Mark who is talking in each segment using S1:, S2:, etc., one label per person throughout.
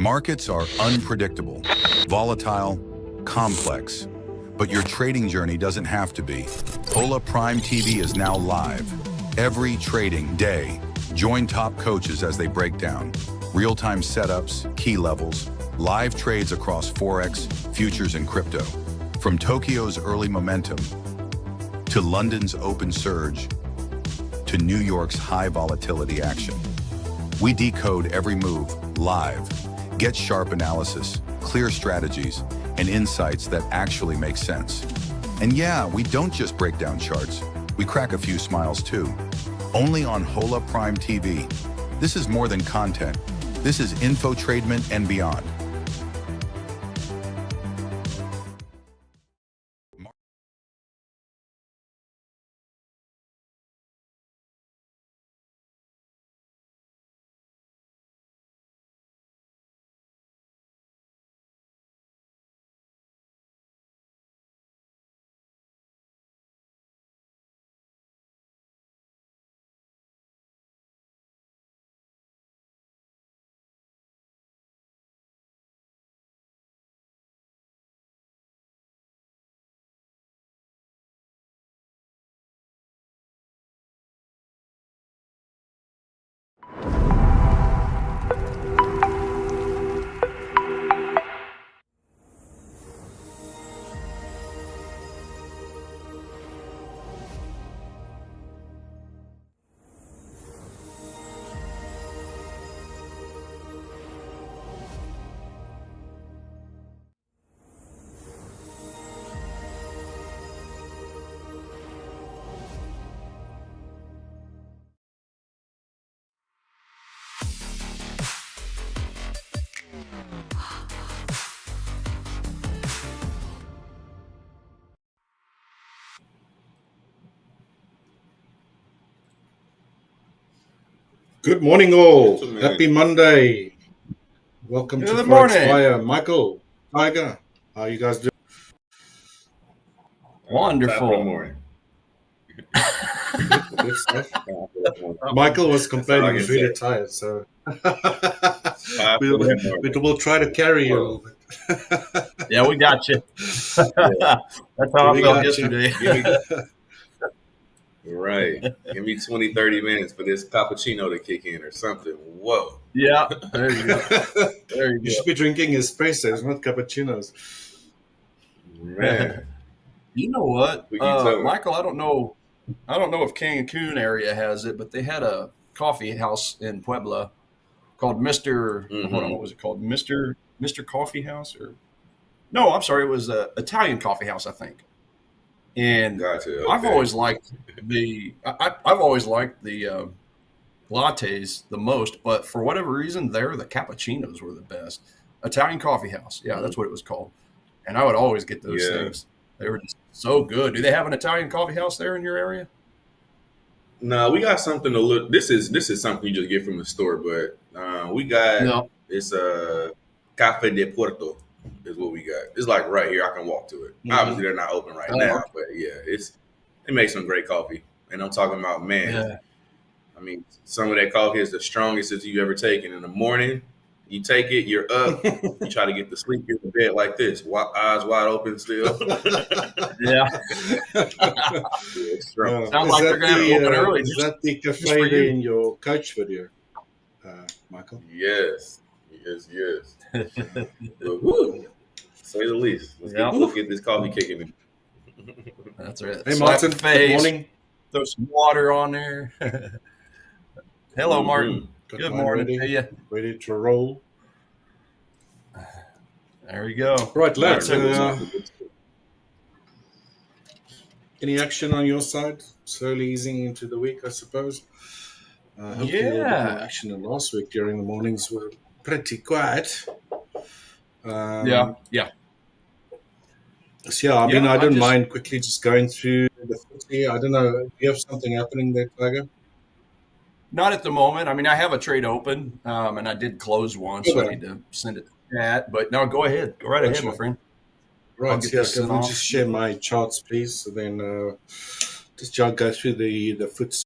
S1: Markets are unpredictable, volatile, complex, but your trading journey doesn't have to be. Hola Prime TV is now live. Every trading day, join top coaches as they break down real-time setups, key levels, live trades across Forex, futures, and crypto. From Tokyo's early momentum, to London's open surge, to New York's high volatility action. We decode every move live. Get sharp analysis, clear strategies, and insights that actually make sense. And yeah, we don't just break down charts. We crack a few smiles too. Only on Hola Prime TV. This is more than content. This is infotainment and beyond.
S2: Good morning, all. Happy Monday. Welcome to Forex Fire. Michael, Tiger, how are you guys doing?
S3: Wonderful.
S2: Good stuff. Michael was complaining he's really tired, so we'll try to carry you a little bit.
S3: Yeah, we got you. That's how I felt yesterday.
S4: Right. Give me 20, 30 minutes for this cappuccino to kick in or something. Whoa.
S3: Yeah. There you go. There you
S2: You should be drinking espressos, not cappuccinos.
S4: Man.
S3: You know what? Michael, I don't know if Cancun area has it, but they had a coffee house in Puebla called Mr. Hold on, what was it called? Mr. Coffee House? No, I'm sorry, it was an Italian coffee house, I think. And
S4: Gotcha, okay.
S3: I've always liked the lattes the most, but for whatever reason, the cappuccinos were the best. Italian coffee house, yeah, that's what it was called. And I would always get those things. They were just so good. Do they have an Italian coffee house there in your area?
S4: No, we got something to look. This is something you just get from the store, but we got it's a Cafe de Puerto. Is what we got. It's like right here. I can walk to it. Obviously, they're not open right now, but yeah, it makes some great coffee. And I'm talking about, man. Yeah. I mean, some of that coffee is the strongest that you ever taken. In the morning, you take it, you're up. You try to get to sleep, you're in bed like this, eyes wide open still.
S3: Yeah. Sounds like they're going to open early.
S2: Is that the cafe in your coach video, Michael?
S4: Yes. Woo. Say the least. Let's get this coffee kicking in.
S3: That's right.
S2: Hey, Martin. Good morning.
S3: Throw some water on there. Hello, Martin. Good morning to you.
S2: Ready to roll.
S3: There you go.
S2: Right, lads. Any action on your side? Slowly easing into the week, I suppose. Hopefully a little bit more action than last week. During the mornings were pretty quiet.
S3: Yeah.
S2: So yeah, I mean, I don't mind quickly just going through the FTSE. I don't know. Do you have something happening there, Tiger?
S3: Not at the moment. I mean, I have a trade open, and I did close one, so I need to send it to Pat. But no, go ahead. Go right ahead, my friend.
S2: Right. Yeah, can we just share my charts, please? So then just go through the FTSE.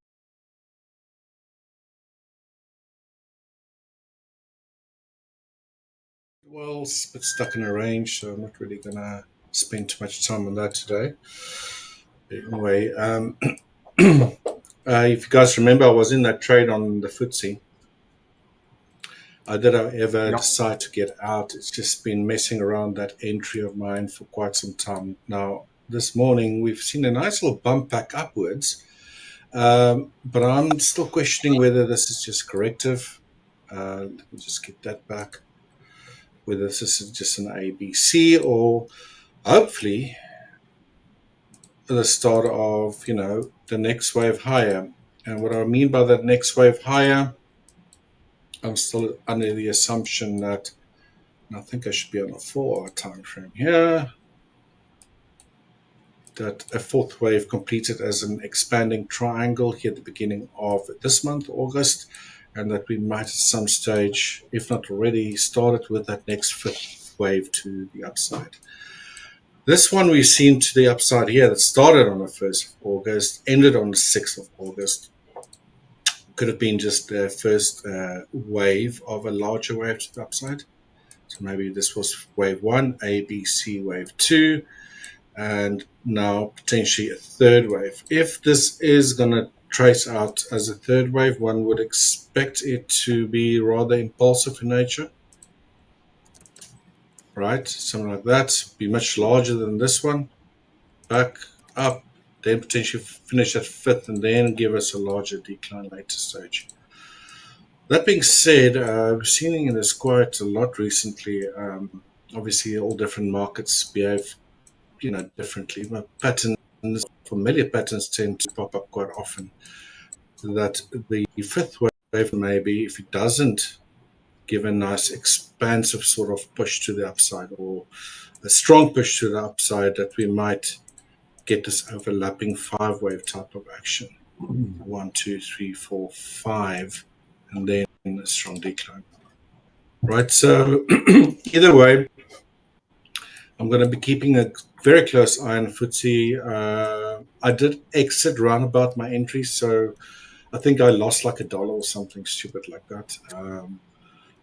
S2: Well, it's a bit stuck in a range, so I'm not really going to spend too much time on that today. Anyway, if you guys remember, I was in that trade on the FTSE. I did, however, decide to get out. It's just been messing around that entry of mine for quite some time. Now, this morning, we've seen a nice little bump back upwards, but I'm still questioning whether this is just corrective. Let me just get that back. Whether this is just an ABC or hopefully the start of, the next wave higher. And what I mean by that next wave higher, I'm still under the assumption that, and I think I should be on a 4-hour time frame here, that a fourth wave completed as an expanding triangle here at the beginning of this month, August, and that we might at some stage, if not already, started with that next fifth wave to the upside. This one we've seen to the upside here that started on the 1st of August, ended on the 6th of August. Could have been just the first wave of a larger wave to the upside. So maybe this was wave 1, A, B, C, wave 2, and now potentially a third wave. If this is going to trace out as a third wave, one would expect it to be rather impulsive in nature, right? Something like that, be much larger than this one, back up, then potentially finish at fifth, and then give us a larger decline later stage. That being said, we've seen this quite a lot recently. Obviously, all different markets behave, differently, but familiar patterns tend to pop up quite often. That the fifth wave, maybe, if it doesn't give a nice expansive sort of push to the upside or a strong push to the upside, that we might get this overlapping 5-wave type of action. 1, 2, 3, 4, 5, and then a strong decline. Right, so either way, I'm going to be keeping a very close eye on FTSE. I did exit roundabout my entry, so I think I lost like $1 or something stupid like that.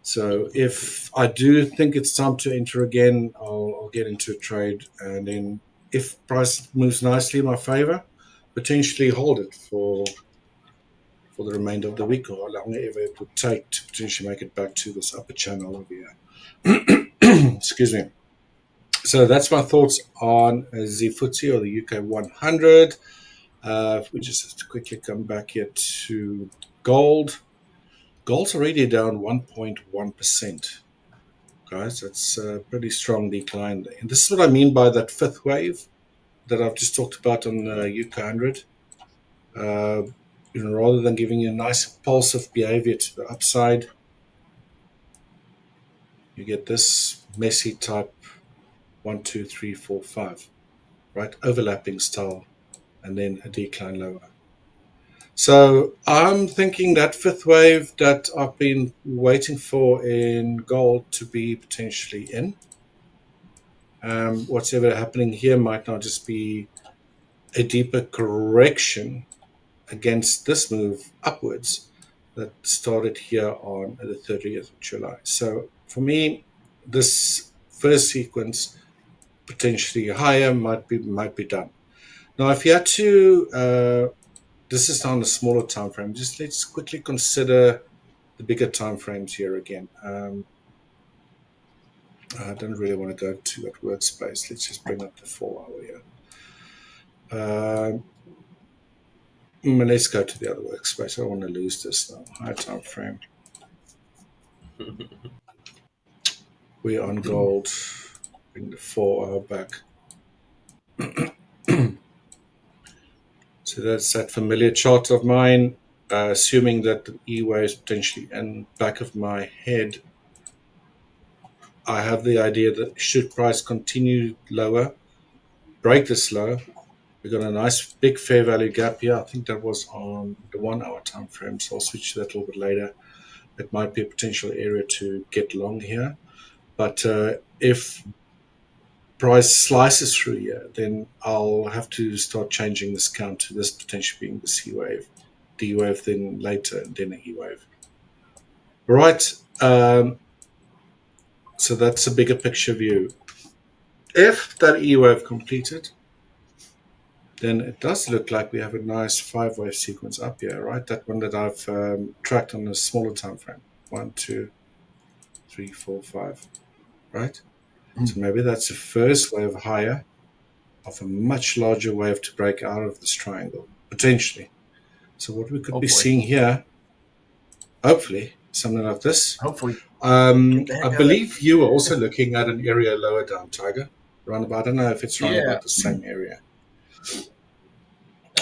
S2: So if I do think it's time to enter again, I'll get into a trade, and then if price moves nicely in my favor, potentially hold it for the remainder of the week, or how long ever it would take to potentially make it back to this upper channel over here. Excuse me. So that's my thoughts on the FTSE or the UK 100. We just have to quickly come back here to gold. Gold's already down 1.1%. Guys, that's a pretty strong decline there. And this is what I mean by that fifth wave that I've just talked about on the UK 100. Rather than giving you a nice impulsive behavior to the upside, you get this messy type 1, 2, 3, 4, 5, right? Overlapping style, and then a decline lower. So I'm thinking that fifth wave that I've been waiting for in gold to be potentially in. What's ever happening here might not just be a deeper correction against this move upwards that started here on the 30th of July. So for me, this first sequence potentially higher might be done. Now, if you had to, this is on a smaller time frame. Just let's quickly consider the bigger time frames here again. I don't really want to go to that workspace. Let's just bring up the 4-hour here. Let's go to the other workspace. I don't want to lose this now. High time frame. We're on gold. Bring the 4-hour back. So that's that familiar chart of mine. Assuming that the E wave is potentially in back of my head, I have the idea that should price continue lower, break this low, we've got a nice big fair value gap here. I think that was on the 1-hour time frame, so I'll switch to that a little bit later. It might be a potential area to get long here. But if price slices through here, then I'll have to start changing this count to this potentially being the C wave, D wave, then later, and then an E wave. Right. So that's a bigger picture view. If that E wave completed, then it does look like we have a nice 5-wave sequence up here, right? That one that I've tracked on a smaller time frame. 1, 2, 3, 4, 5, right? So maybe that's the first wave higher of a much larger wave to break out of this triangle, potentially. So what we could be seeing here, hopefully, something like this.
S3: Hopefully.
S2: I believe you were also looking at an area lower down, Tiger. Around about, I don't know if it's around about the same area.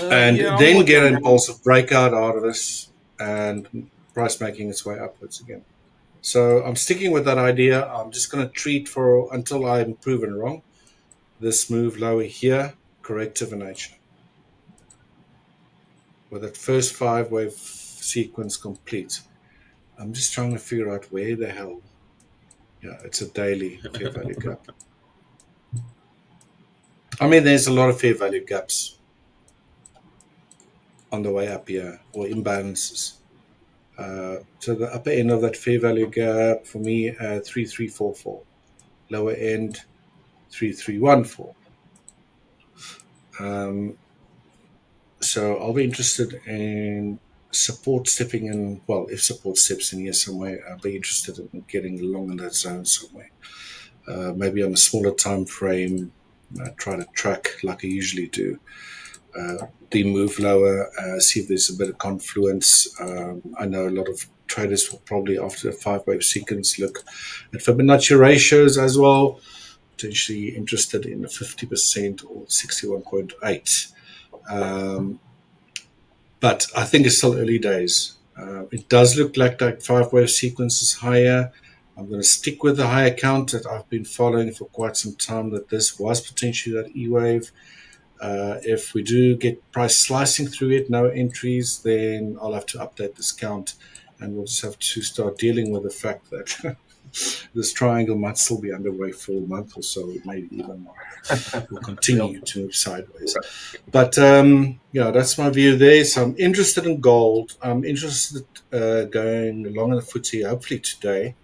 S2: And then get an impulsive breakout out of this and price making its way upwards again. So I'm sticking with that idea. I'm just going to treat until I'm proven wrong. This move lower here, corrective in nature. With that first 5-wave sequence complete, I'm just trying to figure out where the hell. Yeah, it's a daily fair value gap. I mean, there's a lot of fair value gaps on the way up here, or imbalances. So the upper end of that fair value gap for me, 3344. Lower end, 3314. So I'll be interested in support stepping in. Well, if support steps in here somewhere, I'll be interested in getting along in that zone somewhere. Maybe on a smaller time frame, try to track like I usually do. The move lower, see if there's a bit of confluence. I know a lot of traders will probably, after a 5-wave sequence, look at Fibonacci ratios as well. Potentially interested in a 50% or 61.8. But I think it's still early days. It does look like that 5-wave sequence is higher. I'm going to stick with the high account that I've been following for quite some time, that this was potentially that E-wave. If we do get price slicing through it, no entries, then I'll have to update this count, and we'll just have to start dealing with the fact that this triangle might still be underway for a month or so, maybe even more. Will continue to move sideways. But yeah, that's my view there. So I'm interested in gold. I'm interested going long on the footy, hopefully today.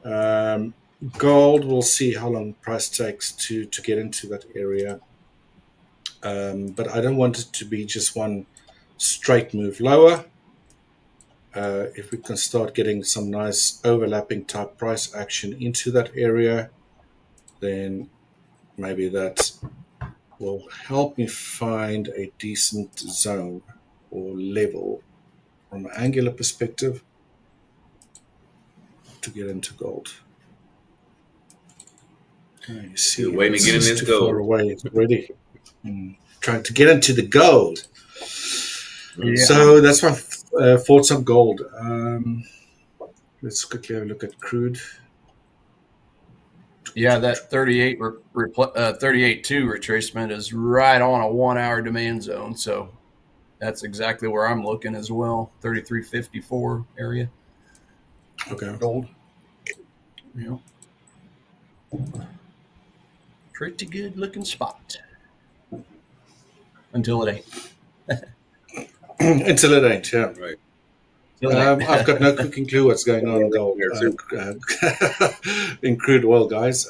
S2: Gold, we'll see how long price takes to get into that area. But I don't want it to be just one straight move lower. If we can start getting some nice overlapping type price action into that area, then maybe that will help me find a decent zone or level from an angular perspective to get into gold. You see,
S4: you're waiting to get in this
S2: too
S4: gold.
S2: far away already. Trying to get into the gold. Yeah. So that's my thoughts on gold. Let's quickly have a look at crude.
S3: Yeah, that 38.2 retracement is right on a 1-hour demand zone. So that's exactly where I'm looking as well. 33.54 area.
S2: Okay.
S3: Gold. Yeah. Pretty good looking spot. Until it ain't.
S2: Until it ain't, yeah.
S4: Right.
S2: I've got no cooking clue what's going on in gold. In crude oil, guys.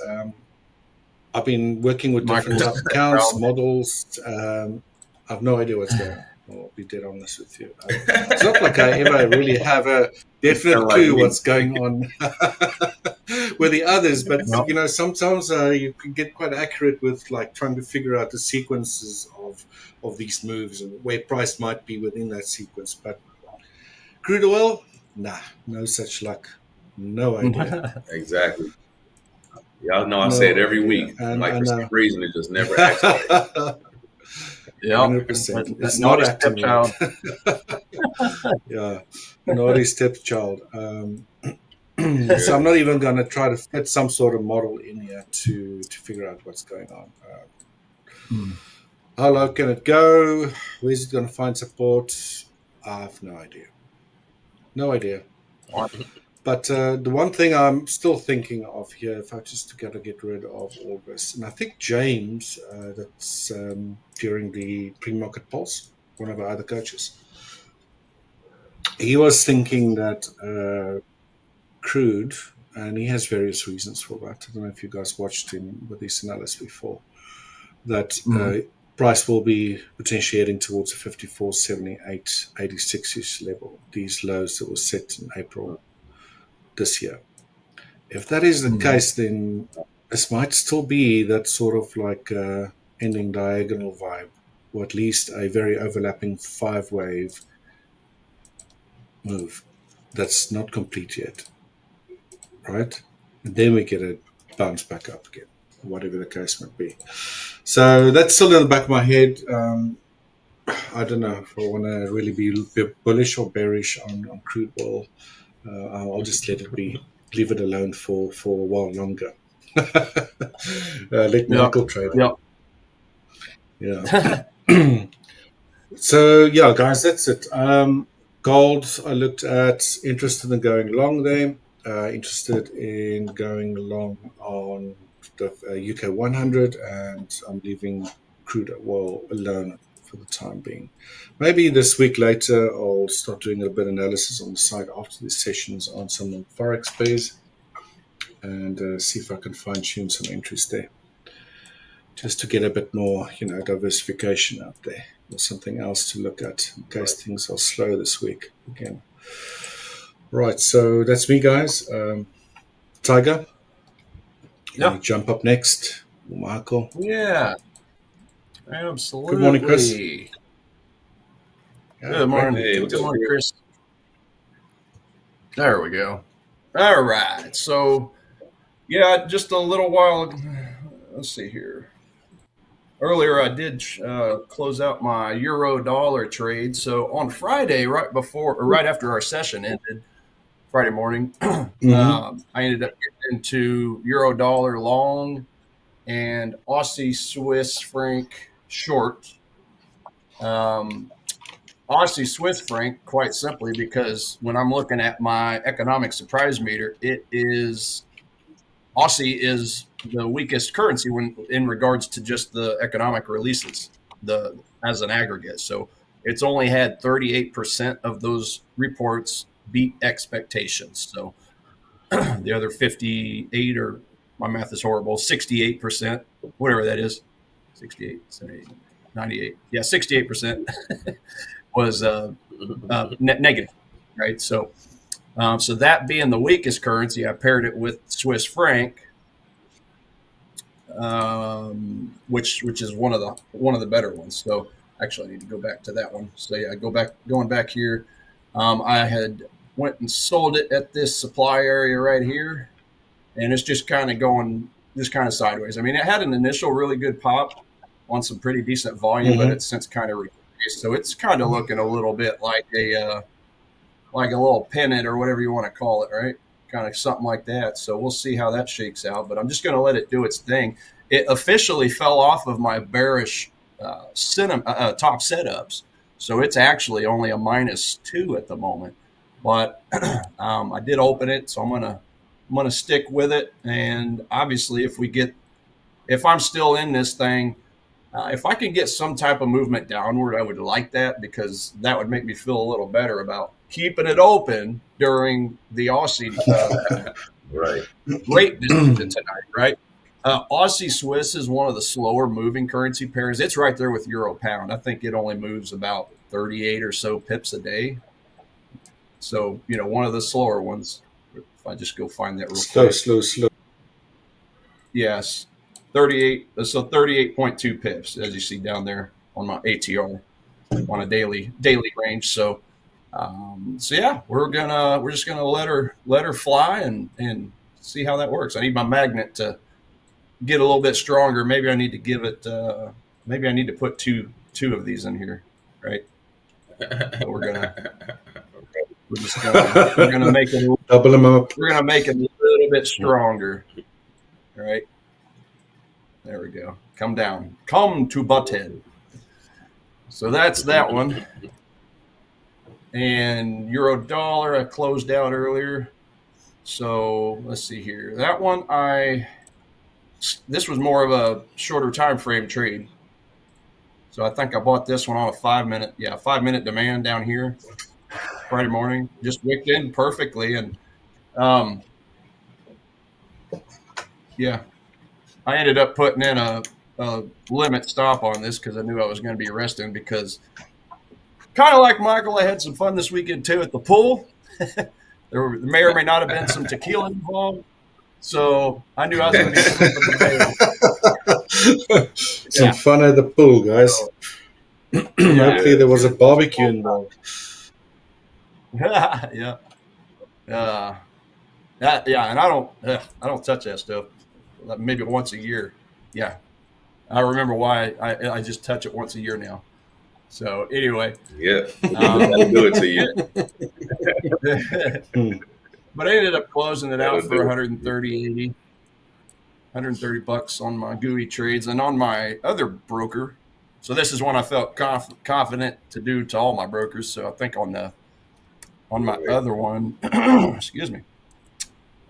S2: I've been working with different accounts, models. I've no idea what's going on. I'll be dead honest with you. It's not like I ever really have a definite clue what's going on with the others, but you know, sometimes you can get quite accurate with like trying to figure out the sequences of these moves and where price might be within that sequence. But crude oil, nah, no such luck. No idea.
S4: Exactly. Y'all know I say it every week. And for some reason, it just never acts right.
S2: Yeah, 100%. It's not acting right. Yeah, naughty stepchild. So I'm not even going to try to fit some sort of model in here to figure out what's going on. How low can it go? Where's it going to find support? I have no idea. No idea. But the one thing I'm still thinking of here, if I just got to get rid of all this, and I think James, that's during the pre-market pulse, one of our other coaches, he was thinking that crude and he has various reasons for that. I don't know if you guys watched him with his analysis before. That price will be potentially heading towards the 54.78, 86-ish level, these lows that were set in April this year. If that is the case, then this might still be that sort of like ending diagonal vibe, or at least a very overlapping 5-wave move that's not complete yet, right? And then we get a bounce back up again, whatever the case might be. So that's still in the back of my head. I don't know if I want to really be bullish or bearish on crude oil. I'll just let it be. Leave it alone for a while longer. Let Michael trade it. Yeah. So, yeah, guys, that's it. Gold, I looked at, interested in going long there, interested in going long on the UK 100, and I'm leaving crude oil alone for the time being. Maybe this week later, I'll start doing a bit of analysis on the side after these sessions on some Forex pairs and see if I can fine-tune some entries there, just to get a bit more, diversification out there, or something else to look at in case things are slow this week again. Right, so that's me, guys. Tiger, can you jump up next? Michael?
S3: Yeah, absolutely.
S2: Good morning, Chris.
S3: Good morning.
S4: Hey,
S3: Good morning, Chris. There we go. All right, so yeah, just a little while. Let's see here. Earlier, I did close out my euro-dollar trade. So on Friday, right after our session ended, Friday morning, I ended up getting into euro-dollar long and Aussie Swiss franc short. Aussie Swiss franc, quite simply, because when I'm looking at my economic surprise meter, Aussie is the weakest currency when in regards to just the economic releases, as an aggregate. So it's only had 38% of those reports beat expectations. So the other 58, or my math is horrible, 68%, whatever that is, 68, 78, 98. Yeah, 68% was negative, right? So that being the weakest currency, I paired it with Swiss franc, which is one of the better ones. So actually, I need to go back to that one. So yeah, going back here. I had went and sold it at this supply area right here, and it's just kind of going sideways. I mean, it had an initial really good pop on some pretty decent volume, but it's since kind of retraced. So it's kind of looking a little bit like a little pennant or whatever you want to call it, right? Kind of something like that. So we'll see how that shakes out, but I'm just going to let it do its thing. It officially fell off of my bearish top setups. So it's actually only a -2 at the moment, but I did open it. So I'm going to stick with it. And obviously if I'm still in this thing, if I can get some type of movement downward, I would like that, because that would make me feel a little better about keeping it open during the Aussie rate decision tonight, right? Aussie Swiss is one of the slower moving currency pairs. It's right there with Euro Pound. I think it only moves about 38 or so pips a day. So, one of the slower ones. If I just go find that real quick.
S2: Slow.
S3: Yes. 38.2 pips, as you see down there on my ATR on a daily range. So yeah, we're just gonna let her fly and see how that works. I need my magnet to get a little bit stronger. Maybe I need to give it. Maybe I need to put two of these in here, right? So we're gonna make it
S2: double them up.
S3: We're gonna make it a little bit stronger, right? There we go. Come down. Come to butthead. So that's that one. And euro dollar, I closed out earlier. So let's see here. That one, this was more of a shorter time frame trade. So I think I bought this one on a 5-minute demand down here Friday morning. Just wicked in perfectly. And Yeah. I ended up putting in a limit stop on this because I knew I was going to be resting because kind of like Michael, I had some fun this weekend too at the pool. There may or may not have been some tequila involved. So I knew I was going to be sleeping today.
S2: Some fun at the pool, guys. Hopefully there was a barbecue involved.
S3: Yeah. And I don't touch that stuff. Maybe once a year. Yeah. I remember why I just touch it once a year now. So anyway.
S4: Yeah. That'll do it to
S3: you. But I ended up closing it out for $130 bucks on my GUI trades and on my other broker. So this is one I felt confident to do to all my brokers. So I think on my other one, excuse me.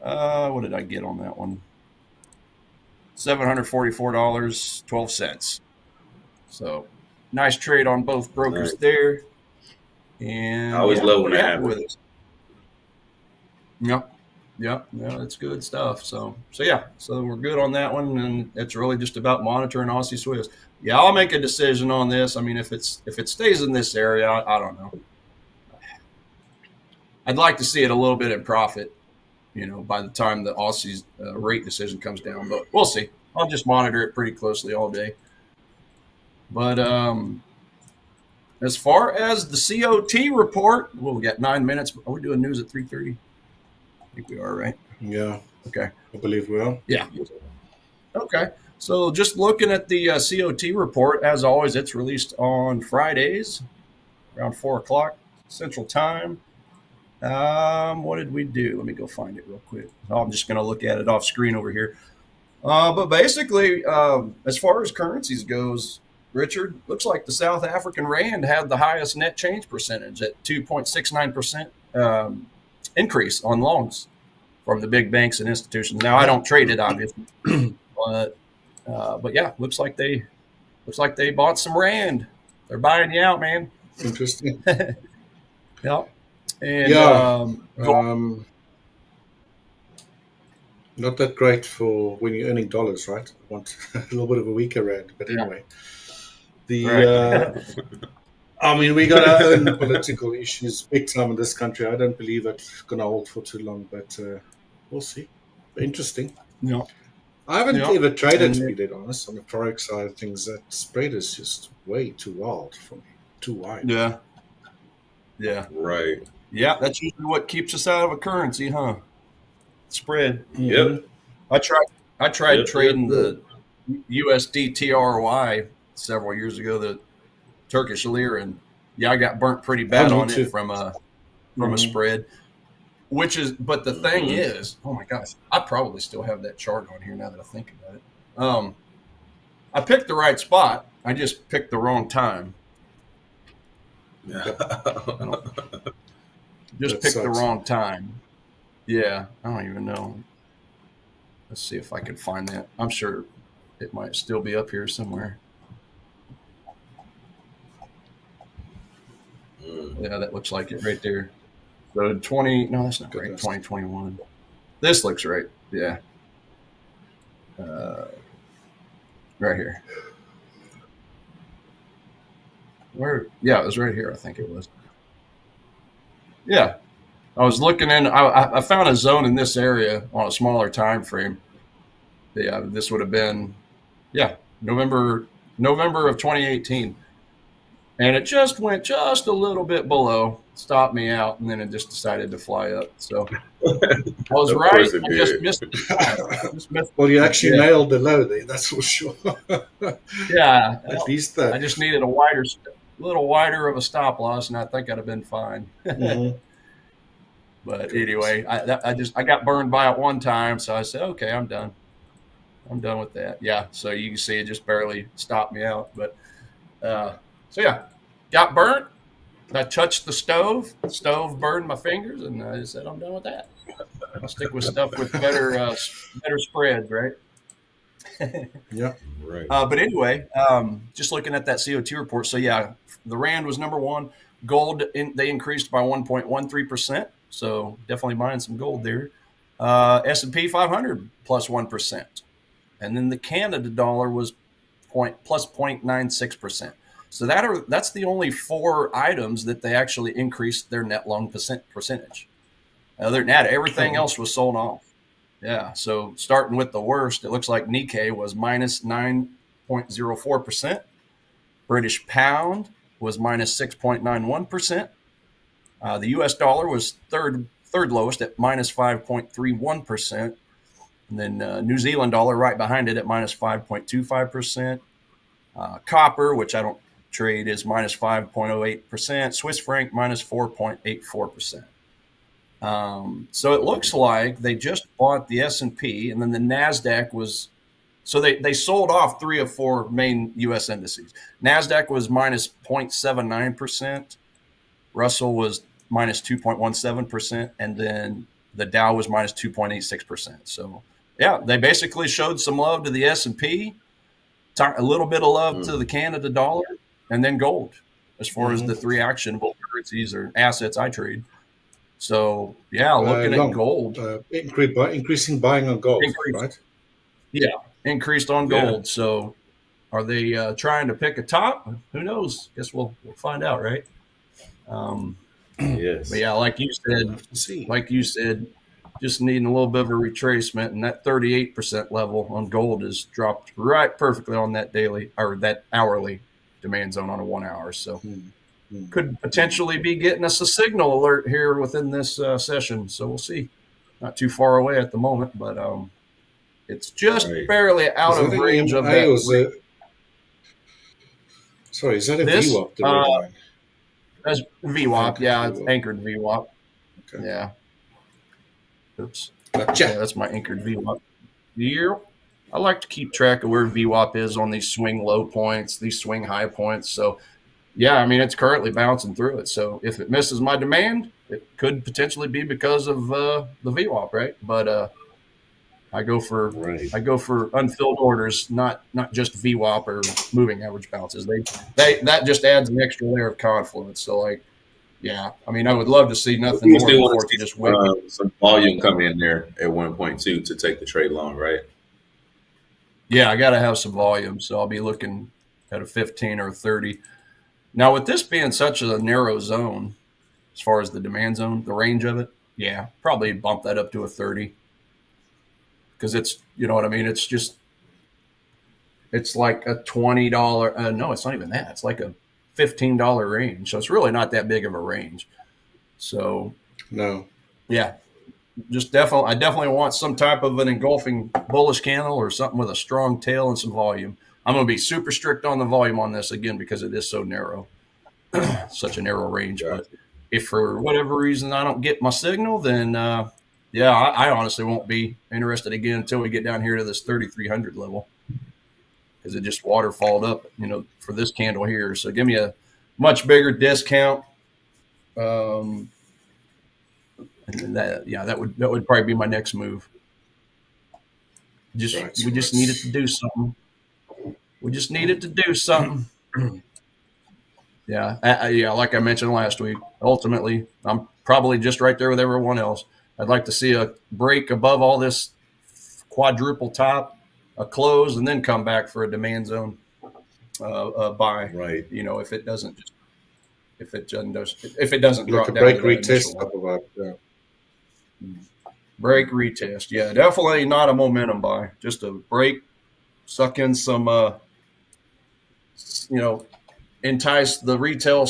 S3: What did I get on that one? $744.12. So nice trade on both brokers there. And
S4: I always love when that happens.
S3: With it. Yep. Yeah, it's good stuff. So we're good on that one, and it's really just about monitoring Aussie Swiss. Yeah, I'll make a decision on this. I mean, if it stays in this area, I don't know. I'd like to see it a little bit in profit, by the time the Aussie's rate decision comes down, but we'll see. I'll just monitor it pretty closely all day. But as far as the COT report, we got 9 minutes. Are we doing news at 3:30? I think we are, right?
S2: Yeah.
S3: Okay.
S2: I believe we are.
S3: Yeah. Okay. So just looking at the COT report, as always, it's released on Fridays around 4 o'clock Central Time. What did we do? Let me go find it real quick. I'm just going to look at it off screen over here. But basically, as far as currencies goes, Richard, looks like the South African Rand had the highest net change percentage at 2.69% increase on loans from the big banks and institutions. Now, I don't trade it, obviously, but yeah, looks like they bought some Rand. They're buying you out, man.
S2: Interesting.
S3: Yeah. And
S2: not that great for when you're earning dollars, right? I want a little bit of a weaker Rand, but anyway. I mean, we got our own political issues big time in this country. I don't believe it's going to hold for too long, but we'll see. Interesting.
S3: Yeah.
S2: I haven't ever traded, to be dead honest, on the Forex side of things. That spread is just way too wild for me, too wide.
S3: Yeah. Yeah.
S4: Right.
S3: Yeah, that's usually what keeps us out of a currency, huh? Spread.
S4: Yep.
S3: I tried trading the USD TRY several years ago, the Turkish lira, and I got burnt pretty bad on it from a spread. But the thing is, oh my gosh, I probably still have that chart on here now that I think about it. I picked the right spot. I just picked the wrong time. Just picked the wrong time. Yeah, I don't even know. Let's see if I can find that. I'm sure it might still be up here somewhere. Yeah, that looks like it right there. So no, that's not right. 2021. This looks right. Yeah. Right here. Where? Yeah, it was right here. I think it was. Yeah. I was looking in. I found a zone in this area on a smaller time frame. Yeah, this would have been, November of 2018. And it just went just a little bit below, stopped me out, and then it just decided to fly up. So I was right. I just missed it.
S2: Well, you actually nailed the low there, that's for sure.
S3: Yeah.
S2: At least that.
S3: I just needed a little wider of a stop loss, and I think I'd have been fine. But anyway, I got burned by it one time, so I said, okay, I'm done. I'm done with that. Yeah, so you can see it just barely stopped me out. But got burnt. I touched the stove. The stove burned my fingers, and I said, I'm done with that. I'll stick with stuff with better spreads, right?
S2: Yeah,
S4: right.
S3: But anyway, just looking at that COT report. So the Rand was number one. Gold, they increased by 1.13%. So definitely buying some gold there. S&P 500 plus 1%. And then the Canada dollar was plus 0.96%. So that's the only 4 items that they actually increased their net long percentage. Other than that, everything else was sold off. Yeah, so starting with the worst, it looks like Nikkei was minus 9.04%. British pound was minus 6.91%. The U.S. dollar was third lowest at minus 5.31%. And then New Zealand dollar right behind it at minus 5.25%. Copper, which I don't trade, is minus 5.08%. Swiss franc minus 4.84%. So it looks like they just bought the S&P, and then the NASDAQ was – so they sold off 3 of 4 main U.S. indices. NASDAQ was minus 0.79%. Russell was minus 2.17%, and then the Dow was minus 2.86%. So, yeah, they basically showed some love to the S&P, a little bit of love to the Canada dollar, and then gold as far as the 3 actionable currencies or assets I trade. So, yeah, looking at gold.
S2: Increasing buying on gold, right?
S3: Yeah, increased on gold. So are they trying to pick a top? Who knows? Guess we'll find out, right?
S4: Yes.
S3: But, yeah, like you said, just needing a little bit of a retracement, and that 38% level on gold is dropped right perfectly on that daily or that hourly demand zone on a 1 hour. So could potentially be getting us a signal alert here within this session. So we'll see. Not too far away at the moment, but it's just barely out of range of that.
S2: Sorry, is that a VWAP?
S3: That's VWAP, it's anchored VWAP. Okay. Yeah. Oops.
S2: Gotcha.
S3: Yeah, that's my anchored VWAP. Here, I like to keep track of where VWAP is on these swing low points, these swing high points. So, yeah, I mean, it's currently bouncing through it. So if it misses my demand, it could potentially be because of the VWAP, right? But I go for unfilled orders, not just VWAP or moving average bounces. That just adds an extra layer of confluence. So, like, yeah, I mean, I would love to see nothing more before it just wait.
S4: Some volume come in there at 1.2 to take the trade long, right?
S3: Yeah, I got to have some volume, so I'll be looking at a 15 or a 30. Now, with this being such a narrow zone, as far as the demand zone, the range of it, yeah, probably bump that up to a 30. Because it's, you know what I mean? It's like a $20. No, it's not even that. It's like a $15 range. So it's really not that big of a range. So,
S2: no.
S3: Yeah, I definitely want some type of an engulfing bullish candle or something with a strong tail and some volume. I'm going to be super strict on the volume on this again because it is so narrow, such a narrow range. But if for whatever reason I don't get my signal, then I honestly won't be interested again until we get down here to this 3,300 level because it just waterfalled up, for this candle here. So give me a much bigger discount. And that would probably be my next move. We just needed to do something. We just needed to do something. Yeah, like I mentioned last week, ultimately, I'm probably just right there with everyone else. I'd like to see a break above all this quadruple top, a close, and then come back for a demand zone buy.
S4: Right.
S3: If it doesn't drop down.
S2: Break retest up about
S3: break retest. Yeah, definitely not a momentum buy. Just a break, suck in some entice the retail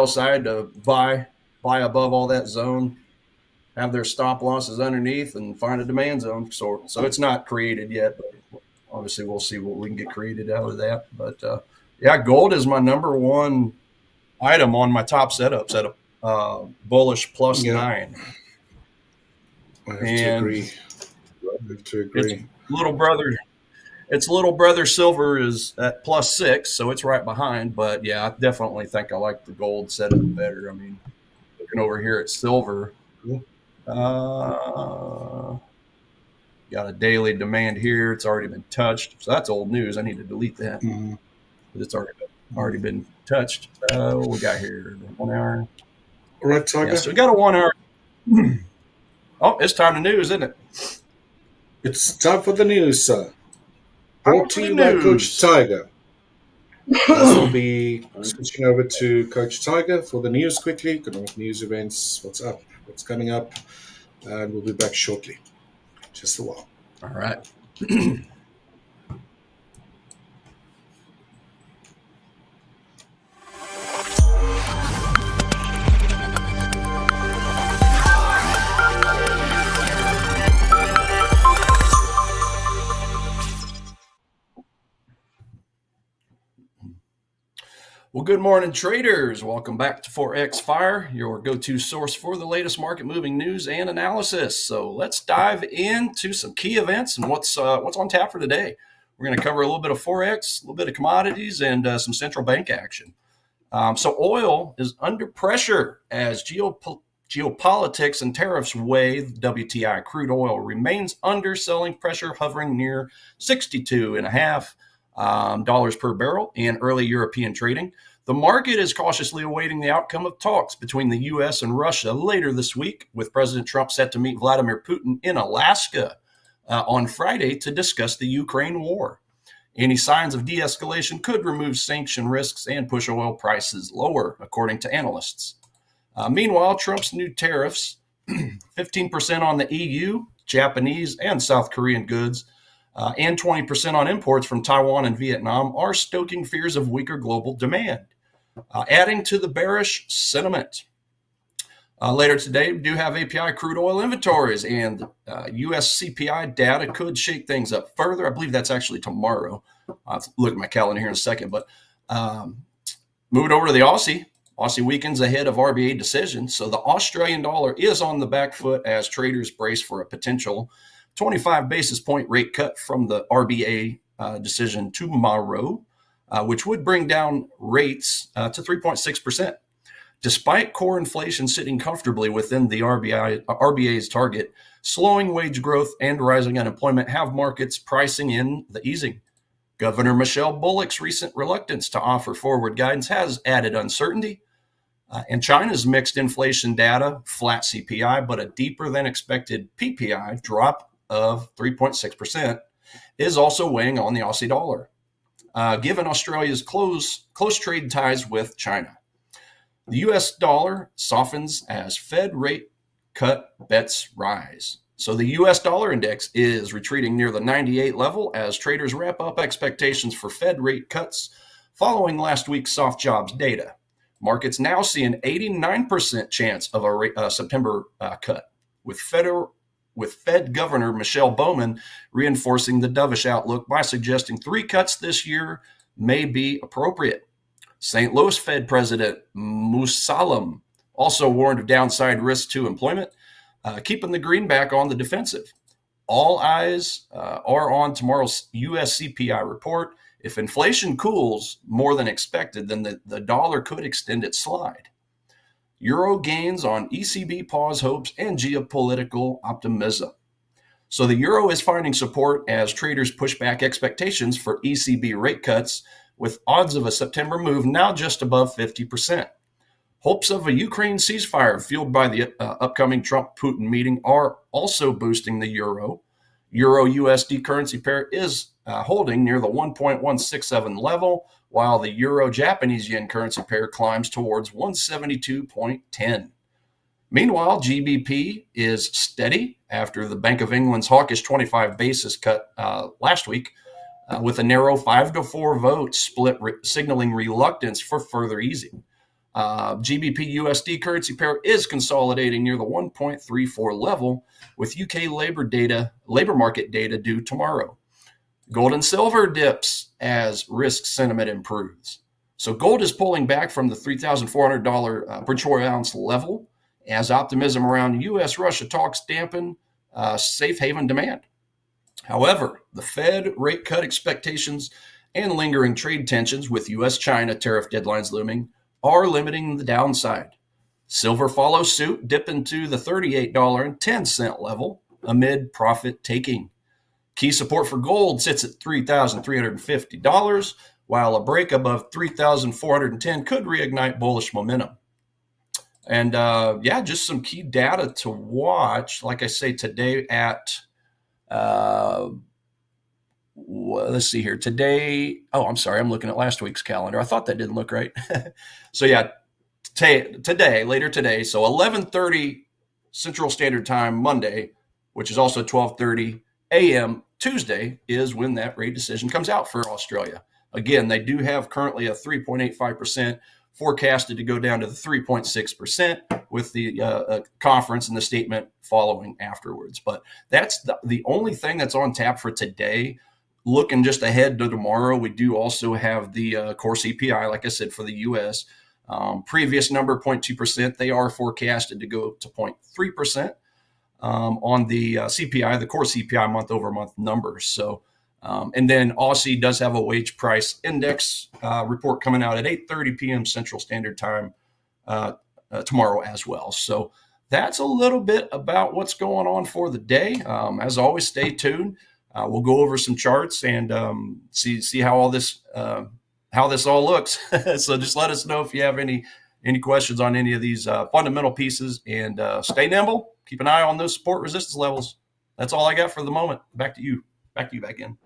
S3: side to buy above all that zone, have their stop losses underneath, and find a demand zone. So it's not created yet, but obviously we'll see what we can get created out of that. But gold is my number one item on my top setups at a bullish plus 9.
S2: I have to agree.
S3: Its little brother silver is at plus 6, so it's right behind. But yeah, I definitely think I like the gold setup better. I mean, looking over here at silver, got a daily demand here. It's already been touched, so that's old news. I need to delete that. But it's already been touched. What we got here? 1 hour.
S2: All right, Tiger.
S3: Yeah, so we got a 1 hour. Oh, it's time to news, isn't it?
S2: It's time for the news, sir. Brought to you by
S3: news.
S2: Coach Tiger. We'll be switching over to Coach Tiger for the news quickly. Economic news events, what's up, what's coming up, and we'll be back shortly. Just a while.
S3: All right. Well, good morning, traders. Welcome back to Forex Fire, your go-to source for the latest market-moving news and analysis. So let's dive into some key events and what's on tap for today. We're going to cover a little bit of Forex, a little bit of commodities, and some central bank action. So oil is under pressure as geopolitics and tariffs weigh. WTI crude oil remains under selling pressure, hovering near $62.5 per barrel in early European trading. The market is cautiously awaiting the outcome of talks between the U.S. and Russia later this week, with President Trump set to meet Vladimir Putin in Alaska on Friday to discuss the Ukraine war. Any signs of de-escalation could remove sanction risks and push oil prices lower, according to analysts. Meanwhile, Trump's new tariffs, 15% on the EU, Japanese, and South Korean goods, and 20% on imports from Taiwan and Vietnam are stoking fears of weaker global demand, adding to the bearish sentiment. Later today, we do have API crude oil inventories, and U.S. CPI data could shake things up further. I believe that's actually tomorrow. I'll have to look at my calendar here in a second. But moving over to the Aussie weekends ahead of RBA decision. So the Australian dollar is on the back foot as traders brace for a potential 25 basis point rate cut from the RBA decision tomorrow, which would bring down rates to 3.6%. Despite core inflation sitting comfortably within the RBA's target, slowing wage growth and rising unemployment have markets pricing in the easing. Governor Michelle Bullock's recent reluctance to offer forward guidance has added uncertainty. And China's mixed inflation data, flat CPI, but a deeper than expected PPI drop of 3.6% is also weighing on the Aussie dollar, given Australia's close trade ties with China. The U.S. dollar softens as Fed rate cut bets rise. So the U.S. dollar index is retreating near the 98 level as traders wrap up expectations for Fed rate cuts following last week's soft jobs data. Markets now see an 89% chance of a September cut, with Fed Governor Michelle Bowman reinforcing the dovish outlook by suggesting 3 cuts this year may be appropriate. St. Louis Fed President Musalem also warned of downside risks to employment, keeping the greenback on the defensive. All eyes are on tomorrow's U.S. CPI report. If inflation cools more than expected, then the dollar could extend its slide. Euro gains on ECB pause hopes and geopolitical optimism. So the euro is finding support as traders push back expectations for ECB rate cuts, with odds of a September move now just above 50%. Hopes of a Ukraine ceasefire fueled by the upcoming Trump-Putin meeting are also boosting the euro. Euro-USD currency pair is holding near the 1.167 level, while the Euro-Japanese yen currency pair climbs towards 172.10. Meanwhile, GBP is steady after the Bank of England's hawkish 25 basis cut last week, with a narrow 5-4 vote split signaling reluctance for further easing. GBPUSD currency pair is consolidating near the 1.34 level, with UK labor market data due tomorrow. Gold and silver dips as risk sentiment improves. So gold is pulling back from the $3,400 per troy ounce level as optimism around U.S.-Russia talks dampen safe haven demand. However, the Fed rate cut expectations and lingering trade tensions with U.S.-China tariff deadlines looming are limiting the downside. Silver follows suit, dipping to the $38.10 level amid profit taking. Key support for gold sits at $3,350, while a break above $3,410 could reignite bullish momentum. And yeah, just some key data to watch. Like I say, today at let's see here. Today, I'm sorry, I'm looking at last week's calendar. I thought that didn't look right. So yeah, later today, so 11:30 Central Standard Time Monday, which is also 12:30 a.m. Tuesday, is when that rate decision comes out for Australia. Again, they do have currently a 3.85%, forecasted to go down to the 3.6% with the conference and the statement following afterwards. But that's the only thing that's on tap for today. Looking just ahead to tomorrow, we do also have the core CPI, like I said, for the U.S. Previous number, 0.2%. They are forecasted to go to 0.3% on the CPI, the core CPI month-over-month numbers. So, and then Aussie does have a wage price index report coming out at 8:30 p.m. Central Standard Time tomorrow as well. So that's a little bit about what's going on for the day. As always, stay tuned. We'll go over some charts and see how all this all looks. So just let us know if you have any questions on any of these fundamental pieces, and stay nimble. Keep an eye on those support resistance levels. That's all I got for the moment. Back to you back in.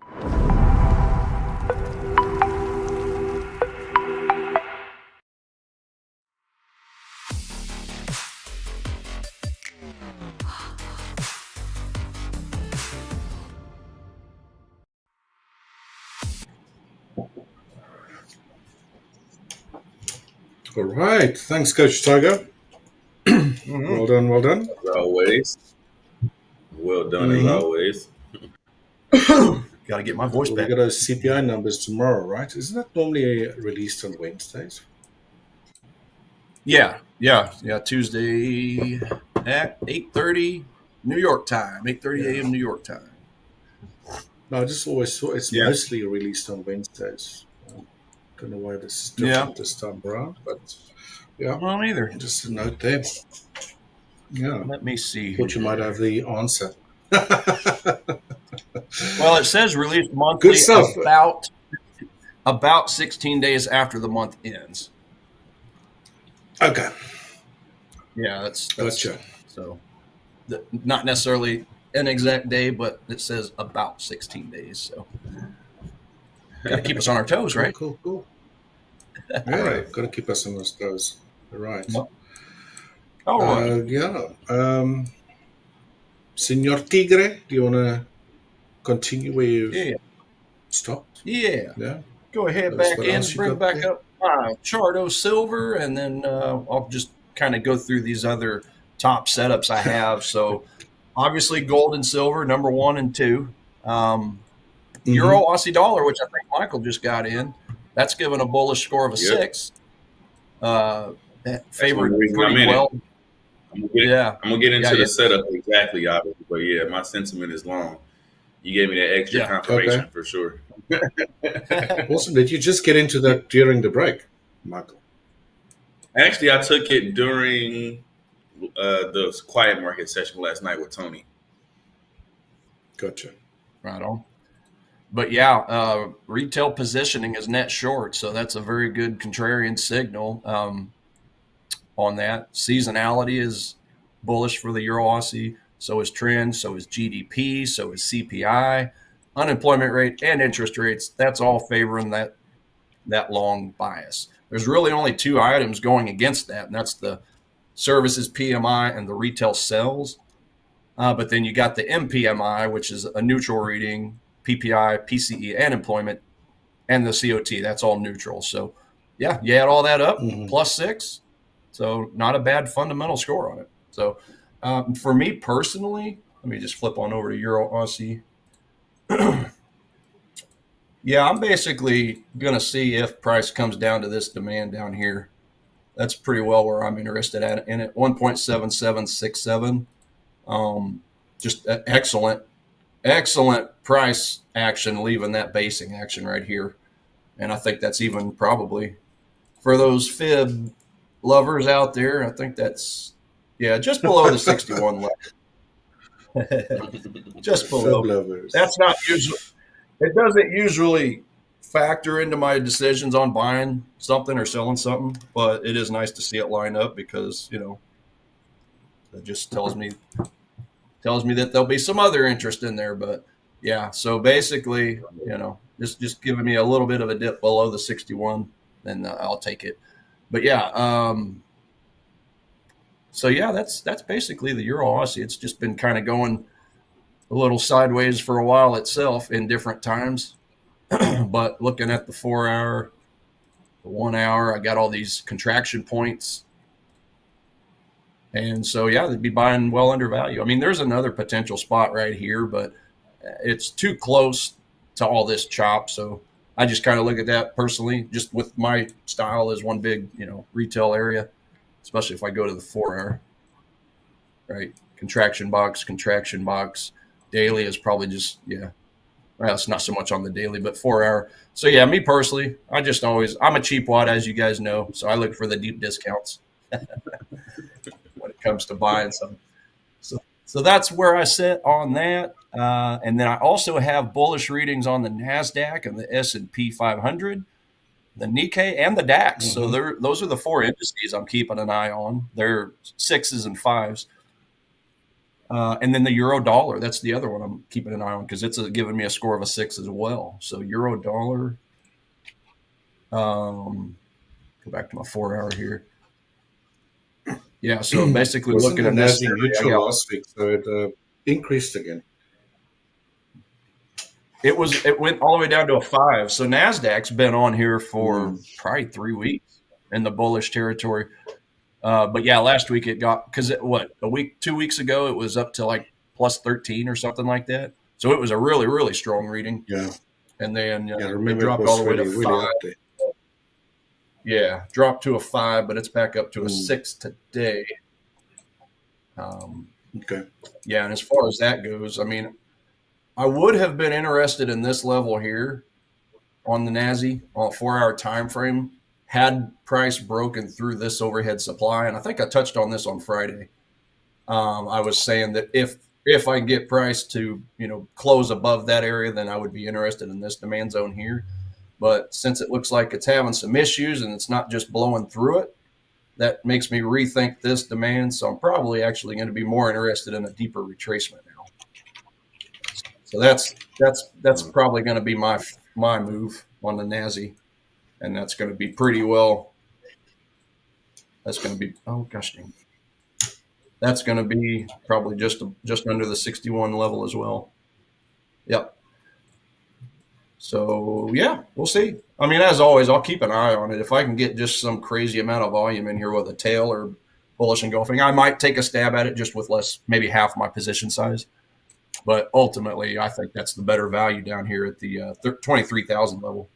S2: All right. Thanks, Coach Tiger. Well done. Well done.
S4: As always. Well done, as always.
S3: Got to get my voice back.
S2: We got those CPI numbers tomorrow, right? Isn't that normally released on Wednesdays?
S3: Yeah. Tuesday at 8:30 New York time, 8:30 a.m. New York time.
S2: No, I just always thought it's mostly released on Wednesdays. Don't know why this is different this time around, but yeah.
S3: Well, either.
S2: Just a note there. Yeah.
S3: Let me see.
S2: Thought you might have the answer.
S3: Well, it says released monthly.
S2: Good stuff.
S3: About 16 days after the month ends.
S2: Okay.
S3: Yeah, that's
S2: gotcha.
S3: So, not necessarily an exact day, but it says about 16 days. So, got to keep us on our toes, right?
S2: Cool. Yeah, right. Got to keep us on those toes. Right.
S3: Yep. All right.
S2: Yeah. Senor Tigre, do you want to continue where you stopped?
S3: Yeah. Go ahead
S2: That's
S3: back in, bring back
S2: there?
S3: up my Chardo Silver, and then I'll just kind of go through these other top setups I have. So, obviously, gold and silver, number 1 and 2. Euro, Aussie dollar, which I think Michael just got in, that's given a bullish score of a 6. Favored pretty well.
S4: I'm gonna get into the setup exactly, obviously, but yeah, my sentiment is long. You gave me that extra confirmation for sure.
S2: Awesome. Did you just get into that during the break, Michael?
S4: Actually, I took it during the quiet market session last night with Tony.
S2: Gotcha.
S3: Right on. But yeah, retail positioning is net short, so that's a very good contrarian signal on that. Seasonality is bullish for the Euro Aussie. So is trend, so is GDP, so is CPI, unemployment rate, and interest rates. That's all favoring that long bias. There's really only 2 items going against that, and that's the services PMI and the retail sales. But then you got the MPMI, which is a neutral reading, PPI, PCE, and employment, and the COT. That's all neutral. So, yeah, you add all that up, +6. So not a bad fundamental score on it. So for me personally, let me just flip on over to Euro Aussie. Yeah, I'm basically going to see if price comes down to this demand down here. That's pretty well where I'm interested in it. 1.7767. Just excellent price action, leaving that basing action right here. And I think that's even probably for those fib lovers out there, I think that's, just below the 61 level. Just below.
S2: Lovers.
S3: That's not usually, it doesn't usually factor into my decisions on buying something or selling something, but it is nice to see it line up because, that just tells me that there'll be some other interest in there. But yeah, so basically, just giving me a little bit of a dip below the 61, then I'll take it. But yeah, so yeah, that's basically the Euro Aussie. It's just been kind of going a little sideways for a while itself in different times. But looking at the 4 hour, the 1 hour, I got all these contraction points. And so, yeah, they'd be buying well under value. I mean, there's another potential spot right here, but it's too close to all this chop. So I just kind of look at that personally, just with my style as one big, retail area, especially if I go to the 4 hour, right? Contraction box. Daily is probably just, well, it's not so much on the daily, but 4 hour. So yeah, me personally, I'm a cheap wad, as you guys know. So I look for the deep discounts when it comes to buying something. So that's where I sit on that. And then I also have bullish readings on the NASDAQ and the S&P 500, the Nikkei, and the DAX. So those are the 4 indices I'm keeping an eye on. They're 6s and 5s. And then the euro dollar, that's the other one I'm keeping an eye on because it's giving me a score of a 6 as well. So euro dollar, go back to my 4 hour here. Yeah, so basically looking at this
S2: neutral last week, so it increased again.
S3: It went all the way down to a 5. So NASDAQ's been on here for probably 3 weeks in the bullish territory. But yeah, last week it got, because 2 weeks ago it was up to like plus 13 or something like that. So it was a really, really strong reading.
S2: Yeah.
S3: And then
S2: it
S3: dropped all the way to 5.
S2: Really
S3: yeah, dropped to a 5, but it's back up to a 6 today.
S2: Okay.
S3: Yeah, and as far as that goes, I mean, I would have been interested in this level here on the NASI on a 4 hour time frame had price broken through this overhead supply. And I think I touched on this on Friday. I was saying that if I get price to, close above that area, then I would be interested in this demand zone here. But since it looks like it's having some issues and it's not just blowing through it, that makes me rethink this demand. So I'm probably actually going to be more interested in a deeper retracement now. So that's probably going to be my move on the NASI. And that's going to be pretty well. That's going to be, oh gosh dang. That's going to be probably just under the 61 level as well. Yep. So yeah, we'll see. I mean, as always, I'll keep an eye on it. If I can get just some crazy amount of volume in here with a tail or bullish engulfing, I might take a stab at it just with less, maybe half my position size. But ultimately, I think that's the better value down here at the 23,000 level.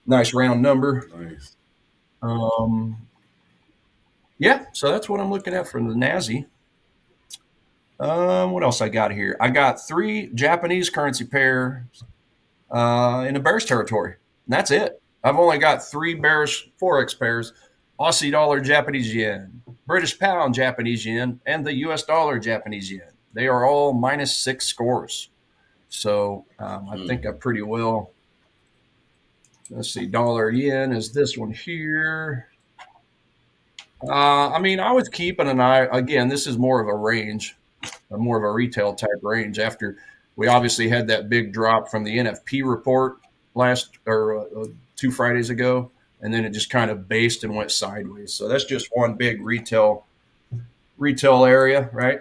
S3: Nice round number.
S4: Nice.
S3: Yeah, so that's what I'm looking at from the NASI. What else I got here? I got 3 Japanese currency pairs in a bearish territory. And that's it. I've only got 3 bearish Forex pairs: Aussie dollar, Japanese yen, British pound, Japanese yen, and the US dollar, Japanese yen. They are all -6 scores. So I think I pretty well. Let's see, dollar yen is this one here. I mean, I was keeping an eye. Again, this is more of a range, more of a retail type range. After we obviously had that big drop from the NFP report 2 Fridays ago, and then it just kind of based and went sideways. So that's just one big retail area, right?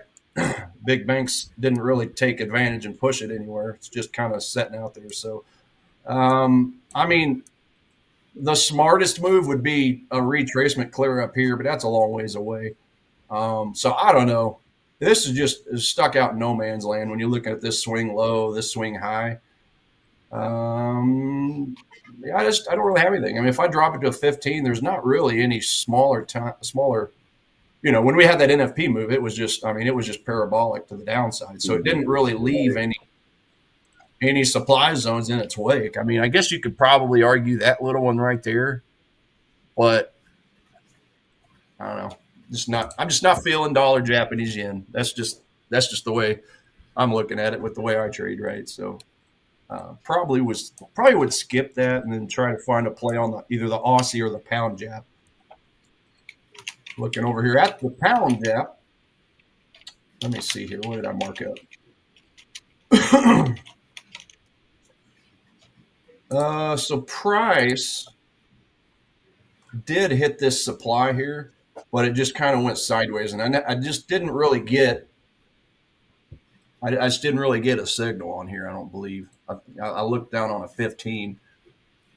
S3: Big banks didn't really take advantage and push it anywhere. It's just kind of sitting out there. So, I mean, the smartest move would be a retracement clear up here, but that's a long ways away. So I don't know. This is stuck out in no man's land when you're looking at this swing low, this swing high. I don't really have anything. I mean, if I drop it to a 15, there's not really any smaller. When we had that NFP move, it was just parabolic to the downside. So it didn't really leave any supply zones in its wake. I mean, I guess you could probably argue that little one right there, but I don't know. I'm just not feeling dollar Japanese yen. That's just the way I'm looking at it with the way I trade, right? So Probably would skip that and then try to find a play on either the Aussie or the pound jap. Looking over here at the pound jap. Let me see here. What did I mark up? So price did hit this supply here, but it just kind of went sideways, and I just didn't really get. I just didn't really get a signal on here. I don't believe. I looked down on a 15,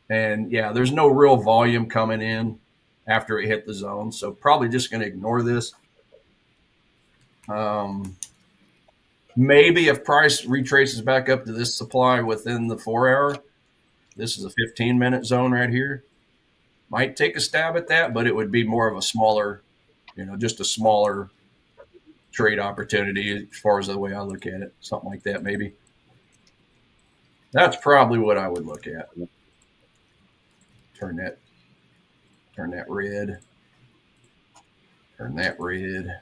S3: and yeah, there's no real volume coming in after it hit the zone, so probably just going to ignore this. Maybe if price retraces back up to this supply within the 4-hour, this is a 15-minute zone right here. Might take a stab at that, but it would be more of a smaller, just a smaller trade opportunity as far as the way I look at it. Something like that, maybe. That's probably what I would look at. Turn that red. Turn that red.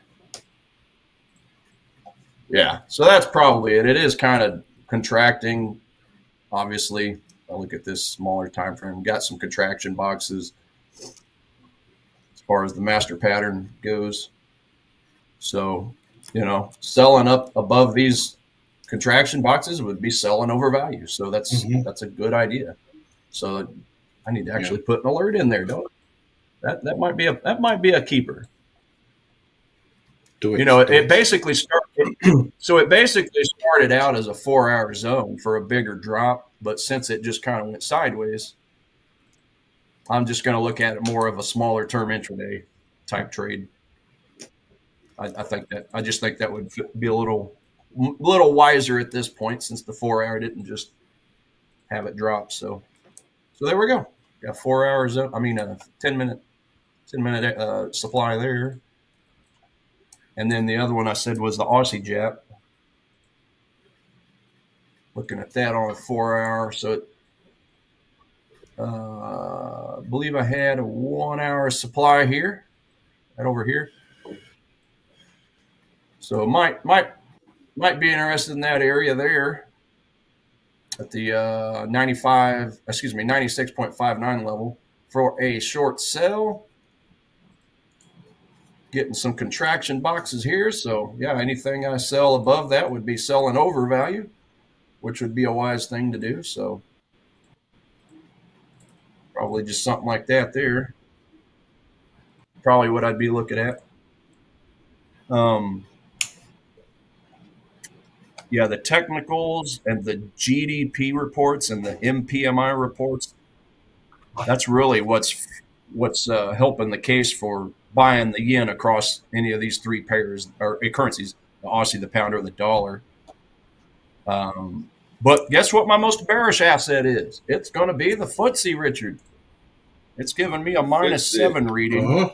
S3: Yeah, so that's probably it. It is kind of contracting, obviously. I look at this smaller time frame. Got some contraction boxes as far as the master pattern goes. So, selling up above these contraction boxes would be selling over value. So that's a good idea. So I need to actually put an alert in there, don't I? That might be a keeper. It basically started. So it basically started out as a 4-hour zone for a bigger drop, but since it just kind of went sideways, I'm just going to look at it more of a smaller term intraday type trade. I just think that would be a little wiser at this point, since the 4-hour didn't just have it drop. So there we go. Got 4 hours. A 10-minute supply there. And then the other one I said was the Aussie jap. Looking at that on a 4-hour. So I believe I had a 1-hour supply here, right over here. So might be interested in that area there at the 96.59 level for a short sell. Getting some contraction boxes here. So yeah, anything I sell above that would be selling over value, which would be a wise thing to do. So probably just something like that there. Probably what I'd be looking at. The technicals and the GDP reports and the MPMI reports, that's really what's helping the case for buying the yen across any of these three pairs or currencies, the Aussie, the pound, or the dollar. But guess what my most bearish asset is? It's going to be the FTSE, Richard. It's giving me a -7 reading.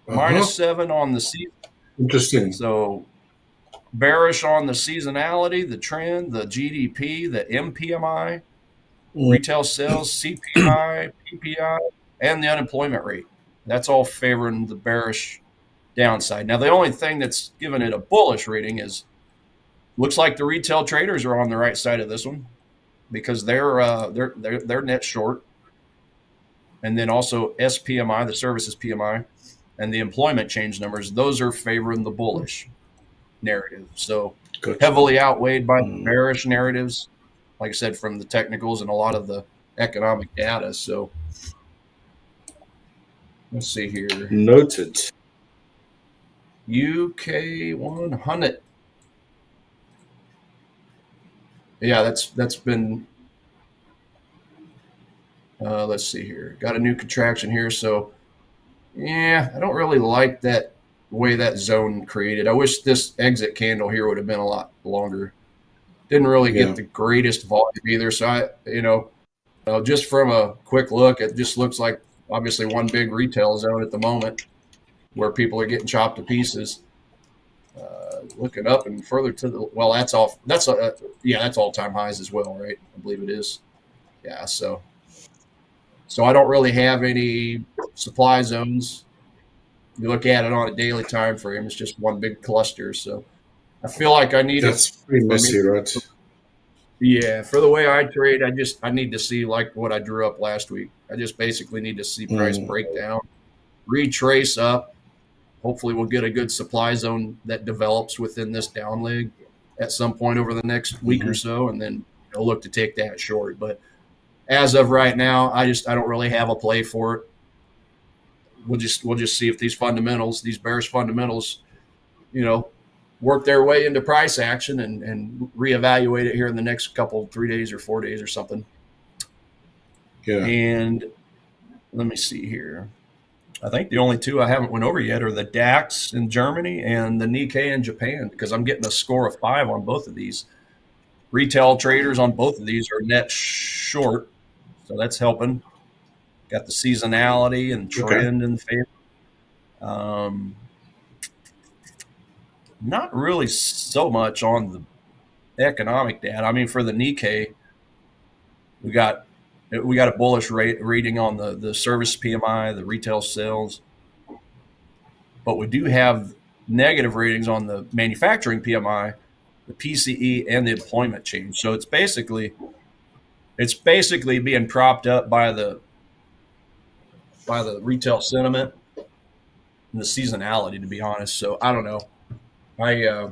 S3: -7 on the season.
S2: Interesting.
S3: So bearish on the seasonality, the trend, the GDP, the MPMI, retail sales, CPI, PPI, and the unemployment rate. That's all favoring the bearish downside. Now, the only thing that's giving it a bullish reading is looks like the retail traders are on the right side of this one because they're net short. And then also SPMI, the services PMI, and the employment change numbers, those are favoring the bullish narrative. So heavily outweighed by the bearish narratives, like I said, from the technicals and a lot of the economic data. So let's see here.
S2: Noted.
S3: UK 100. Yeah, that's been. Let's see here. Got a new contraction here, so yeah, I don't really like that way that zone created. I wish this exit candle here would have been a lot longer. Didn't really get the greatest volume either. So just from a quick look, it just looks like obviously one big retail zone at the moment where people are getting chopped to pieces. Looking up and further to the that's all-time highs as well, right? I believe it is. Yeah, so I don't really have any supply zones. You look at it on a daily time frame, it's just one big cluster. So I feel like I need
S2: That's pretty messy, right?
S3: Yeah, for the way I trade, I need to see like what I drew up last week. I just basically need to see price breakdown, retrace up. Hopefully we'll get a good supply zone that develops within this down leg at some point over the next week or so, and then look to take that short. But as of right now, I don't really have a play for it. We'll just see if these fundamentals, these bearish fundamentals, work their way into price action and reevaluate it here in the next 3 days or 4 days or something.
S2: Yeah.
S3: And let me see here. I think the only two I haven't went over yet are the DAX in Germany and the Nikkei in Japan, because I'm getting a score of 5 on both of these. Retail traders on both of these are net short, so that's helping. Got the seasonality and trend in favor. Not really so much on the economic data. I mean, for the Nikkei, we got a bullish reading on the service PMI, the retail sales, but we do have negative ratings on the manufacturing PMI, the PCE, and the employment change. So it's basically being propped up by the retail sentiment and the seasonality, to be honest. So I don't know. I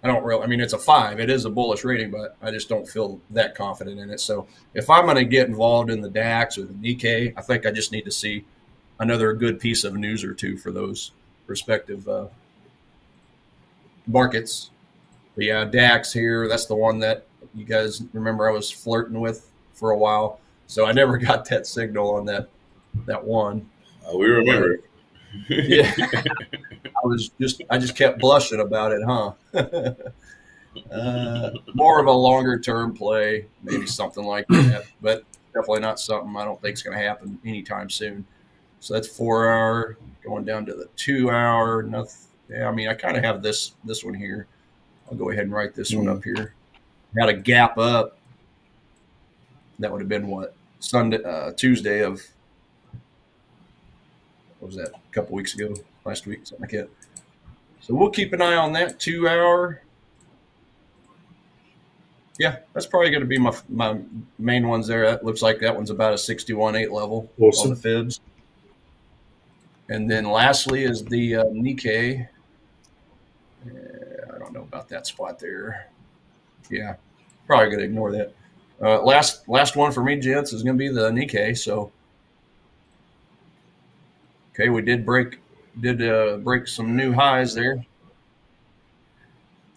S3: don't really. I mean, it's a 5. It is a bullish rating, but I just don't feel that confident in it. So if I'm going to get involved in the DAX or the Nikkei, I think I just need to see another good piece of news or two for those respective markets. But yeah, DAX here. That's the one that you guys remember I was flirting with for a while. So I never got that signal on that one.
S4: We remember.
S3: Yeah. I just kept blushing about it, huh? More of a longer term play, maybe something like that, but definitely not something I don't think is going to happen anytime soon. So that's 4 hour, going down to the 2 hour. Nothing. Yeah, I mean, I kind of have this one here. I'll go ahead and write this one up here. Had a gap up. That would have been what? Tuesday of, what was that? A couple weeks ago, last week, something like that. So we'll keep an eye on that 2 hour. Yeah, that's probably going to be my main ones there. That looks like that one's about a 61.8 level on the fibs. And then lastly is the Nikkei. I don't know about that spot there. Yeah, probably going to ignore that. Last one for me, gents, is going to be the Nikkei. So, okay, we did break some new highs there. I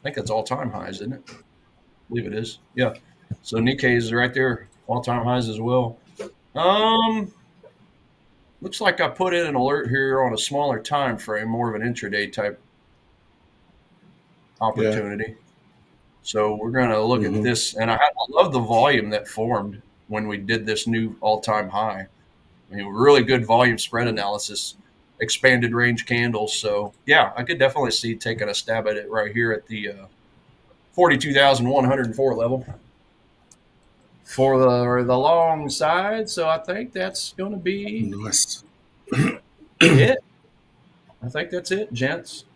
S3: think that's all-time highs, isn't it? I believe it is. Yeah. So Nikkei is right there, all-time highs as well. Looks like I put in an alert here on a smaller time frame, more of an intraday type opportunity. Yeah. So we're going to look at this, and I love the volume that formed when we did this new all-time high. I mean, really good volume spread analysis, expanded range candles. So yeah, I could definitely see taking a stab at it right here at the 42,104 level for the long side. So I think that's going to be
S2: nice.
S3: It. I think that's it, gents.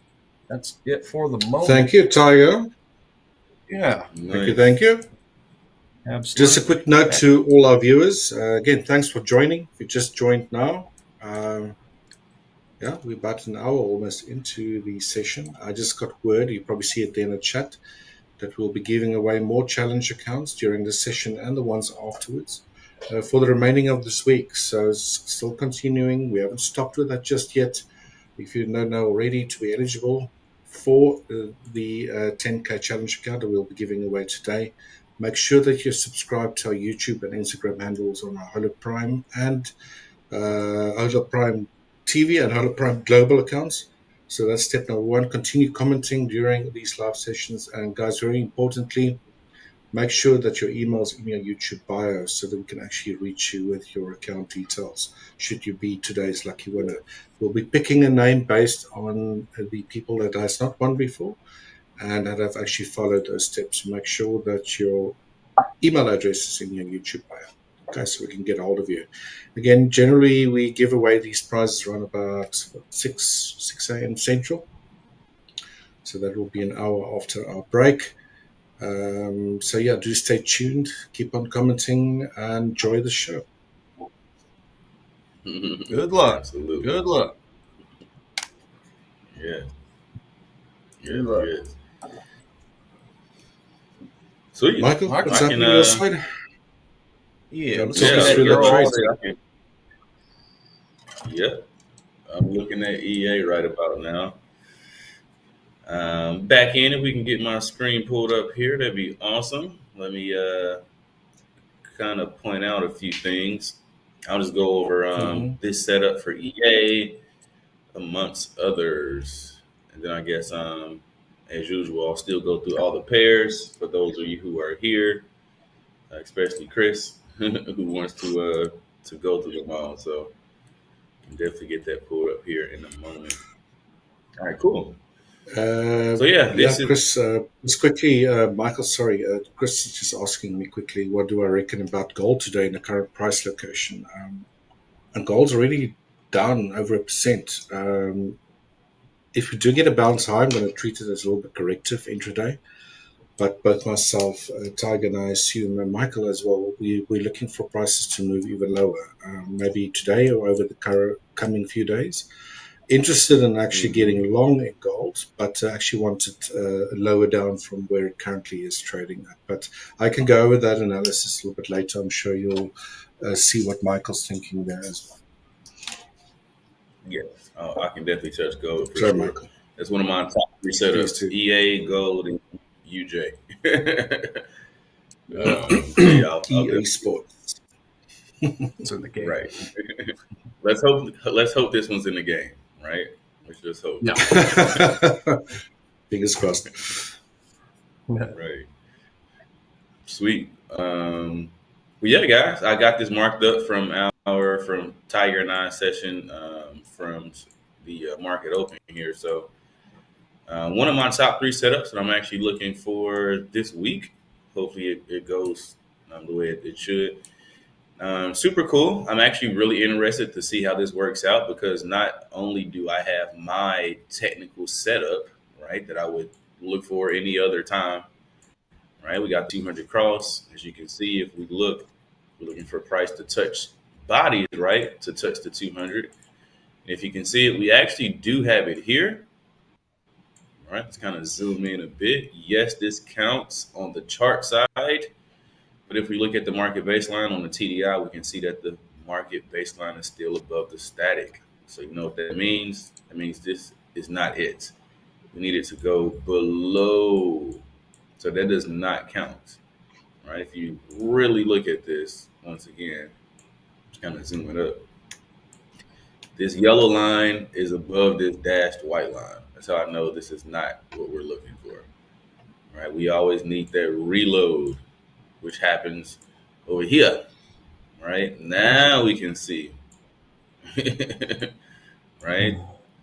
S3: That's it for the moment.
S2: Thank you, Tiger.
S3: Yeah.
S2: Nice. Thank you.
S3: Absolutely.
S2: Just a quick note to all our viewers. Again, thanks for joining. If you just joined now, yeah, we're about an hour almost into the session. I just got word, you probably see it there in the chat, that we'll be giving away more challenge accounts during the session and the ones afterwards for the remaining of this week. So it's still continuing. We haven't stopped with that just yet. If you don't know already, to be eligible for the 10K challenge account that we'll be giving away today, make sure that you're subscribed to our YouTube and Instagram handles on our Hola Prime and Hola Prime TV and Hola Prime Global accounts. So that's step number one. Continue commenting during these live sessions. And guys, very importantly, make sure that your email's in your YouTube bio so that we can actually reach you with your account details, should you be today's lucky winner. We'll be picking a name based on the people that has not won before and that have actually followed those steps. Make sure that your email address is in your YouTube bio. Okay, so we can get a hold of you. Again, generally we give away these prizes around about 6 a.m. Central. So that will be an hour after our break. So yeah, do stay tuned, keep on commenting, and enjoy the show.
S3: Good luck.
S4: Absolutely.
S3: Good luck.
S4: Yeah.
S3: Good luck.
S4: Yes. Sweet.
S2: Michael, what's happening on your side?
S3: Yeah, let's
S2: talk us through that trade.
S4: Yep. I'm looking at EA right about now. Back in, if we can get my screen pulled up here, that'd be awesome. Let me kind of point out a few things. I'll just go over this setup for EA amongst others. And then I guess, as usual, I'll still go through all the pairs for those of you who are here, especially Chris, who wants to go through them all. So I can definitely get that pulled up here in a moment. All right, cool. So yeah,
S2: Chris, just quickly, Michael, sorry, Chris is just asking me quickly, what do I reckon about gold today in the current price location? And gold's already down over 1%. If we do get a bounce high, I'm going to treat it as a little bit corrective intraday. But both myself, Tiger, and I assume, and Michael as well, we're looking for prices to move even lower, maybe today or over the coming few days. Interested in actually getting long in gold, but actually want it lower down from where it currently is trading at. But I can go over that analysis a little bit later. I'm sure you'll see what Michael's thinking there as well.
S4: Yes, I can definitely touch gold for
S2: Sorry,
S4: sure.
S2: Michael.
S4: That's one of my top 3 setups: EA, gold, and UJ.
S2: EA Sports.
S3: It's in the game,
S4: right? Let's hope this one's in the game, right? Let's just hope.
S3: Yeah.
S2: Fingers crossed.
S4: Right. Sweet. Well, yeah, guys, I got this marked up from Tiger and I session from the market open here. So one of my top 3 setups that I'm actually looking for this week. Hopefully it goes the way it should. Super cool. I'm actually really interested to see how this works out, because not only do I have my technical setup, right, that I would look for any other time, right? We got 200 cross. As you can see, if we look, we're looking for price to touch bodies, right, to touch the 200. And if you can see it, we actually do have it here. All right, let's kind of zoom in a bit. Yes, this counts on the chart side. But if we look at the market baseline on the TDI, we can see that the market baseline is still above the static. So you know what that means? That means this is not it. We need it to go below. So that does not count, right? If you really look at this, once again, just kind of zoom it up. This yellow line is above this dashed white line. That's how I know this is not what we're looking for, right? We always need that reload, which happens over here, right? Now we can see, right,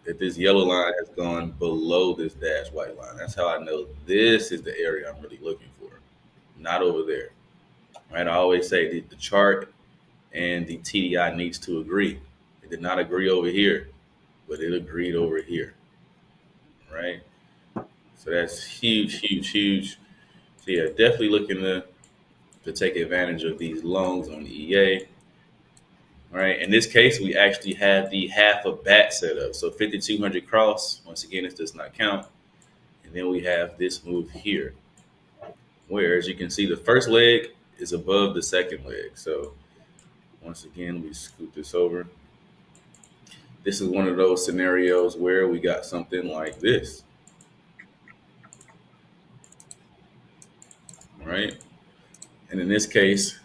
S4: that this yellow line has gone below this dash white line. That's how I know this is the area I'm really looking for, not over there, right? I always say the chart and the TDI needs to agree. It did not agree over here, but it agreed over here, right? So that's huge, huge, huge. So yeah, definitely looking to take advantage of these longs on EA. All right, in this case, we actually have the half a bat setup. So 5,200 cross, once again, this does not count. And then we have this move here, where, as you can see, the first leg is above the second leg. So once again, we scoot this over. This is one of those scenarios where we got something like this. All right. And in this case,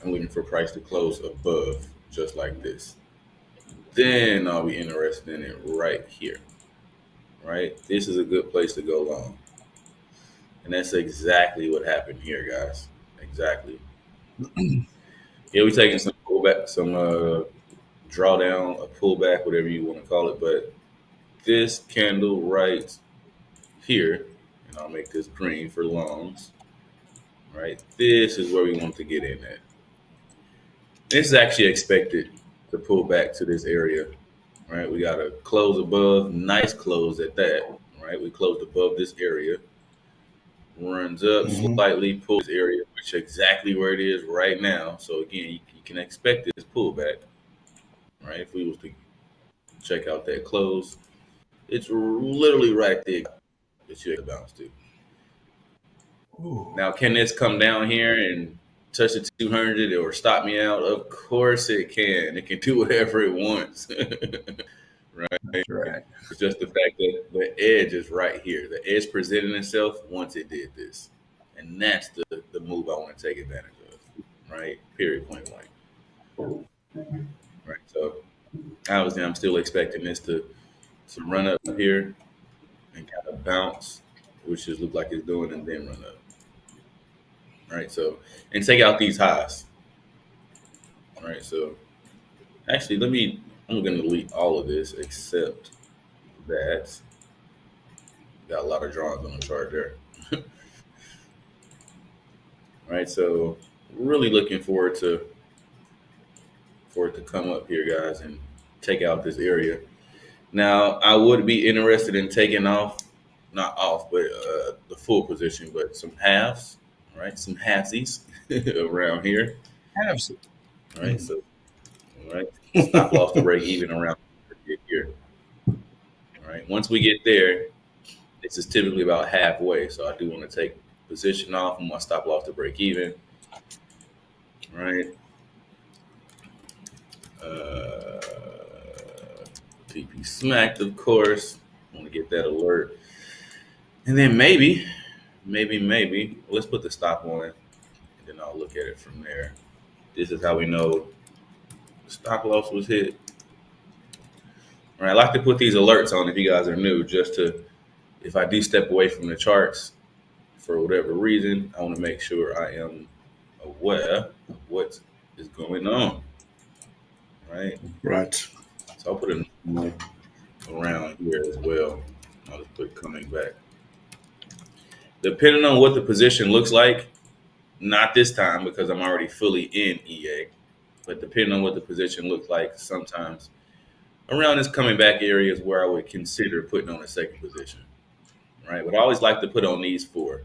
S4: I'm looking for price to close above, just like this. Then I'll be interested in it right here, right? This is a good place to go long. And that's exactly what happened here, guys. Exactly. Yeah, we're taking some pullback, some drawdown, a pullback, whatever you want to call it. But this candle right here, and I'll make this green for longs, right? This is where we want to get in at. This is actually expected to pull back to this area, right? We got a close above, nice close at that, right? We closed above this area, runs up slightly, pulls this area, which is exactly where it is right now. So again, you can expect this pullback, right? If we was to check out that close, it's literally right there that you bounce to. Ooh. Now, can this come down here and touch the 200 or stop me out? Of course it can. It can do whatever it wants. Right?
S3: That's right.
S4: It's just the fact that the edge is right here. The edge presented itself once it did this. And that's the move I want to take advantage of. Right? Period, point blank. Right. So obviously I'm still expecting this to run up here and kind of bounce, which just look like it's doing, and then run up. Right. So, and take out these highs. All right. So actually, I'm going to delete all of this except that. Got a lot of drawings on the chart there. All right. So really looking forward for it to come up here, guys, and take out this area. Now, I would be interested in taking off, not off, but the full position, but some halves, right? Some halfsies around here.
S3: Halves.
S4: Right. So, all right. Stop loss to break even around here. All right. Once we get there, this is typically about halfway. So I do want to take position off and my stop loss to break even. All right. TP smacked, of course. I want to get that alert. And then maybe, let's put the stop on it, and then I'll look at it from there. This is how we know the stop loss was hit. All right, I like to put these alerts on if you guys are new, just to, if I do step away from the charts for whatever reason, I want to make sure I am aware of what is going on. Right. So I'll put it around here as well. I'll just put coming back. Depending on what the position looks like, not this time because I'm already fully in EA, but depending on what the position looks like, sometimes around this coming back area is where I would consider putting on a second position. Right. But I always like to put on these four.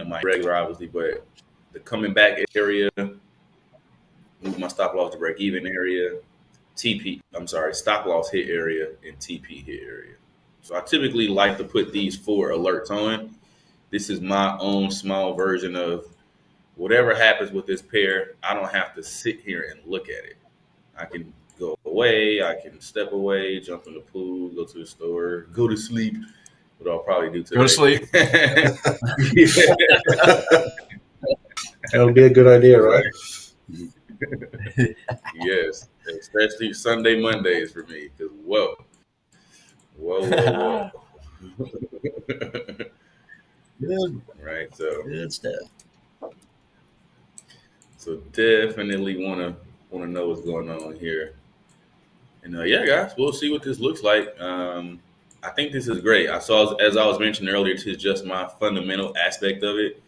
S4: My regular obviously, but the coming back area, move my stop loss to break even area, stop loss hit area, and TP hit area. So I typically like to put these four alerts on. This is my own small version of whatever happens with this pair. I don't have to sit here and look at it. I can go away. I can step away, jump in the pool, go to the store, go to sleep. What I'll probably do today.
S3: Go to sleep.
S2: That would be a good idea, right?
S4: Yes, especially Sunday, Mondays for me. Because whoa.
S3: Good.
S4: Right. So
S3: good stuff.
S4: So definitely want to know what's going on here. And yeah, guys, we'll see what this looks like. I think this is great. As I was mentioning earlier, this is just my fundamental aspect of it.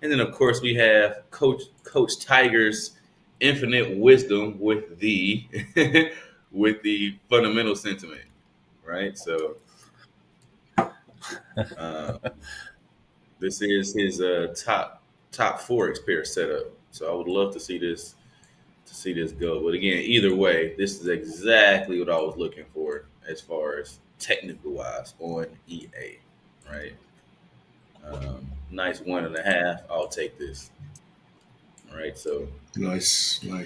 S4: And then, of course, we have Coach Tiger's infinite wisdom with the fundamental sentiment, right? So this is his top Forex pair setup. So I would love to see this go. But again, either way, this is exactly what I was looking for as far as technical wise on EA, right? Nice 1.5. I'll take this. All right, so
S2: nice.
S4: All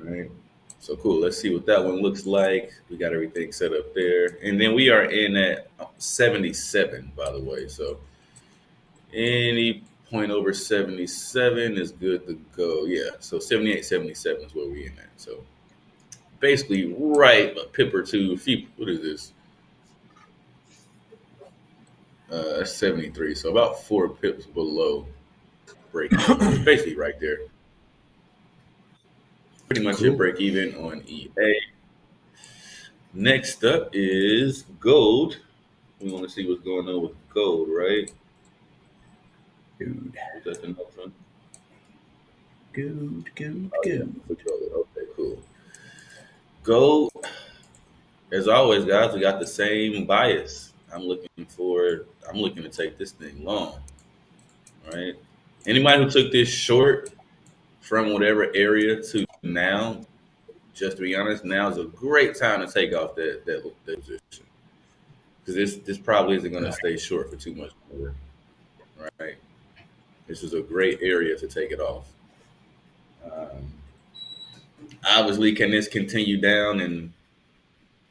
S4: right, so cool. Let's see what that one looks like. We got everything set up there, and then we are in at 77, by the way. So any point over 77 is good to go. Yeah, so 78, 77 is where we're in at. So basically, right a pip or two. What is this? 73. So about 4 pips below break even. Basically right there. Pretty much your break even on EA. Next up is gold. We want to see what's going on with gold, right?
S3: Dude.
S4: Is that the next one?
S3: Good.
S4: Okay, cool. Gold. as always, guys, we got the same bias. I'm looking to take this thing long. Right? Anybody who took this short from whatever area to now, just to be honest, now is a great time to take off that position. Because this probably isn't going to stay short for too much longer. Right? This is a great area to take it off. Obviously, can this continue down? And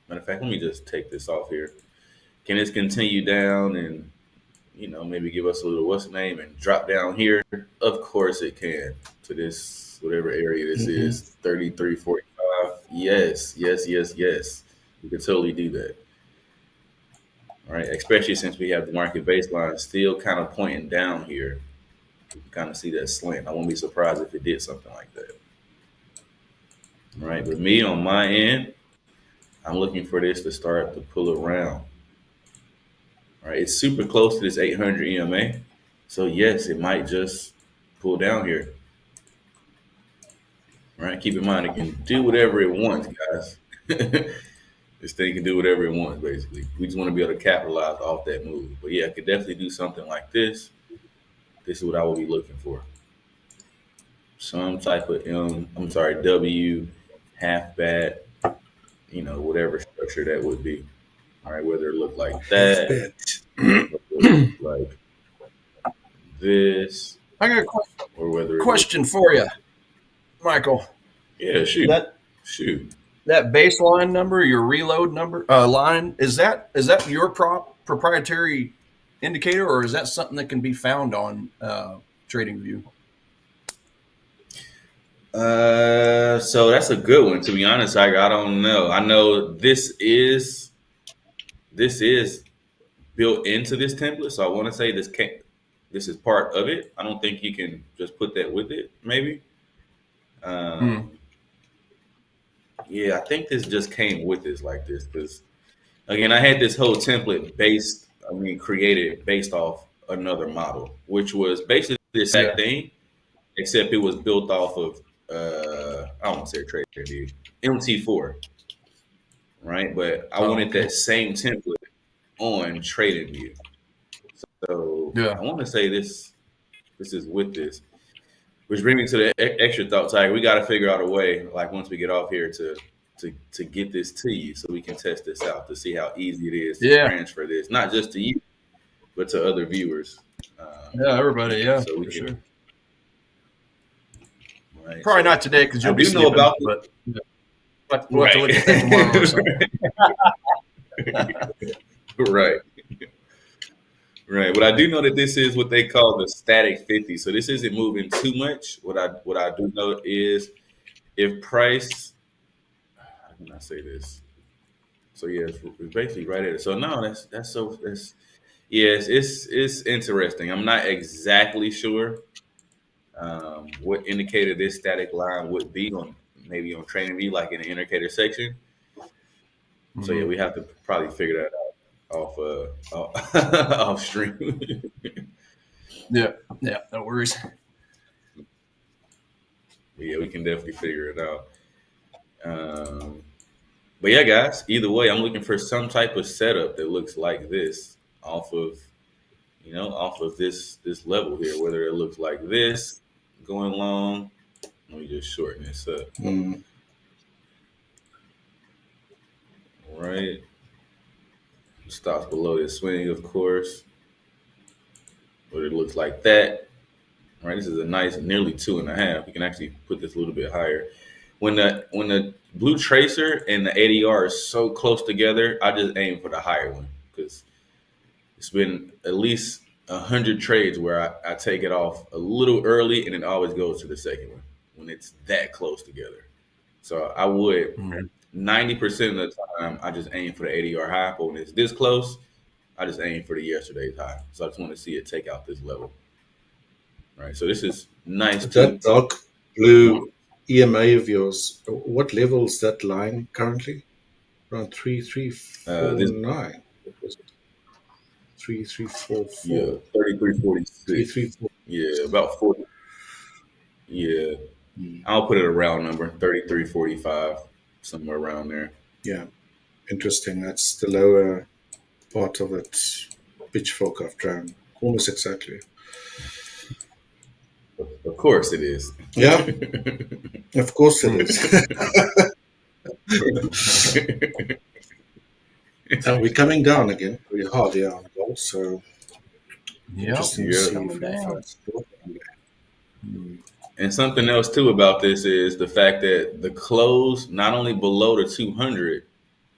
S4: matter of fact, let me just take this off here. Can this continue down and maybe give us a little what's the name and drop down here? Of course it can to this whatever area this is, 33.45. Yes. We can totally do that. All right, especially since we have the market baseline still kind of pointing down here. You can kind of see that slant. I won't be surprised if it did something like that. All right, but me on my end, I'm looking for this to start to pull around. All right, it's super close to this 800 EMA. So yes, it might just pull down here. All right, keep in mind it can do whatever it wants, guys. This thing can do whatever it wants, basically. We just want to be able to capitalize off that move. But yeah, it could definitely do something like this. This is what I will be looking for. Some type of W, half bat, whatever structure that would be. All right, whether it looked like that, like this.
S3: I got a question for you, Michael.
S4: Yeah, shoot.
S3: That baseline number, your reload number line, is that your proprietary indicator, or is that something that can be found on TradingView?
S4: So that's a good one. To be honest, I don't know. I know this is built into this template, so I want to say this is part of it. I don't think you can just put that with it. Maybe. Yeah, I think this just came with this like this because, again, I had this whole template created based off another model, which was basically the same thing, except it was built off of I don't want to say TradingView, MT4, right? But I wanted that same template on TradingView. So I want to say this is with this. Which brings me to the extra thought, Tiger. We got to figure out a way, like once we get off here, to get this to you so we can test this out to see how easy it is to transfer this, not just to you, but to other viewers.
S3: Everybody, yeah,
S4: so we
S3: for
S4: can,
S3: sure.
S4: Right,
S3: probably not today because you'll be sleeping,
S4: about
S3: but we'll have to look at that tomorrow or something.
S4: Right. Right. But I do know that this is what they call the static 50. So this isn't moving too much. What I do know is if price, how can I say this? So yeah, it's basically right at it. So no, it's interesting. I'm not exactly sure what indicator this static line would be on TradingView, like in the indicator section. So yeah, we have to probably figure that out off stream.
S3: Yeah, no worries.
S4: Yeah, we can definitely figure it out. But yeah, guys, either way, I'm looking for some type of setup that looks like this off of this level here, whether it looks like this going long. Let me just shorten this up. All right. Stops below this swing, of course. But it looks like that. All right, this is a nice nearly 2.5. You can actually put this a little bit higher. When the blue tracer and the ADR are so close together, I just aim for the higher one because it's been at least 100 trades where I take it off a little early and it always goes to the second one when it's that close together. So I would 90% of the time I just aim for the ADR high, but when it's this close, I just aim for the yesterday's high. So I just want to see it take out this level. All right, so this is nice.
S2: That dark blue EMA of yours, what level is that line currently? Around 3349. 3344.
S4: Yeah, 3346.
S2: 334.
S4: Yeah, about 40. Yeah, I'll put it a round number, 3345, somewhere around there.
S2: Yeah. Interesting. That's the lower part of it. Pitchfork I've drawn. Almost exactly.
S4: Of course it is.
S2: Yeah. Of course it is. And we're coming down again pretty hard here on gold, so interesting to see if it's
S4: And something else too about this is the fact that the close not only below the 200,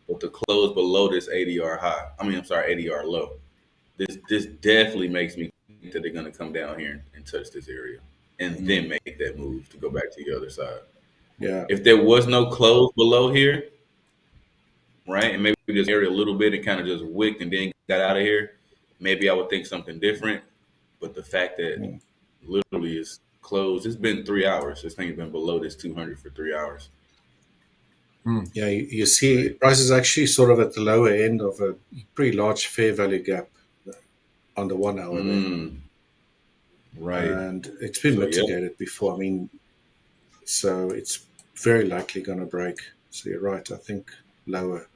S4: but the close below this ADR high. ADR low. This definitely makes me think that they're going to come down here and touch this area, and then make that move to go back to the other side.
S2: Yeah.
S4: If there was no close below here, right, and maybe we just area a little bit and kind of just wicked and then got out of here, maybe I would think something different. But the fact that literally is closed, it's been 3 hours. This thing has been below this 200 for 3 hours.
S2: Yeah, you see price is actually sort of at the lower end of a pretty large fair value gap on the 1 hour.
S4: Right.
S2: And it's been mitigated before. I mean, so it's very likely going to break. So you're right. I think lower,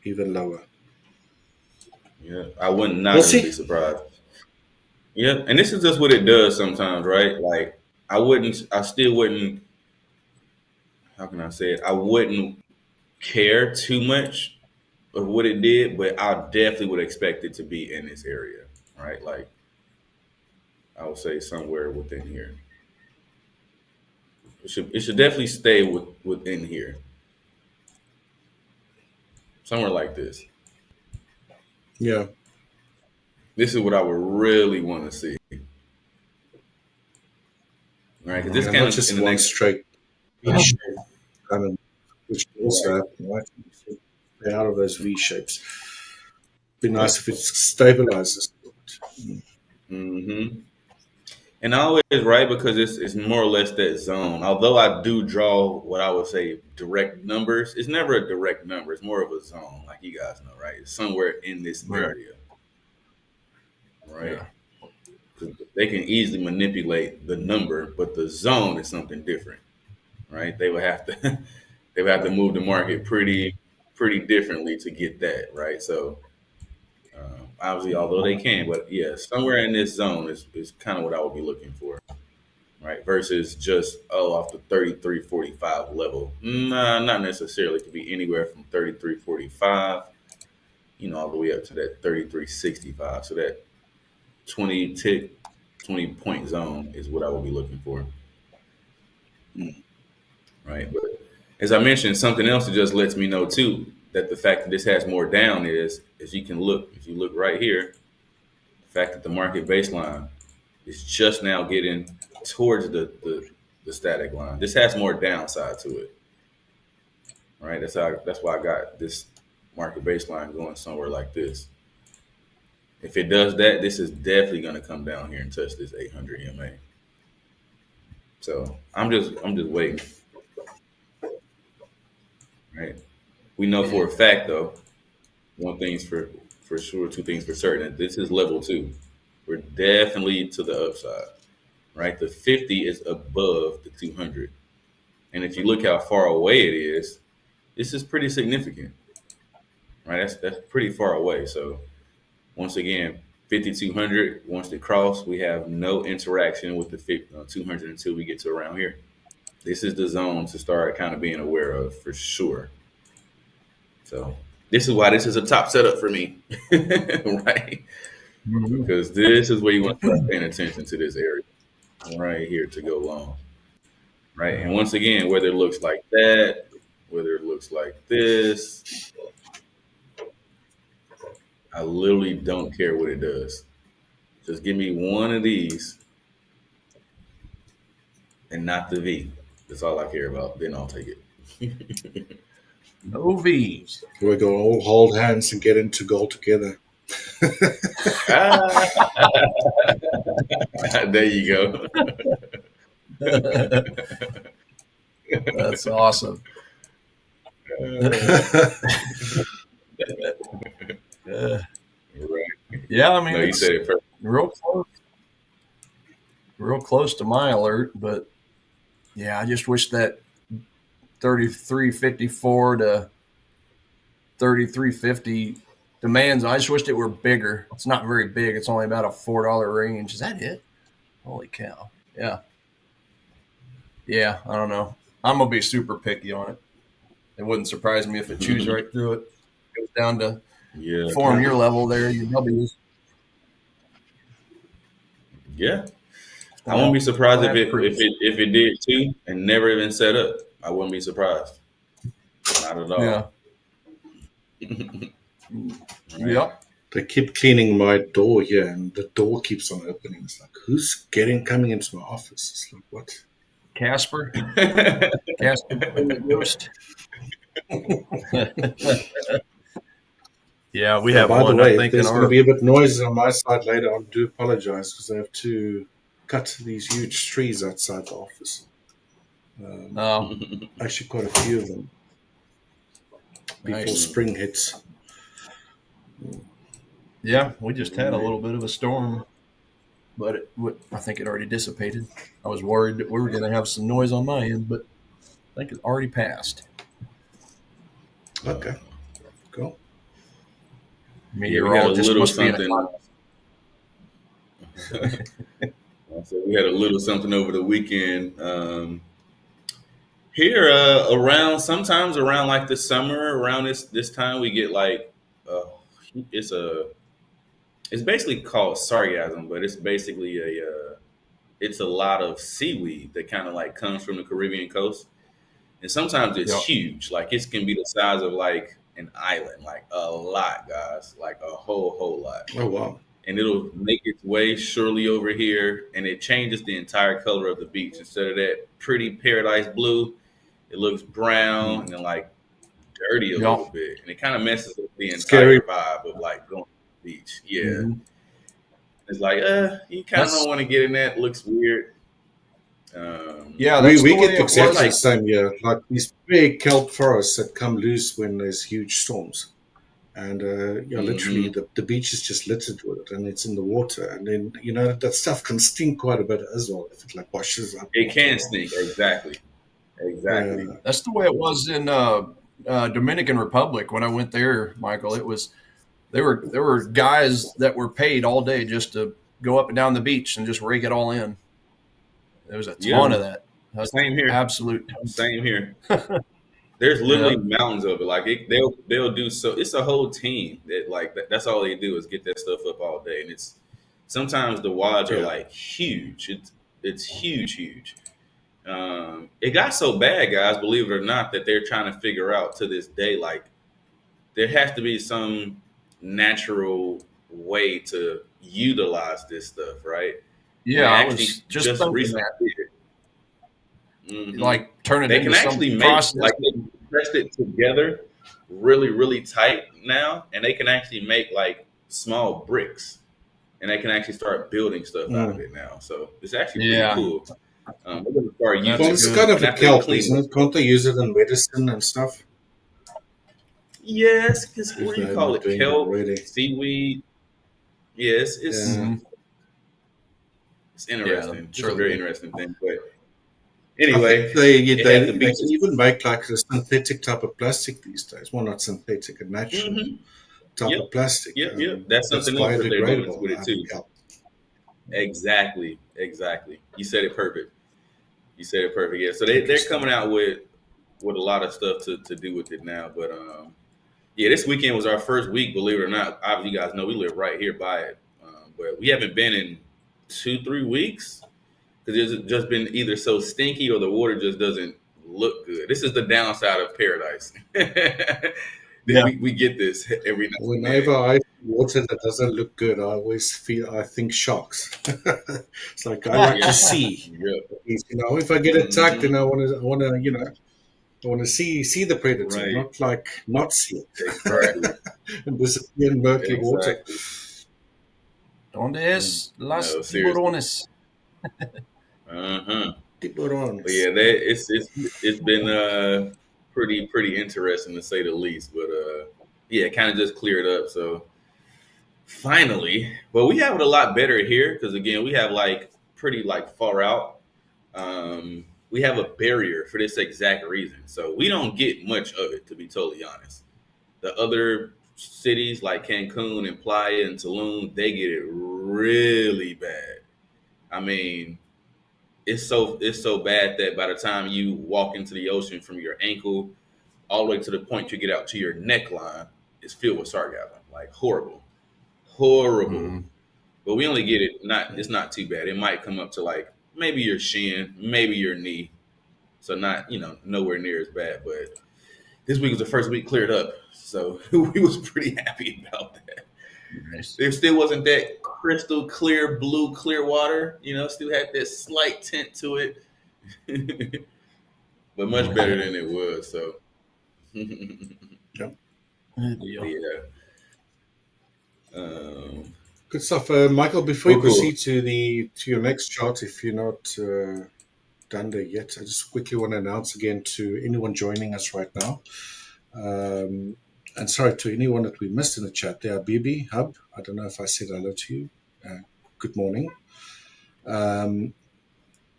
S2: even lower.
S4: Yeah, I would not be surprised. Yeah, and this is just what it does sometimes, right? Like I still wouldn't, how can I say it? I wouldn't care too much of what it did, but I definitely would expect it to be in this area, right? Like I would say somewhere within here. It should definitely stay within here. Somewhere like this.
S2: Yeah.
S4: This is what I would really want to see. Right? Because this kind of
S2: just
S4: in the
S2: one
S4: next
S2: straight V shape, kind of, which also happen, right? Stay out of those V shapes. Be nice if it stabilizes.
S4: Mm-hmm. And I always right because it's more or less that zone. Although I do draw what I would say direct numbers, it's never a direct number. It's more of a zone, like you guys know, right? It's somewhere in this area, right? Yeah. They can easily manipulate the number, but the zone is something different, right? They would have to move the market pretty differently to get that, right? So obviously, although they can, but yeah, somewhere in this zone is kind of what I would be looking for, right? Versus just off the 33.45 level. Nah, not necessarily. It could be anywhere from 33.45, all the way up to that 33.65. So that 20 point zone is what I would be looking for. Right. But as I mentioned, something else that just lets me know too, that the fact that this has more down is if you look right here, the fact that the market baseline is just now getting towards the static line. This has more downside to it. Right. That's why I got this market baseline going somewhere like this. If it does that, this is definitely going to come down here and touch this 800 EMA. So I'm just waiting. Right. We know for a fact though, one thing's for sure, two things for certain. This is level 2. We're definitely to the upside. Right. The 50 is above the 200. And if you look how far away it is, this is pretty significant. Right. That's pretty far away. So once again, 5,200, once they cross, we have no interaction with the 200 until we get to around here. This is the zone to start kind of being aware of for sure. So this is why this is a top setup for me, right? Mm-hmm. Because this is where you want to start paying attention to this area right here to go long, right? And once again, whether it looks like that, whether it looks like this, I literally don't care what it does. Just give me one of these and not the V. That's all I care about. Then I'll take it.
S3: No V's.
S2: We're going to all hold hands and get into gold together.
S4: There you go.
S3: That's awesome. Yeah, I mean,
S4: no, you said it perfect.
S3: Real close to my alert, but yeah, I just wish that 33.54 to 33.50 demands. I just wished it were bigger. It's not very big. It's only about a $4 range. Is that it? Holy cow. Yeah. Yeah, I don't know. I'm going to be super picky on it. It wouldn't surprise me if it chews right through it. Goes down to form your level there, your W's.
S4: Yeah. I wouldn't be surprised if it did too and never even set up. I wouldn't be surprised. Not at all.
S3: Yeah. Yep.
S2: They keep cleaning my door here, and the door keeps on opening. It's like, who's coming into my office? It's like, what?
S3: Casper. Casper the ghost. Yeah, we have
S2: by
S3: one.
S2: the way,
S3: I think
S2: there's going to be a bit noisy on my side later. I do apologize because I have to cut these huge trees outside the office. Actually, quite a few of them before spring hits.
S3: Yeah, we just had a little bit of a storm, but I think it already dissipated. I was worried that we were going to have some noise on my end, but I think it already passed.
S2: Okay, cool.
S3: Meteorologist must be
S4: So we had a little something over the weekend. Here, sometimes around like the summer, around this time, we get like it's basically called sargassum, but it's basically it's a lot of seaweed that kind of like comes from the Caribbean coast, and sometimes it's huge, like it can be the size of like an island, like a lot, guys, like a whole lot.
S2: Oh wow!
S4: And it'll make its way surely over here, and it changes the entire color of the beach. Instead of that pretty paradise blue, it looks brown and then like dirty a little bit, and it kind of messes up the entire vibe of like going to the beach. Yeah, it's like you kind of don't want to get in that. It looks weird.
S2: We get exactly the same here. Like these big kelp forests that come loose when there's huge storms. And literally the beach is just littered with it, and it's in the water. And then that stuff can stink quite a bit as well if it like washes up.
S4: It can stink, exactly.
S3: That's the way it was in Dominican Republic when I went there, Michael. It was there were guys that were paid all day just to go up and down the beach and just rake it all in. There was a ton of that.
S4: Same here.
S3: Absolute.
S4: Same here. There's literally mountains of it. Like they'll do so. It's a whole team that like that's all they do is get that stuff up all day. And it's sometimes the wads are like huge. It's huge. It got so bad, guys, believe it or not, that they're trying to figure out to this day, like there has to be some natural way to utilize this stuff, right?
S3: Yeah, I was just recently. Like turn it.
S4: They can actually make like they press it together really, really tight now, and they can actually make like small bricks, and they can actually start building stuff out of it now. So it's actually pretty cool. We're gonna start using
S2: it's kind of a kelp, isn't it? Can't they use it in medicine and stuff?
S4: Yes, because what do you call it? Kelp, seaweed. Yes, it's interesting. It's a very interesting thing, but. Anyway,
S2: they can even make like a synthetic type of plastic these days. Well, not synthetic, a natural type of plastic.
S4: Yep. That's something else that they're doing with it too. Exactly. You said it perfect. Yeah. So they're coming out with a lot of stuff to do with it now. But this weekend was our first week, believe it or not. Obviously, you guys know we live right here by it, but we haven't been in 2-3 weeks. Because it's just been either so stinky or the water just doesn't look good. This is the downside of paradise. We get this every night.
S2: Whenever I see water that doesn't look good, I think sharks. It's like I like to see. If I get attacked, then I want to see the predator, not like not see it and disappear in murky water.
S3: ¿Dónde es las tiburones?
S2: Tiburones.
S4: But yeah, it's been pretty interesting to say the least. But it kind of just cleared up. So finally, but we have it a lot better here because again, we have like pretty like far out. We have a barrier for this exact reason, so we don't get much of it. To be totally honest, The other cities like Cancun and Playa and Tulum, they get it really bad. I mean, it's so bad that by the time you walk into the ocean from your ankle all the way to the point you get out to your neckline, it's filled with sargassum. Like horrible. Mm-hmm. But we only get it it's not too bad. It might come up to like maybe your shin, maybe your knee. So not, nowhere near as bad. But this week was the first week cleared up. So we was pretty happy about that. Nice. There still wasn't that crystal clear, blue, clear water. Still had that slight tint to it. But much better than it was. So
S2: Yep.
S4: Yeah.
S2: Good stuff, Michael. Before you proceed to your next chart, if you're not done there yet, I just quickly want to announce again to anyone joining us right now, and sorry to anyone that we missed in the chat. There, BB Hub. I don't know if I said hello to you. Good morning.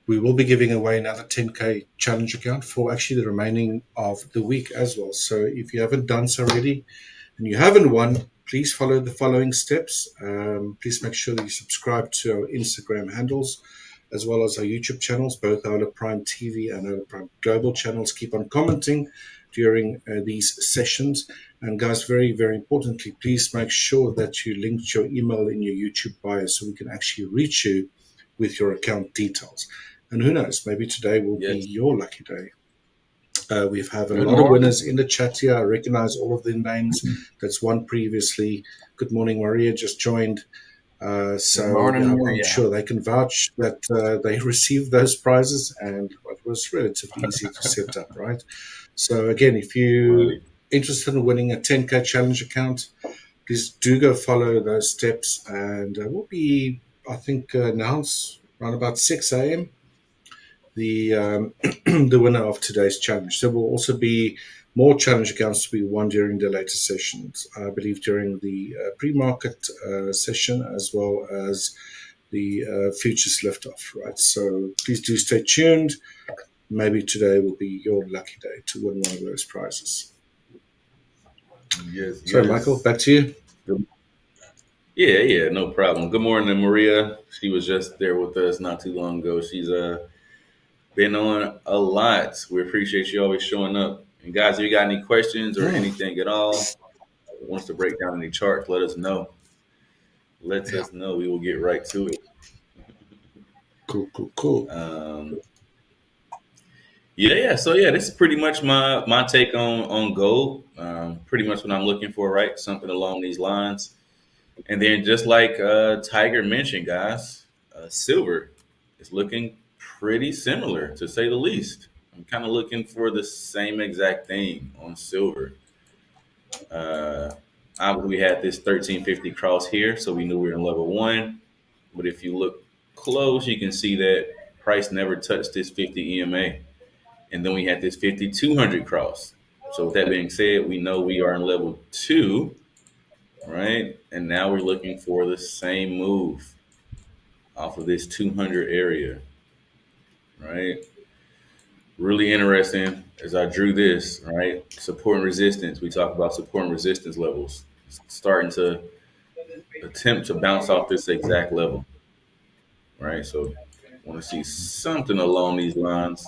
S2: We will be giving away another 10K challenge account for actually the remaining of the week as well. So if you haven't done so already and you haven't won, please follow the following steps. Please make sure that you subscribe to our Instagram handles as well as our YouTube channels, both Hola Prime TV and Hola Prime Global channels. Keep on commenting during these sessions. And guys, very, very importantly, please make sure that you link your email in your YouTube bio so we can actually reach you with your account details. And who knows, maybe today will be your lucky day. We've had a lot of winners in the chat here. I recognize all of the names that's won previously. Good morning, Maria just joined. I'm sure they can vouch that they received those prizes, and it was relatively easy to set up, right? So again, if you're interested in winning a 10K challenge account, please do go follow those steps, and we'll be, I think, announced around about 6 a.m. the winner of today's challenge. There will also be more challenge accounts to be won during the later sessions, I believe during the pre-market session as well as the futures liftoff, right? So please do stay tuned. Maybe today will be your lucky day to win one of those prizes.
S4: Yes.
S2: So, Michael, back to you.
S4: Yeah, no problem. Good morning, Maria. She was just there with us not too long ago. She's been on a lot. We appreciate you always showing up. And guys, if you got any questions or anything at all, wants to break down any charts, let us know. Let us know. We will get right to it.
S2: Cool.
S4: So this is pretty much my take on gold. Pretty much what I'm looking for, right? Something along these lines. And then just like Tiger mentioned, guys, silver is looking pretty similar, to say the least. I'm kind of looking for the same exact thing on silver. We had this 1350 cross here, so we knew we were in level 1. But if you look close, you can see that price never touched this 50 EMA. And then we had this 5200 cross. So with that being said, we know we are in level 2, right? And now we're looking for the same move off of this 200 area, right? Really interesting as I drew this, right? Support and resistance. We talk about support and resistance levels. It's starting to attempt to bounce off this exact level, right? So I want to see something along these lines,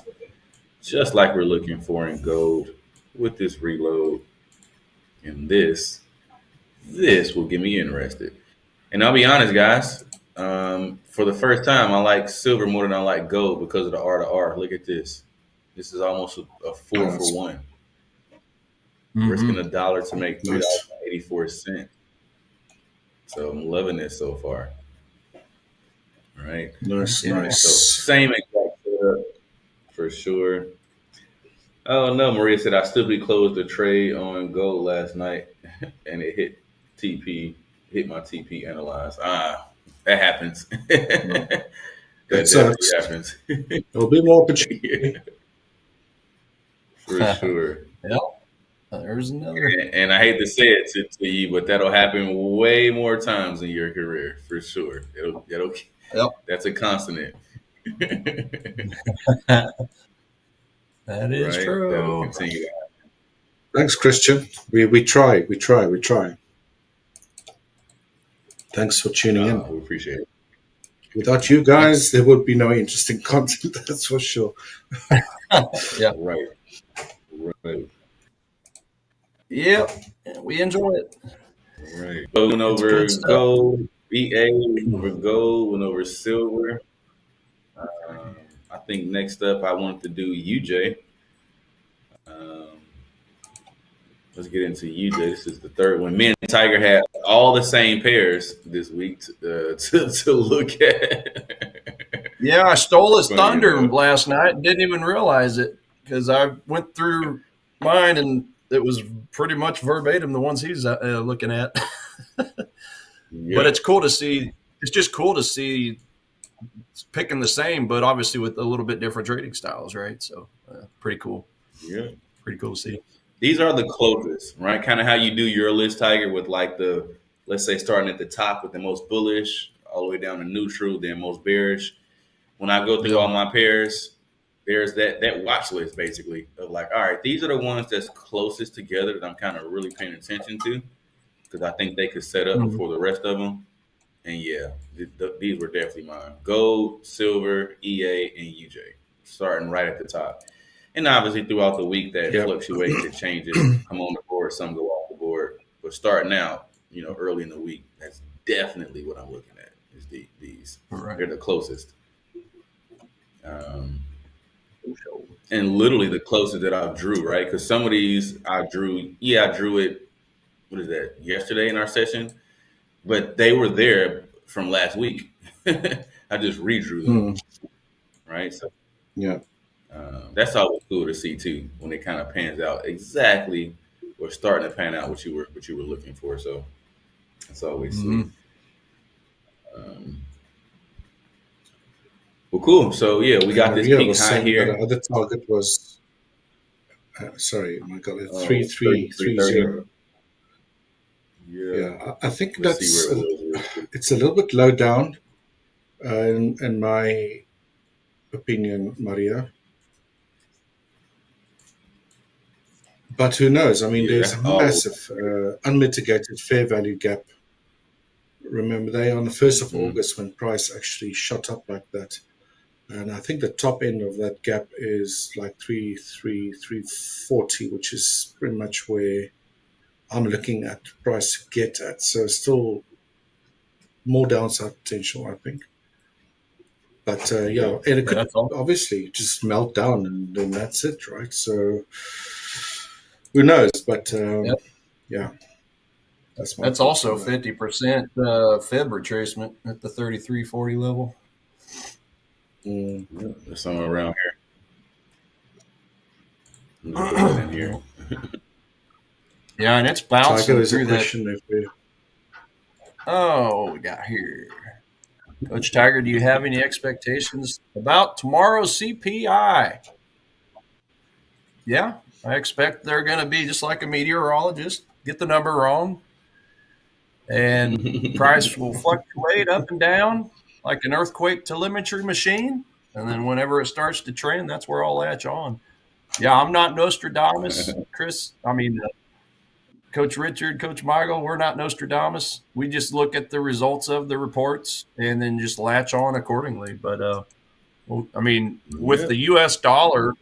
S4: just like we're looking for in gold with this reload. And this will get me interested. And I'll be honest, guys, for the first time, I like silver more than I like gold because of the R to R. Look at this. This is almost a 4 for 1. Mm-hmm. Risking $1 to make $3.84. So I'm loving this so far. All right.
S2: Nice.
S4: So same exact setup for sure. Oh no, Maria said I stupidly closed the trade on gold last night and it hit my TP analyze. That happens. That definitely happens.
S2: There'll be more opportunity.
S4: For sure.
S3: Yep. There's another.
S4: And I hate to say it to you, but that'll happen way more times in your career, for sure. Yep. That's a constant.
S3: That is true.
S4: That'll continue to happen.
S2: Thanks, Christian. We try. Thanks for tuning in.
S4: We appreciate it.
S2: Without you guys, there would be no interesting content. That's for sure.
S3: Yeah.
S4: Right.
S3: Yep. We enjoy it.
S4: Right. So went over gold, EA, went over gold, went over silver. I think next up I wanted to do UJ. Let's get into UJ. This is the third one. Me and Tiger had all the same pairs this week to look at.
S3: Yeah, I stole his thunder last night. Didn't even realize it because I went through mine and it was pretty much verbatim the ones he's looking at. But it's cool to see. It's just cool to see picking the same, but obviously with a little bit different trading styles, right? So pretty cool.
S4: Yeah,
S3: pretty cool to see.
S4: These are the closest, right? Kind of how you do your list, Tiger, with like the, let's say, starting at the top with the most bullish, all the way down to neutral, then most bearish. When I go through all my pairs, there's that watch list basically of like, all right, these are the ones that's closest together that I'm kind of really paying attention to because I think they could set up before the rest of them. And yeah, these were definitely mine. Gold, silver, EA, and UJ, starting right at the top. And obviously throughout the week that fluctuates, it changes. I'm on the board, some go off the board. But starting out, early in the week, that's definitely what I'm looking at is these. Right. They're the closest. And literally the closest that I drew, right? Because some of these I drew it, what is that, yesterday in our session? But they were there from last week. I just redrew them, right? So
S2: yeah.
S4: That's always cool to see too when it kind of pans out exactly or starting to pan out what you were looking for. So that's always sweet. Well, cool. So yeah, we got this peak high here.
S2: The other target was sorry, my God, 3330. Yeah, I think it's a little bit low down, in my opinion, Maria. But who knows? I mean, there's a massive unmitigated fair value gap. Remember, they on the 1st of August when price actually shot up like that. And I think the top end of that gap is like 340, which is pretty much where I'm looking at price to get at. So still more downside potential, I think. But and it could obviously just melt down and then that's it, right? So who knows? But yeah,
S3: that's also 50% Fib retracement at the 3340 level.
S4: Somewhere around here.
S3: Yeah, and it's bouncing
S2: Tiger,
S3: through that. Oh, what we got here? Coach Tiger, do you have any expectations about tomorrow's CPI? Yeah, I expect they're going to be just like a meteorologist, get the number wrong, and price will fluctuate up and down like an earthquake telemetry machine. And then whenever it starts to trend, that's where I'll latch on. Yeah, I'm not Nostradamus, Chris. I mean, Coach Richard, Coach Michael, we're not Nostradamus. We just look at the results of the reports and then just latch on accordingly. But, I mean, with the U.S. dollar,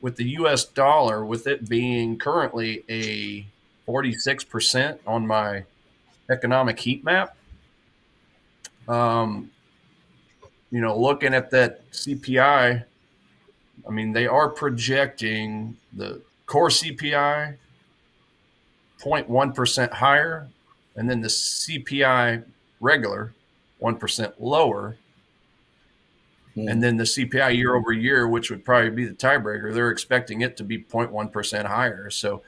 S3: with it being currently a 46% on my economic heat map, looking at that CPI, I mean, they are projecting the core CPI 0.1% higher, and then the CPI regular 1% lower, and then the CPI year over year, which would probably be the tiebreaker, they're expecting it to be 0.1% higher. So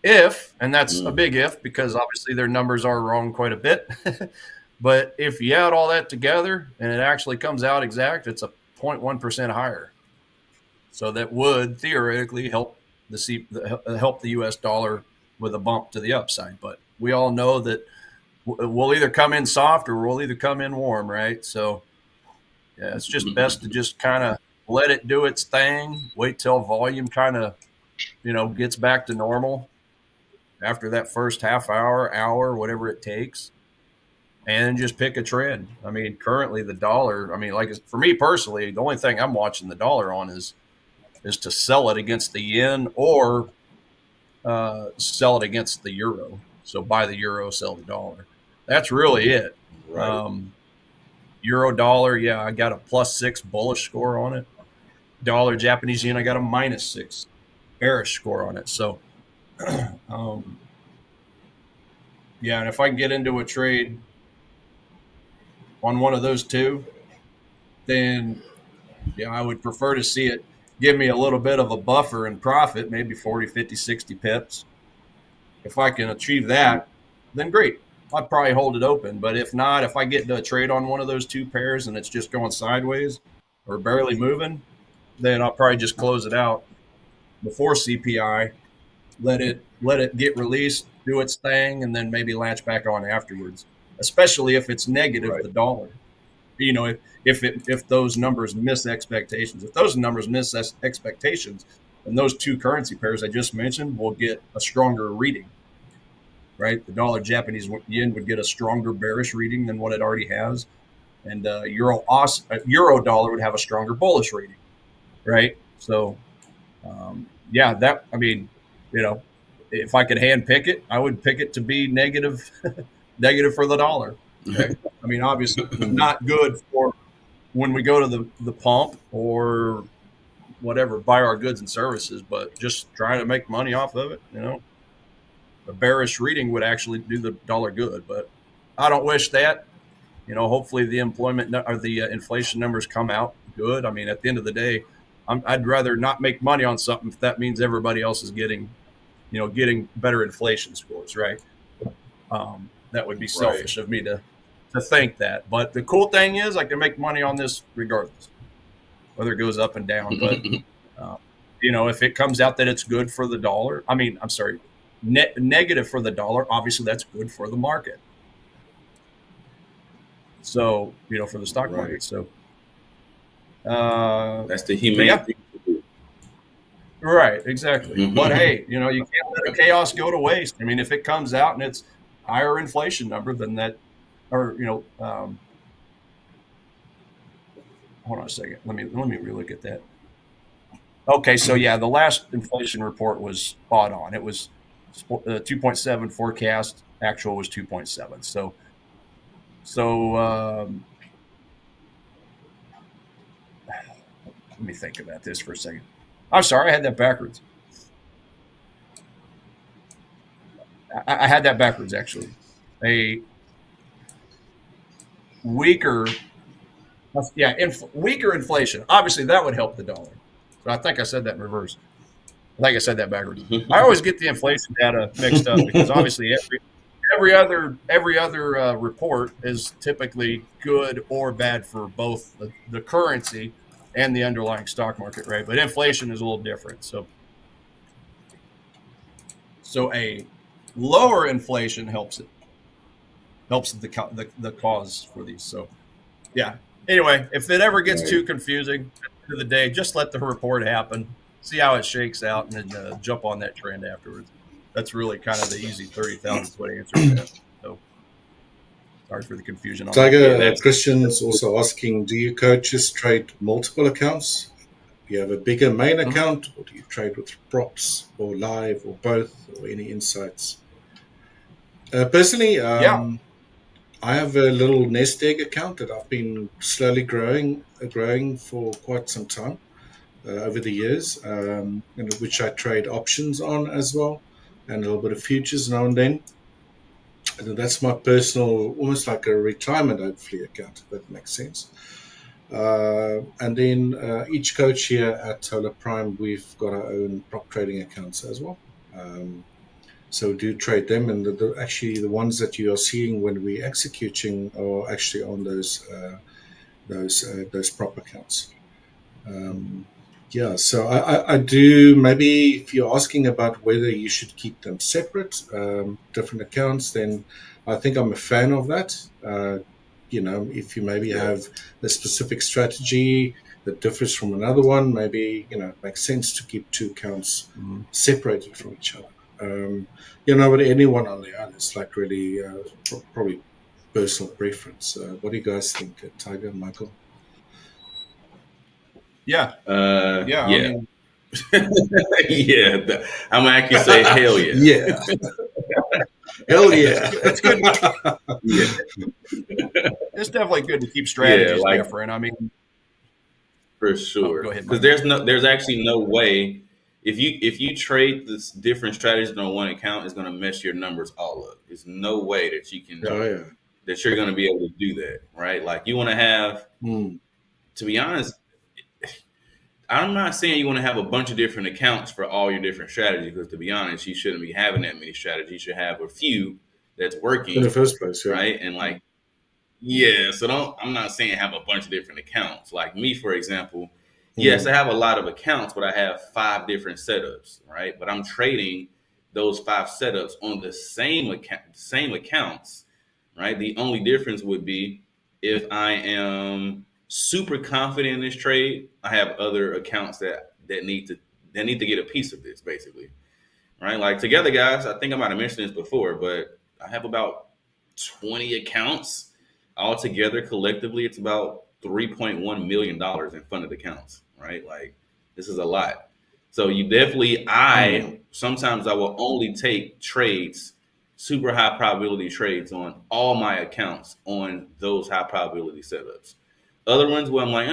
S3: if, and that's a big if because obviously their numbers are wrong quite a bit, but if you add all that together and it actually comes out exact, it's a 0.1% higher. So that would theoretically help the U.S. dollar with a bump to the upside. But we all know that we'll either come in soft or we'll either come in warm, right? So yeah, it's just best to just kind of let it do its thing, wait till volume kind of gets back to normal after that first half hour, whatever it takes, and just pick a trend. I mean, currently the dollar, like for me personally, the only thing I'm watching the dollar on is to sell it against the yen or sell it against the euro. So buy the euro, sell the dollar. That's really it.
S4: Right.
S3: Euro dollar, yeah, I got a +6 bullish score on it. Dollar Japanese yen, I got a -6 bearish score on it. So, yeah, and if I can get into a trade on one of those two, then yeah, I would prefer to see it give me a little bit of a buffer and profit, maybe 40, 50, 60 pips. If I can achieve that, then great. I'd probably hold it open. But if not, if I get into a trade on one of those two pairs and it's just going sideways or barely moving, then I'll probably just close it out before CPI, let it get released, do its thing, and then maybe latch back on afterwards, especially if it's negative, the dollar. If those numbers miss expectations. If those numbers miss expectations, then those two currency pairs I just mentioned will get a stronger reading, right? The dollar Japanese yen would get a stronger bearish reading than what it already has, and euro dollar would have a stronger bullish reading, right? So, if I could hand pick it, I would pick it to be negative, negative for the dollar. Okay? Obviously, it's not good for when we go to the pump or whatever, buy our goods and services, but just try to make money off of it. The bearish reading would actually do the dollar good, but I don't wish that. Hopefully the employment or the inflation numbers come out good. At the end of the day, I'd rather not make money on something if that means everybody else is getting better inflation scores, right? That would be selfish of me to think that. But the cool thing is I can make money on this regardless, whether it goes up and down. But, if it comes out that it's good for the dollar, negative for the dollar, obviously that's good for the market. So, for the stock market. So,
S4: that's the humane thing to do.
S3: Right, exactly. But hey, you can't let the chaos go to waste. If it comes out and it's higher inflation number than that, or hold on a second. Let me relook at that. Okay, so yeah, the last inflation report was spot on. It was 2.7 forecast. Actual was 2.7. So let me think about this for a second. I'm sorry, I had that backwards. I had that backwards, actually. A weaker inflation. Obviously, that would help the dollar. So I think I said that in reverse. I think I said that backwards. I always get the inflation data mixed up because obviously every other report is typically good or bad for both the currency and the underlying stock market, right? But inflation is a little different. So a lower inflation helps the cause for these. So yeah. Anyway, if it ever gets too confusing at the end of the day, just let the report happen, see how it shakes out, and then jump on that trend afterwards. That's really kind of the easy 30,000-foot answer to that. So sorry for the confusion.
S2: Tiger, Christian's also asking, do you coaches trade multiple accounts? Do you have a bigger main account, or do you trade with props or live or both, or any insights? Personally, I have a little nest egg account that I've been slowly growing for quite some time over the years, which I trade options on as well, and a little bit of futures now and then. And that's my personal, almost like a retirement, hopefully, account, if that makes sense. And then each coach here at Hola Prime, we've got our own prop trading accounts as well. So we do trade them, and actually the ones that you are seeing when we're executing are actually on those prop accounts. So I do, maybe if you're asking about whether you should keep them separate, different accounts, then I think I'm a fan of that. If you maybe have a specific strategy that differs from another one, maybe, it makes sense to keep two accounts separated from each other. But anyone on the other, it's like really probably personal preference. What do you guys think, Tiger and Michael?
S3: Yeah.
S4: Yeah.
S3: I mean,
S4: yeah. I'm gonna actually say hell yeah.
S2: Yeah. Hell yeah.
S3: It's good.
S4: Yeah.
S3: It's definitely good to keep strategies
S4: like,
S3: different. I mean,
S4: for sure.
S3: Go ahead,
S4: Because
S3: Mike.
S4: there's actually no way if you trade this different strategies on one account, it's going to mess your numbers all up. There's no way that you can that you're going to be able to do that, right? Like you want to have, to be honest, I'm not saying you want to have a bunch of different accounts for all your different strategies. Because to be honest, you shouldn't be having that many strategies. You should have a few that's working
S2: in the first place,
S4: right? And like, yeah. So I'm not saying have a bunch of different accounts. Like me, for example. Yes, I have a lot of accounts, but I have 5 different setups, right? But I'm trading those 5 setups on the same accounts, right? The only difference would be if I am super confident in this trade, I have other accounts that need to get a piece of this, basically, right? Like together, guys, I think I might have mentioned this before, but I have about 20 accounts all together. Collectively, it's about $3.1 million in funded accounts, right? Like this is a lot. So you definitely, sometimes I will only take trades, super high probability trades on all my accounts on those high probability setups. Other ones where I'm like,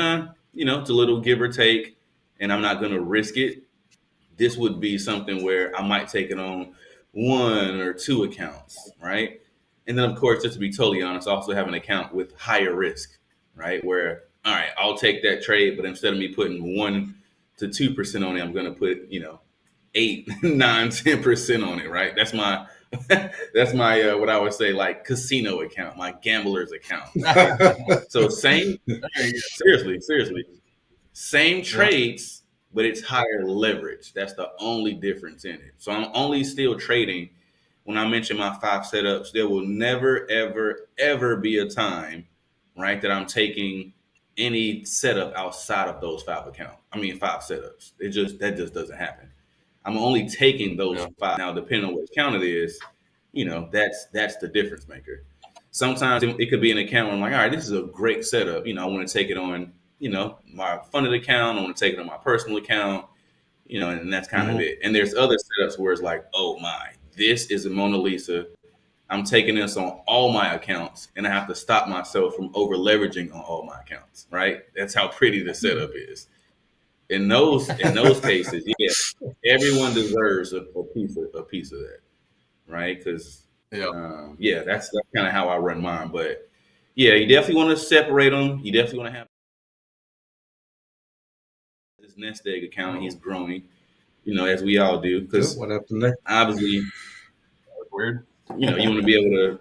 S4: it's a little give or take and I'm not going to risk it. This would be something where I might take it on 1 or 2 accounts, right? And then, of course, just to be totally honest, I also have an account with higher risk, right? Where, all right, I'll take that trade, but instead of me putting 1 to 2% on it, I'm going to put, 8, 9, 10% on it, right? That's my what I would say, like casino account, my gambler's account. Right? So seriously, same trades, but it's higher leverage. That's the only difference in it. So I'm only still trading. When I mention my 5 setups, there will never, ever, ever be a time, right, that I'm taking any setup outside of those 5 setups. That just doesn't happen. I'm only taking those 5. Now, depending on what account it is, that's the difference maker. Sometimes it could be an account where I'm like, all right, this is a great setup. I want to take it on, my funded account. I want to take it on my personal account, and that's kind of it. And there's other setups where it's like, oh my, this is a Mona Lisa. I'm taking this on all my accounts, and I have to stop myself from over leveraging on all my accounts. Right? That's how pretty the setup is. In those cases, everyone deserves a piece of that, right? Because that's kind of how I run mine. But yeah, you definitely want to separate them. You definitely want to have this nest egg account. He's growing, as we all do. Because
S2: what happened there?
S4: Obviously, weird. You want to be able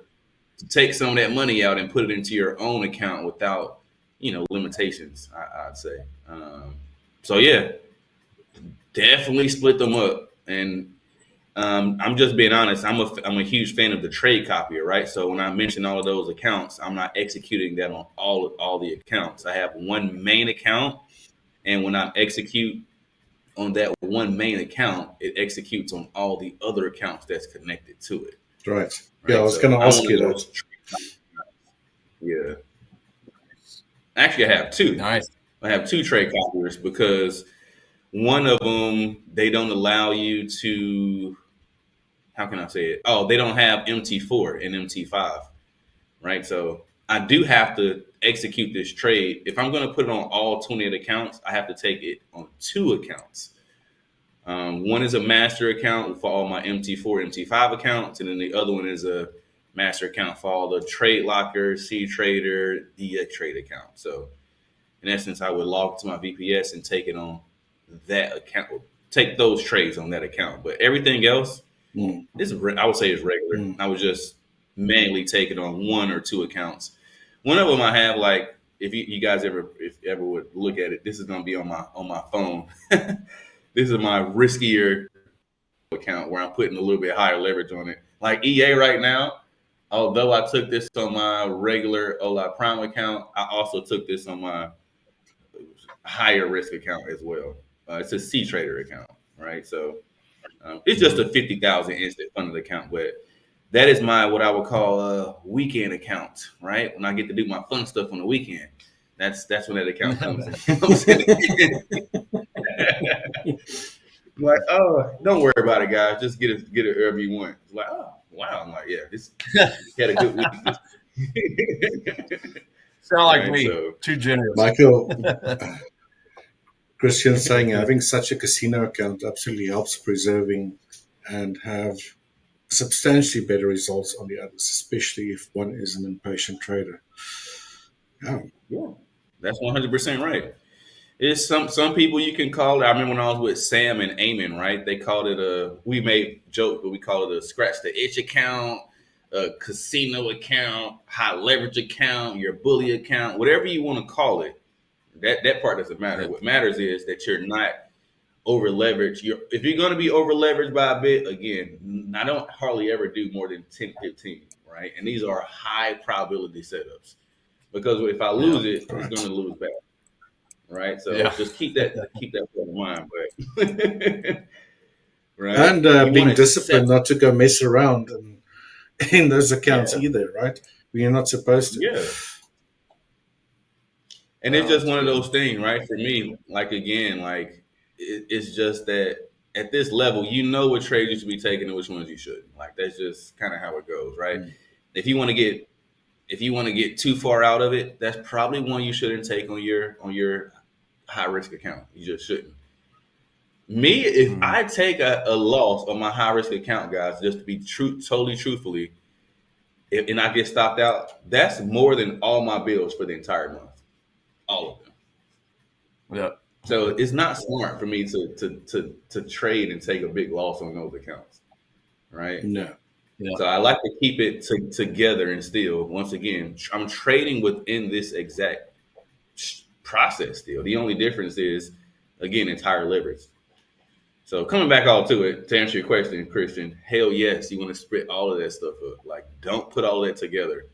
S4: to take some of that money out and put it into your own account without, limitations. I'd say. So yeah, definitely split them up. And I'm just being honest. I'm a huge fan of the trade copier, right? So when I mention all of those accounts, I'm not executing that on all the accounts. I have one main account, and when I execute on that one main account, it executes on all the other accounts that's connected to it.
S2: Right. Yeah, I was going to ask you that.
S4: Yeah. Actually, I have 2.
S3: Nice.
S4: I have 2 trade copiers because one of them, they don't allow you to, how can I say it? Oh, they don't have MT4 and MT5, right? So I do have to execute this trade. If I'm going to put it on all 28 accounts, I have to take it on 2 accounts. One is a master account for all my MT4, MT5 accounts, and then the other one is a master account for all the Trade Locker, C Trader, DX Trade account. So in essence, I would log to my VPS and take it on that account, take those trades on that account. But everything else, I would say is regular. I would just manually take it on 1 or 2 accounts. One of them I have, like, if you guys ever would look at it, this is going to be on my phone. This is my riskier account where I'm putting a little bit higher leverage on it. Like EA right now, although I took this on my regular Ola Prime account, I also took this on my higher risk account as well. It's a C trader account, right? So it's just a 50,000 instant funded account, but that is my what I would call a weekend account, right? When I get to do my fun stuff on the weekend, that's when that account comes in. Like, oh, don't worry about it, guys. Just get it wherever you want. It's like, oh, wow. I'm like, yeah, this had a good week.
S3: Sound like me. So, too generous.
S2: Michael, Christian's saying having such a casino account absolutely helps preserving and have substantially better results on the others, especially if one is an impatient trader.
S4: Yeah, that's 100% right. It's some people you can call it. I remember when I was with Sam and Eamon, right? They called it we made jokes, but we call it a scratch the itch account, a casino account, high leverage account, your bully account, whatever you want to call it. That part doesn't matter. What matters is that you're not over leveraged. If you're going to be over leveraged by a bit, again, I don't hardly ever do more than 10, 15, right? And these are high probability setups because if I lose it, it's going to lose back. Right, so just keep that in mind. But right,
S2: and being disciplined not to go mess around in those accounts either, right? When you're not supposed to.
S4: Yeah, and it's just one of those things, right? For me, like again, like it's just that at this level, you know what trades you should be taking and which ones you shouldn't. Like that's just kind of how it goes, right? If you want to get too far out of it, that's probably one you shouldn't take on your high risk account. You just shouldn't. Me, if I take a loss on my high risk account, guys, just to be totally truthfully, and I get stopped out, that's more than all my bills for the entire month, all of them.
S3: Yeah.
S4: So it's not smart for me to trade and take a big loss on those accounts, right?
S2: No.
S4: Yeah. So I like to keep it together and still, once again, I'm trading within this exact process still. The only difference is, again, it's higher leverage. So coming back all to it, to answer your question, Christian, hell yes, you want to split all of that stuff up. Like, don't put all that together,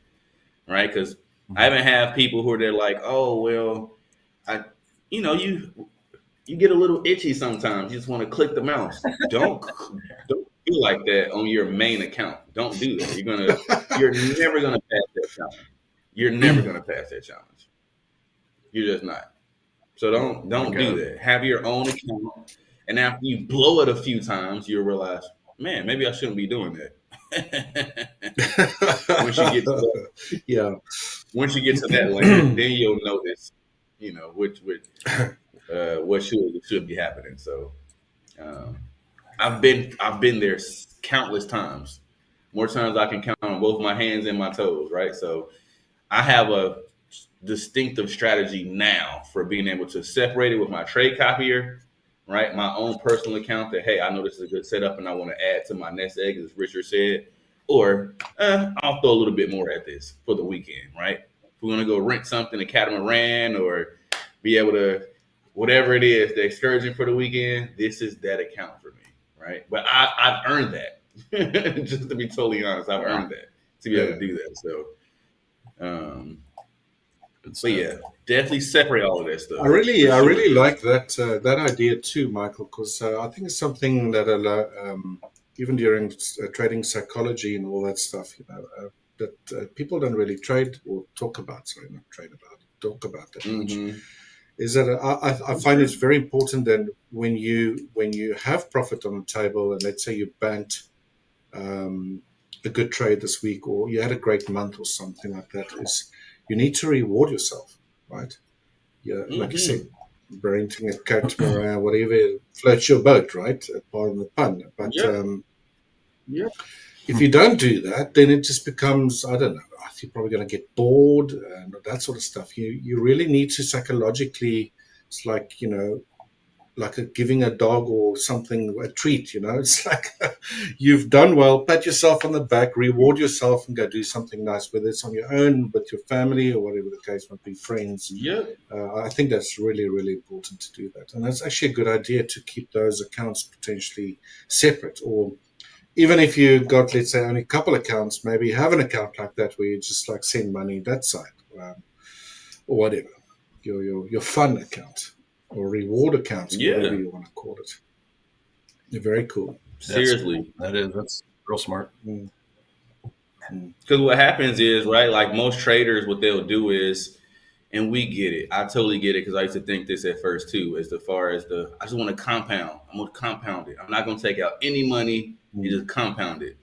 S4: right? Because I haven't had people who are there like, oh, well, you get a little itchy sometimes. You just want to click the mouse. Don't feel like that on your main account. Don't do that. You're never gonna pass that challenge. You're never gonna pass that challenge. You're just not. So don't do that. Have your own account, and after you blow it a few times, you'll realize, man, maybe I shouldn't be doing that. Once you get to that lane, then you'll notice, what should be happening. So I've been there countless times, more times I can count on both my hands and my toes, right? So I have a distinctive strategy now for being able to separate it with my trade copier, right? My own personal account that, hey, I know this is a good setup and I want to add to my nest egg, as Richard said, or I'll throw a little bit more at this for the weekend, right? If we want to go rent something, a catamaran, or be able to, whatever it is, the excursion for the weekend, this is that account for me, right? But I've earned that. Just to be totally honest, I've earned that to be able to do that. So, so yeah, definitely separate all of that stuff.
S2: I really like that idea too, Michael, because I think it's something that even during trading psychology and all that stuff, that people don't really talk about that. Is that I find it's very important that when you have profit on the table, and let's say you banked a good trade this week, or you had a great month or something like that, is you need to reward yourself, right? Yeah, like you said, renting a catamaran, whatever, floats your boat, right? Pardon the pun. But if you don't do that, then it just becomes, I don't know, you're probably going to get bored and that sort of stuff. You really need to psychologically, it's like, giving a dog or something a treat, it's like you've done well, pat yourself on the back, reward yourself and go do something nice, whether it's on your own, with your family, or whatever the case might be, friends. I think that's really, really important to do that. And that's actually a good idea to keep those accounts potentially separate, or even if you got, let's say, only a couple accounts, maybe have an account like that where you just like send money that side, or whatever. your fun account or reward account, whatever you want to call it. They're very cool.
S4: Seriously,
S3: that's real smart.
S4: Because what happens is, right, like most traders, what they'll do is, and we get it. I totally get it because I used to think this at first too, as far as I just want to compound. I'm going to compound it. I'm not going to take out any money and just compound it.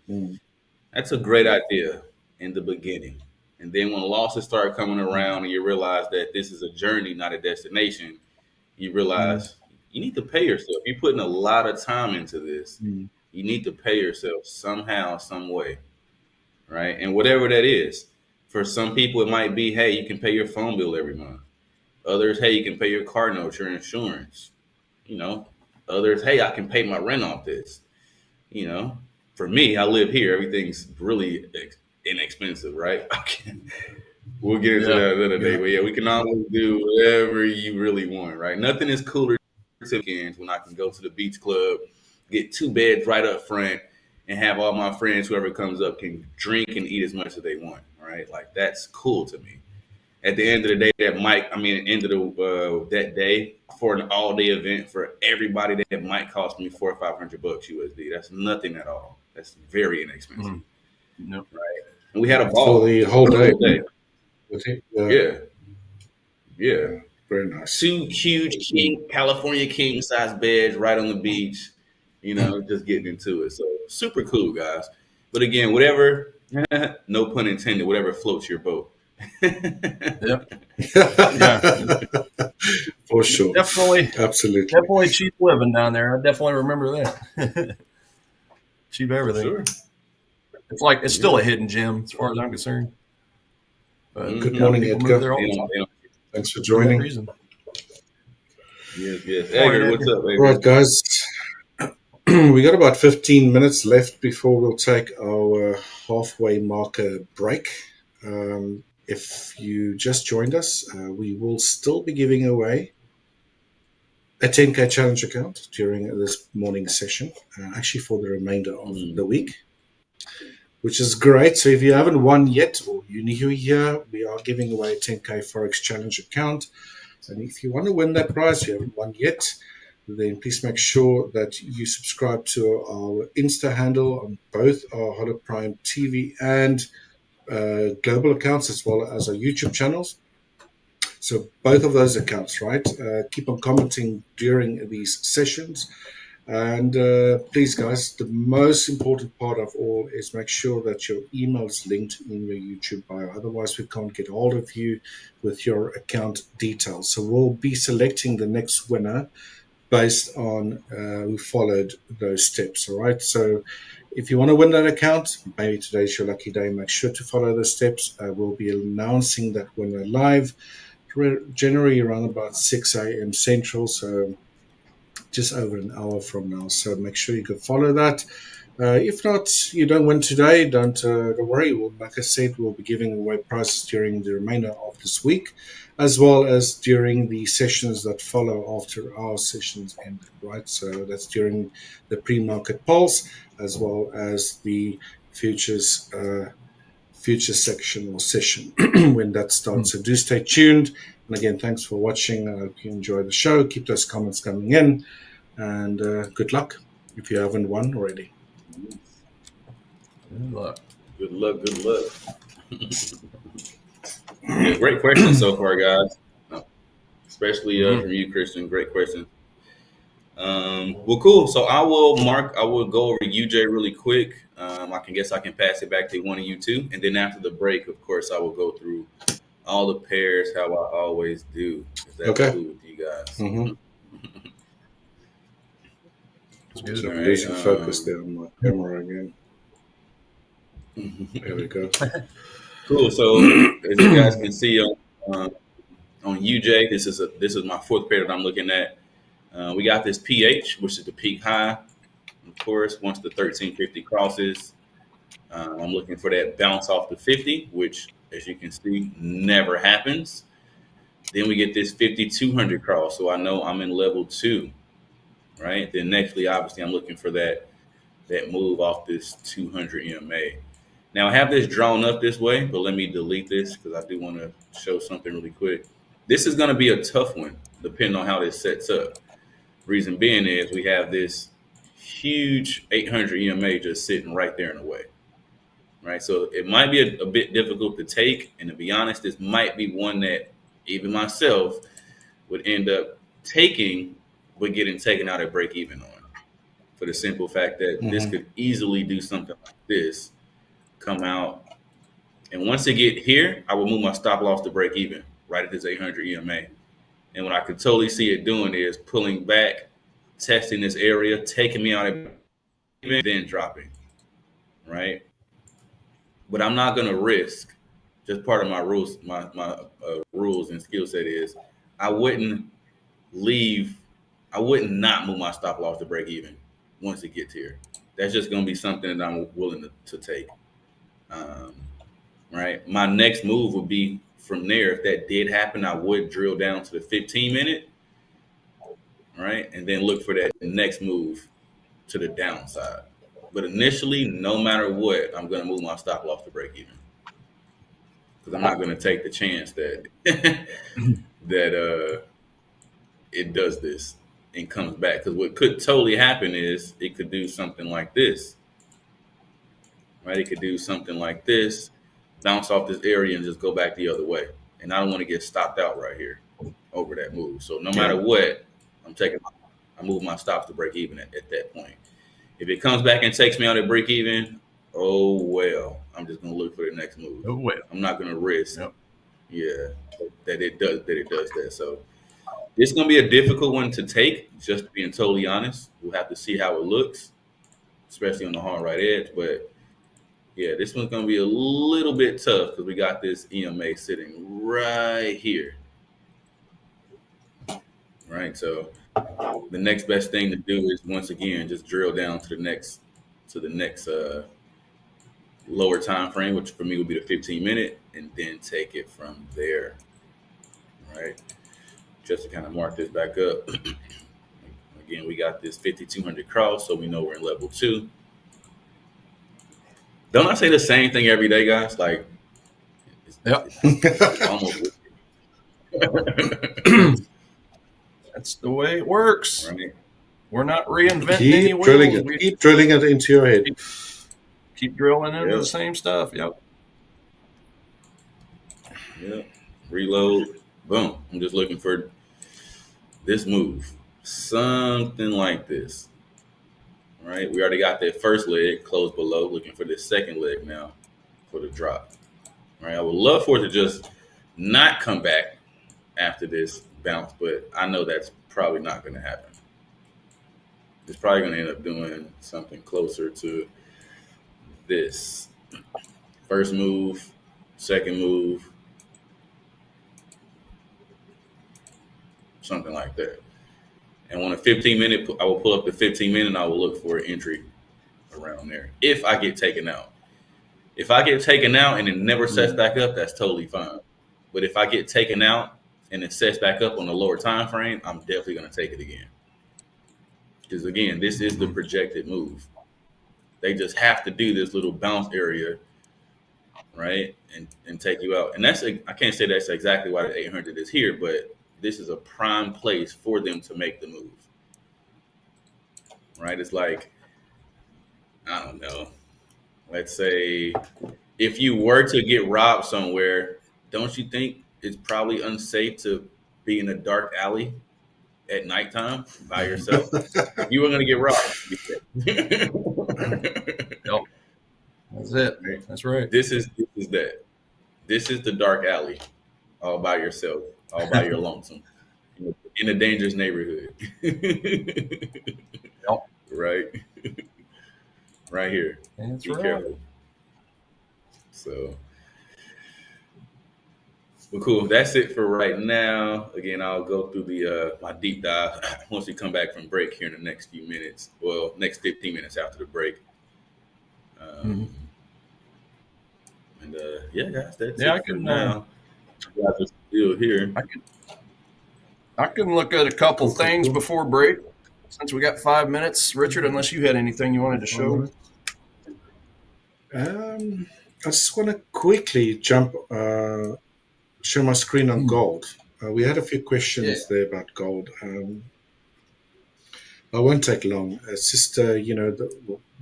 S4: That's a great idea in the beginning. And then when losses start coming around and you realize that this is a journey, not a destination, you realize you need to pay yourself. You're putting a lot of time into this. You need to pay yourself somehow, some way, right? And whatever that is. For some people, it might be, hey, you can pay your phone bill every month. Others, hey, you can pay your car note, your insurance. Others, hey, I can pay my rent off this. For me, I live here. Everything's really inexpensive, right? We'll get into that another day. But we can always do whatever you really want, right? Nothing is cooler than weekends when I can go to the beach club, get 2 beds right up front, and have all my friends, whoever comes up, can drink and eat as much as they want, right? Like, that's cool to me. At the end of the day, that day for an all-day event for everybody, that might cost me $400 or $500 USD. That's nothing at all. That's very inexpensive, right? And we had a ball
S2: for the whole day.
S4: Yeah.
S2: Very nice.
S4: 2 huge California king size beds right on the beach. Just getting into it. So super cool, guys. But again, whatever, no pun intended, whatever floats your boat.
S2: For sure.
S3: Absolutely cheap living down there. I definitely remember that. Cheap everything. Sure. It's still a hidden gem as far as I'm concerned.
S2: Good morning, Edgar. Thanks for joining.
S4: Yes. Edgar, what's up, Edgar?
S2: All right, guys. We got about 15 minutes left before we'll take our halfway marker break. If you just joined us, we will still be giving away a 10K challenge account during this morning session, actually for the remainder of the week, which is great. So if you haven't won yet, or you're new here, we are giving away a 10K Forex challenge account. And if you want to win that prize, you haven't won yet, then please make sure that you subscribe to our Insta handle on both our Hola Prime TV and global accounts, as well as our YouTube channels. So both of those accounts, right? Keep on commenting during these sessions. And please, guys, the most important part of all is make sure that your email is linked in your YouTube bio. Otherwise, we can't get hold of you with your account details. So we'll be selecting the next winner based on who followed those steps, all right? So if you want to win that account, maybe today's your lucky day, make sure to follow the steps. We'll be announcing that winner live, generally around about 6 a.m. Central, so just over an hour from now. So make sure you can follow that. If not, you don't win today, don't worry. Like I said, we'll be giving away prizes during the remainder of this week, as well as during the sessions that follow after our sessions end, right? So that's during the pre-market pulse, as well as the futures section or session when that starts. So do stay tuned. And again, thanks for watching. I hope you enjoy the show. Keep those comments coming in, and good luck if you haven't won already.
S4: Good luck. Yeah, great question so far, guys. Especially from you, Christian. Great question. Well, cool. So I will go over UJ really quick. I can pass it back to one of you two. And then after the break, of course, I will go through all the pairs how I always do. If that's cool with you guys.
S2: So I'm losing focus there on my camera again. There we go.
S4: Cool. So as you guys can see on UJ, this is my fourth pair that I'm looking at. We got this PH, which is the peak high. Of course, once the 1350 crosses, I'm looking for that bounce off the 50, which, as you can see, never happens. Then we get this 5200 cross, so I know I'm in level 2, right? Then nextly, obviously, I'm looking for that move off this 200 EMA. Now, I have this drawn up this way, but let me delete this because I do want to show something really quick. This is going to be a tough one, depending on how this sets up. Reason being is we have this huge 800 EMA just sitting right there in the way, right? So it might be a bit difficult to take. And to be honest, this might be one that even myself would end up taking, but getting taken out at break even on. For the simple fact that this could easily do something like this, come out. And once it get here, I will move my stop loss to break even right at this 800 EMA. And what I could totally see it doing is pulling back, testing this area, taking me out at even, then dropping, right? But I'm not going to risk, just part of my rules, my rules and skill set is I wouldn't not move my stop loss to break even once it gets here. That's just going to be something that I'm willing to take. Right. My next move would be from there. If that did happen, I would drill down to the 15-minute, right, and then look for that next move to the downside. But initially, no matter what, I'm going to move my stop loss to break even because I'm not going to take the chance that that it does this and comes back. Because what could totally happen is it could do something like this, right? It could do something like this, bounce off this area and just go back the other way. And I don't want to get stopped out right here over that move. So no matter what, I move my stops to break even at that point. If it comes back and takes me out at break even, oh well, I'm just gonna look for the next move.
S3: Oh well,
S4: I'm not gonna risk. Yeah, that it does that. So it's gonna be a difficult one to take. Just being totally honest, we'll have to see how it looks, especially on the hard right edge. But yeah, this one's gonna be a little bit tough because we got this EMA sitting right here, right? So the next best thing to do is once again just drill down to the next lower time frame, which for me would be the 15-minute, and then take it from there, right? Just to kind of mark this back up. Again, we got this 5,200 cross, so we know we're in level 2. Don't I say the same thing every day, guys? Like, it's almost.
S3: That's the way it works.
S4: Right.
S3: We're not reinventing any wheels.
S2: Keep drilling it into your head.
S3: Keep drilling into the same stuff. Yep.
S4: Reload. Boom. I'm just looking for this move. Something like this. Right. We already got that first leg closed below. Looking for this second leg now for the drop. Right. I would love for it to just not come back after this bounce, but I know that's probably not going to happen. It's probably going to end up doing something closer to this. First move, second move, something like that. And on a 15-minute, I will pull up the 15-minute and I will look for an entry around there if I get taken out. If I get taken out and it never sets back up, that's totally fine. But if I get taken out and it sets back up on the lower time frame, I'm definitely going to take it again. Because again, this is the projected move. They just have to do this little bounce area, right, and take you out. And that's I can't say that's exactly why the 800 is here, but this is a prime place for them to make the move, right? It's like, I don't know. Let's say if you were to get robbed somewhere, don't you think it's probably unsafe to be in a dark alley at nighttime by yourself? If you were going to get robbed.
S3: Yep. That's it. That's right.
S4: This is that. This is the dark alley all by yourself, all by your lonesome, in a dangerous neighborhood.
S3: Yep.
S4: Right? Right here.
S3: That's
S4: Be
S3: right.
S4: careful. So, well, cool. That's it for right now. Again, I'll go through the my deep dive once we come back from break here in the next few minutes. Well, next 15 minutes after the break. And yeah, guys, that's it
S3: I can
S4: now. You guys are still here.
S3: I can look at a couple things before break since we got 5 minutes. Richard, unless you had anything you wanted to show.
S2: I just want to quickly share my screen on gold. We had a few questions there about gold. I won't take long. It's just,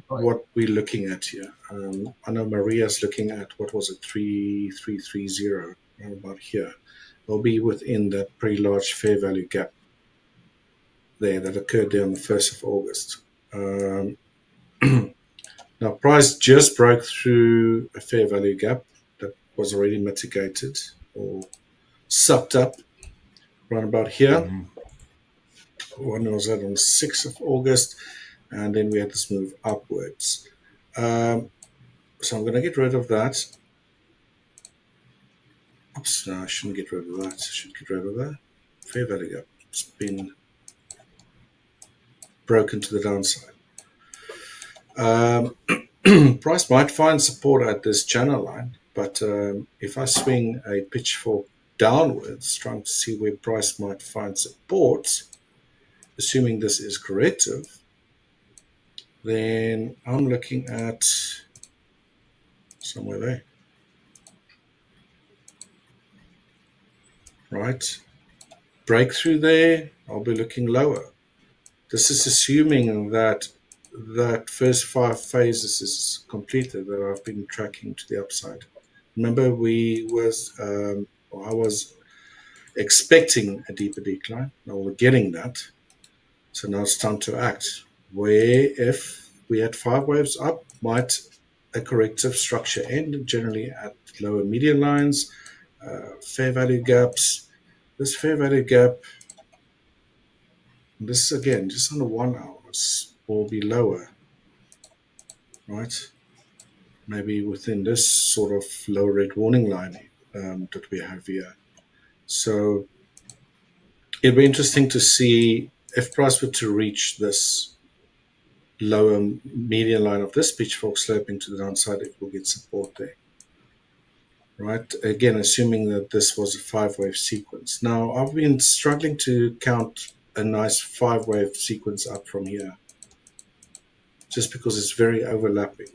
S2: what we're looking at here. I know Maria's looking at, what was it, 3330, about here. We'll be within that pretty large fair value gap there that occurred there on the 1st of August. Now, price just broke through a fair value gap that was already mitigated or sucked up right about here. One was that on the 6th of August, and then we had this move upwards. So I'm going to get rid of that. Oops, no, I shouldn't get rid of that. I should get rid of that. Fair value gap. It's been broken to the downside. Price might find support at this channel line, but if I swing a pitchfork downwards, trying to see where price might find support, assuming this is corrective, then I'm looking at somewhere there. Right? Breakthrough there, I'll be looking lower. This is assuming that that first 5 phases is completed that I've been tracking to the upside. Remember, I was expecting a deeper decline. Now we're getting that. So now it's time to act. Where if we had 5 waves up, might a corrective structure end, generally at lower median lines, fair value gaps. This fair value gap, this is again just on the 1 hour, will be lower, right? Maybe within this sort of low red warning line that we have here. So it'd be interesting to see if price were to reach this lower median line of this pitchfork sloping to the downside, it will get support there. Right, again, assuming that this was a 5-wave sequence. Now, I've been struggling to count a nice 5-wave sequence up from here, just because it's very overlapping,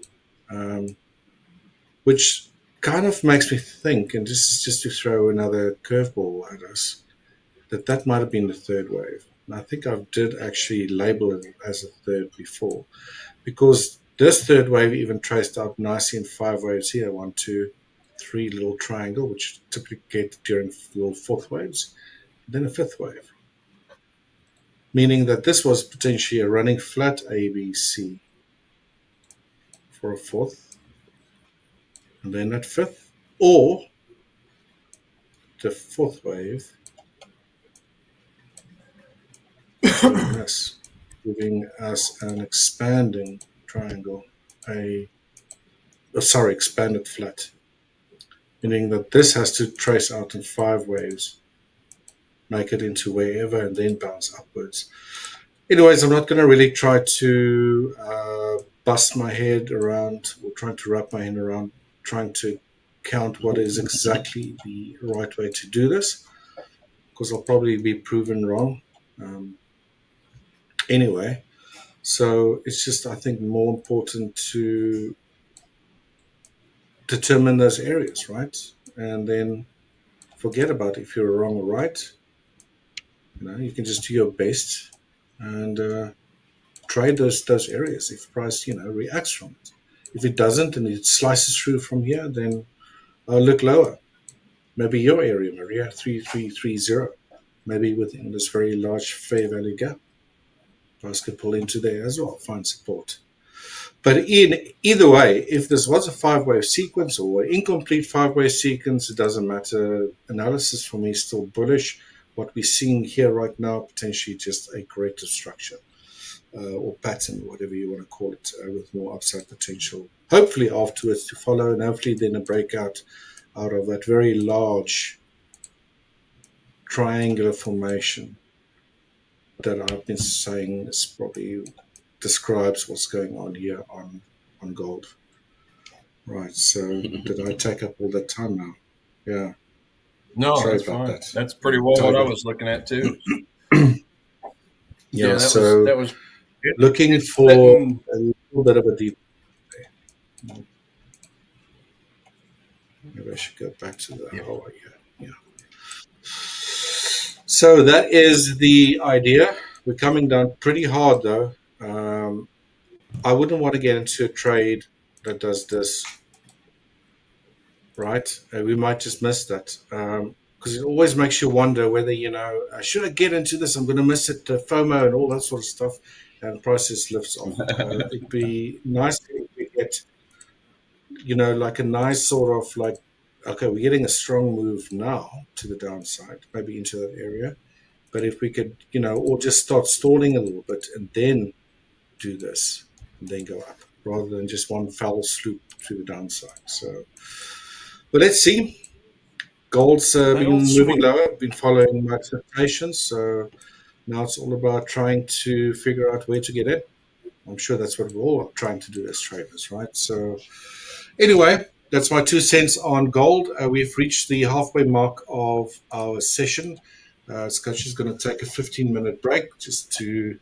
S2: which kind of makes me think, and this is just to throw another curveball at us, that might have been the 3rd wave. And I think I did actually label it as a 3rd before, because this 3rd wave even traced out nicely in 5 waves here, 1, 2, 3 little triangle, which typically get during little 4th waves, then a 5th wave. Meaning that this was potentially a running flat ABC for a 4th, and then that 5th, or the 4th wave giving us an expanding triangle, expanded flat. Meaning that this has to trace out in 5 waves, make it into wherever, and then bounce upwards. Anyways, I'm not going to really try to bust my head around, or trying to wrap my head around trying to count what is exactly the right way to do this, because I'll probably be proven wrong. Anyway, so it's just, I think, more important to determine those areas, right? And then forget about if you're wrong or right. You can just do your best and trade those areas if price, reacts from it. If it doesn't and it slices through from here, then I'll look lower. Maybe your area, Maria, 3330, maybe within this very large fair value gap. Price could pull into there as well, find support. But in either way, if this was a 5-wave sequence or an incomplete 5-wave sequence, it doesn't matter. Analysis for me is still bullish. What we're seeing here right now, potentially just a corrective structure or pattern, whatever you want to call it, with more upside potential. Hopefully afterwards to follow, and hopefully then a breakout out of that very large triangular formation that I've been saying is probably describes what's going on here on gold. Right, so did I take up all that time now? Yeah.
S3: No,
S2: sorry
S3: that's
S2: about
S3: fine.
S2: that.
S3: That's pretty well what I was looking at too.
S2: Yeah,
S3: that was
S2: looking for a little bit of a deep. Maybe I should go back to the Hawaii. Yeah. So that is the idea. We're coming down pretty hard though. I wouldn't want to get into a trade that does this, right? We might just miss that. Because it always makes you wonder whether, should I get into this? I'm going to miss it, FOMO and all that sort of stuff. And the price just lifts off. It'd be nice if we get, like a nice sort of like, okay, we're getting a strong move now to the downside, maybe into that area. But if we could, or just start stalling a little bit and then do this and then go up rather than just one foul swoop to the downside. So, but let's see. Gold's been moving lower, been following my expectations. So now it's all about trying to figure out where to get in. I'm sure that's what we're all trying to do as traders, right? So anyway, that's my 2 cents on gold. We've reached the halfway mark of our session. Scotch is going to take a 15-minute break just to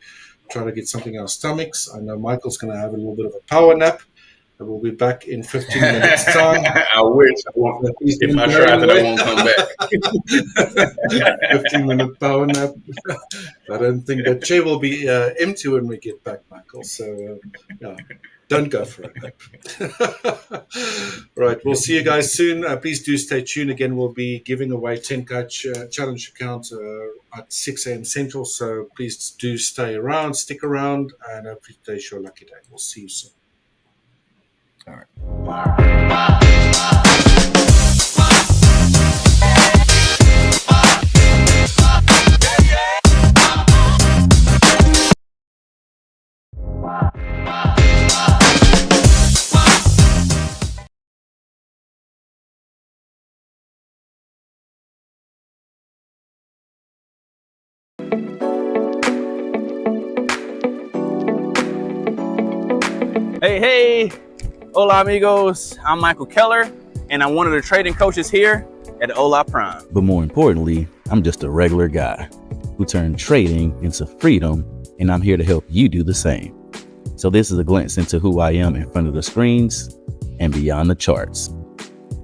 S2: try to get something in our stomachs. I know Michael's going to have a little bit of a power nap. We'll be back in 15 minutes' time.
S4: I wish. If I try that, I won't come back.
S2: 15-minute power nap. I don't think the chair will be empty when we get back, Michael. So, don't go for it. Right, we'll see you guys soon. Please do stay tuned. Again, we'll be giving away 10K challenge account at 6 a.m. Central. So please do stay around, stick around, and hopefully today's your lucky day. We'll see you soon.
S3: All right.
S5: Hey, hola amigos, I'm Michael Keller, and I'm one of the trading coaches here at Ola Prime.
S6: But more importantly, I'm just a regular guy who turned trading into freedom, and I'm here to help you do the same. So this is a glimpse into who I am in front of the screens and beyond the charts.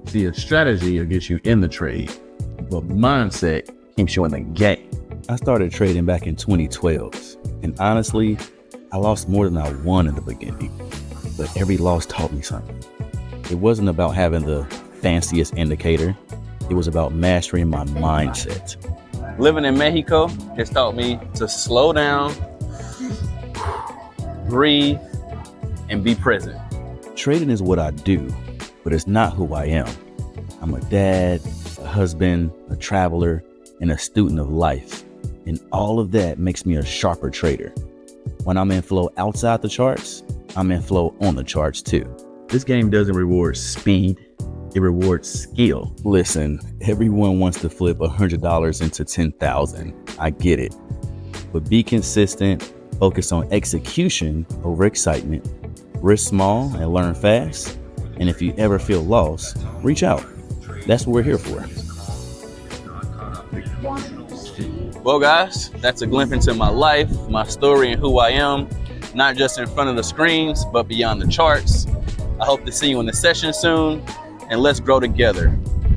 S7: See, a strategy will get you in the trade, but mindset keeps you in the game.
S6: I started trading back in 2012, and honestly, I lost more than I won in the beginning, but every loss taught me something. It wasn't about having the fanciest indicator. It was about mastering my mindset.
S5: Living in Mexico has taught me to slow down, breathe, and be present.
S6: Trading is what I do, but it's not who I am. I'm a dad, a husband, a traveler, and a student of life. And all of that makes me a sharper trader. When I'm in flow outside the charts, I'm in flow on the charts too.
S7: This game doesn't reward speed, it rewards skill.
S6: Listen, everyone wants to flip $100 into 10,000. I get it. But be consistent, focus on execution over excitement, risk small and learn fast. And if you ever feel lost, reach out. That's what we're here for.
S5: Well, guys, that's a glimpse into my life, my story, and who I am, not just in front of the screens, but beyond the charts. I hope to see you in the session soon, and let's grow together.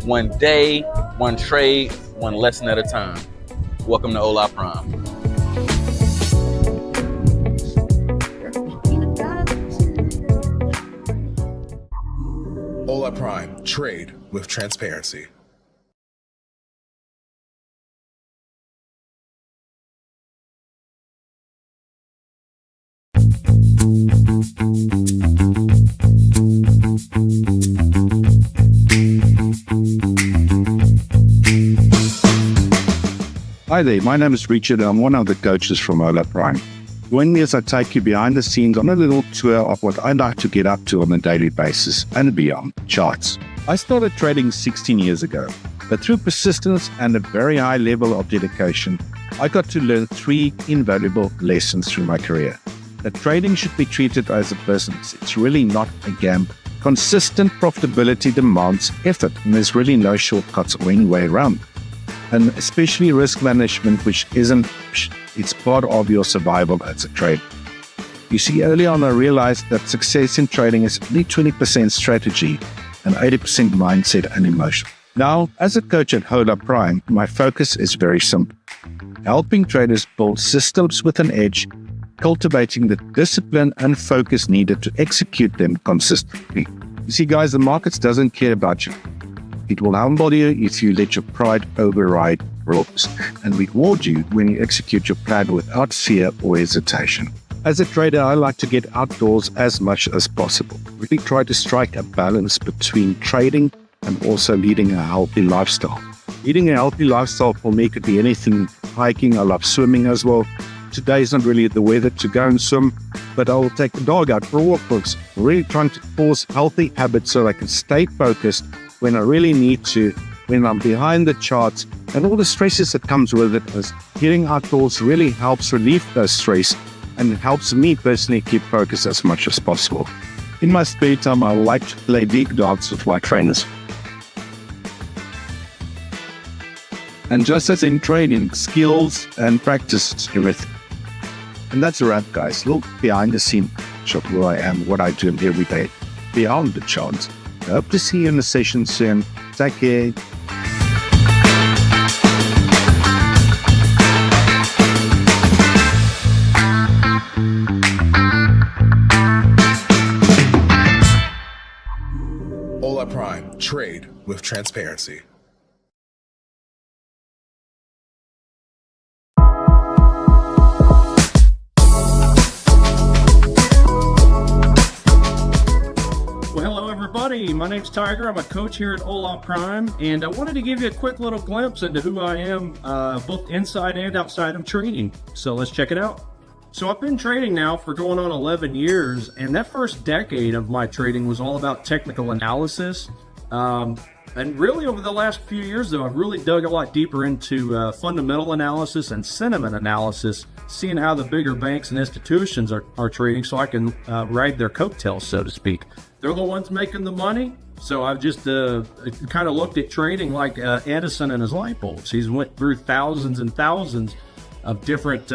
S5: One day, one trade, one lesson at a time. Welcome to Ola Prime.
S8: Ola Prime, trade with transparency.
S9: Hi there, my name is Richard. I'm one of the coaches from Hola Prime. Join me as I take you behind the scenes on a little tour of what I like to get up to on a daily basis and beyond charts. I started trading 16 years ago, but through persistence and a very high level of dedication, I got to learn 3 invaluable lessons through my career. That trading should be treated as a business. It's really not a gamble. Consistent profitability demands effort, and there's really no shortcuts or any way around. And especially risk management, which isn't, it's part of your survival as a trader. You see, early on I realized that success in trading is only 20% strategy and 80% mindset and emotion. Now, as a coach at Hola Prime, my focus is very simple. helping traders build systems with an edge, cultivating the discipline and focus needed to execute them consistently. You see, guys, the markets doesn't care about you. It will humble you if you let your pride override rules, and reward you when you execute your plan without fear or hesitation. As a trader, I like to get outdoors as much as possible. Really try to strike a balance between trading and also leading a healthy lifestyle. Leading a healthy lifestyle for me could be anything. Hiking, I love swimming as well. Today is not really the weather to go and swim, but I will take the dog out for a walk. Because I'm really trying to force healthy habits so I can stay focused when I really need to, when I'm behind the charts, and all the stresses that comes with it. As getting outdoors really helps relieve those stress and helps me personally keep focused as much as possible. In my spare time, I like to play league darts with my trainers. And just as in training, skills and practice is everything. And that's a wrap, guys. Look behind the scene of who I am, what I do every day, beyond the charts. I hope to see you in the session soon. Take care.
S8: Ola Prime. Trade with transparency.
S10: My name's Tiger. I'm a coach here at Ola Prime, and I wanted to give you a quick little glimpse into who I am, both inside and outside of trading. So let's check it out. So I've been trading now for going on 11 years, and that first decade of my trading was all about technical analysis. And really over the last few years, though, I've really dug a lot deeper into fundamental analysis and sentiment analysis, seeing how the bigger banks and institutions are trading so I can ride their coattails, so to speak. They're the ones making the money, so I've just kind of looked at trading like Edison and his light bulbs. He's went through thousands and thousands of different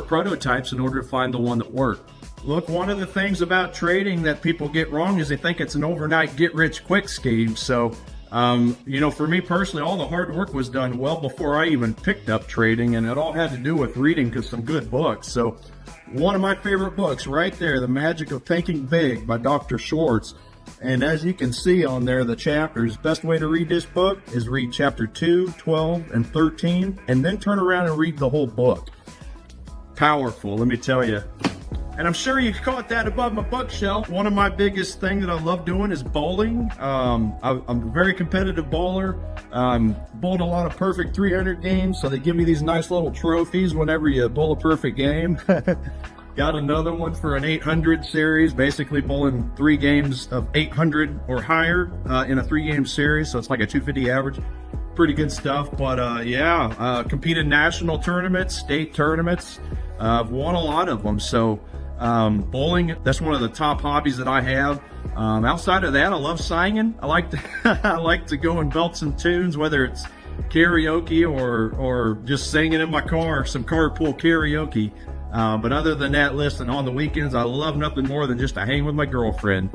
S10: prototypes in order to find the one that worked. Look, one of the things about trading that people get wrong is they think it's an overnight get-rich-quick scheme. So, for me personally, all the hard work was done well before I even picked up trading, and it all had to do with reading some good books. So, one of my favorite books right there, The Magic of Thinking Big by Dr. Schwartz. And as you can see on there, the chapters, best way to read this book is read chapter 2, 12, and 13, and then turn around and read the whole book. Powerful, let me tell you. And I'm sure you caught that above my bookshelf. One of my biggest things that I love doing is bowling. I'm a very competitive bowler. Bowled a lot of perfect 300 games, so they give me these nice little trophies whenever you bowl a perfect game. Got another one for an 800 series, basically bowling 3 games of 800 or higher in a 3-game series, so it's like a 250 average. Pretty good stuff, but compete in national tournaments, state tournaments. I've won a lot of them, so bowling, that's one of the top hobbies that I have. Outside of that, I love singing. I like to go and belt some tunes, whether it's karaoke or just singing in my car, some carpool karaoke. But other than that, listen, on the weekends, I love nothing more than just to hang with my girlfriend.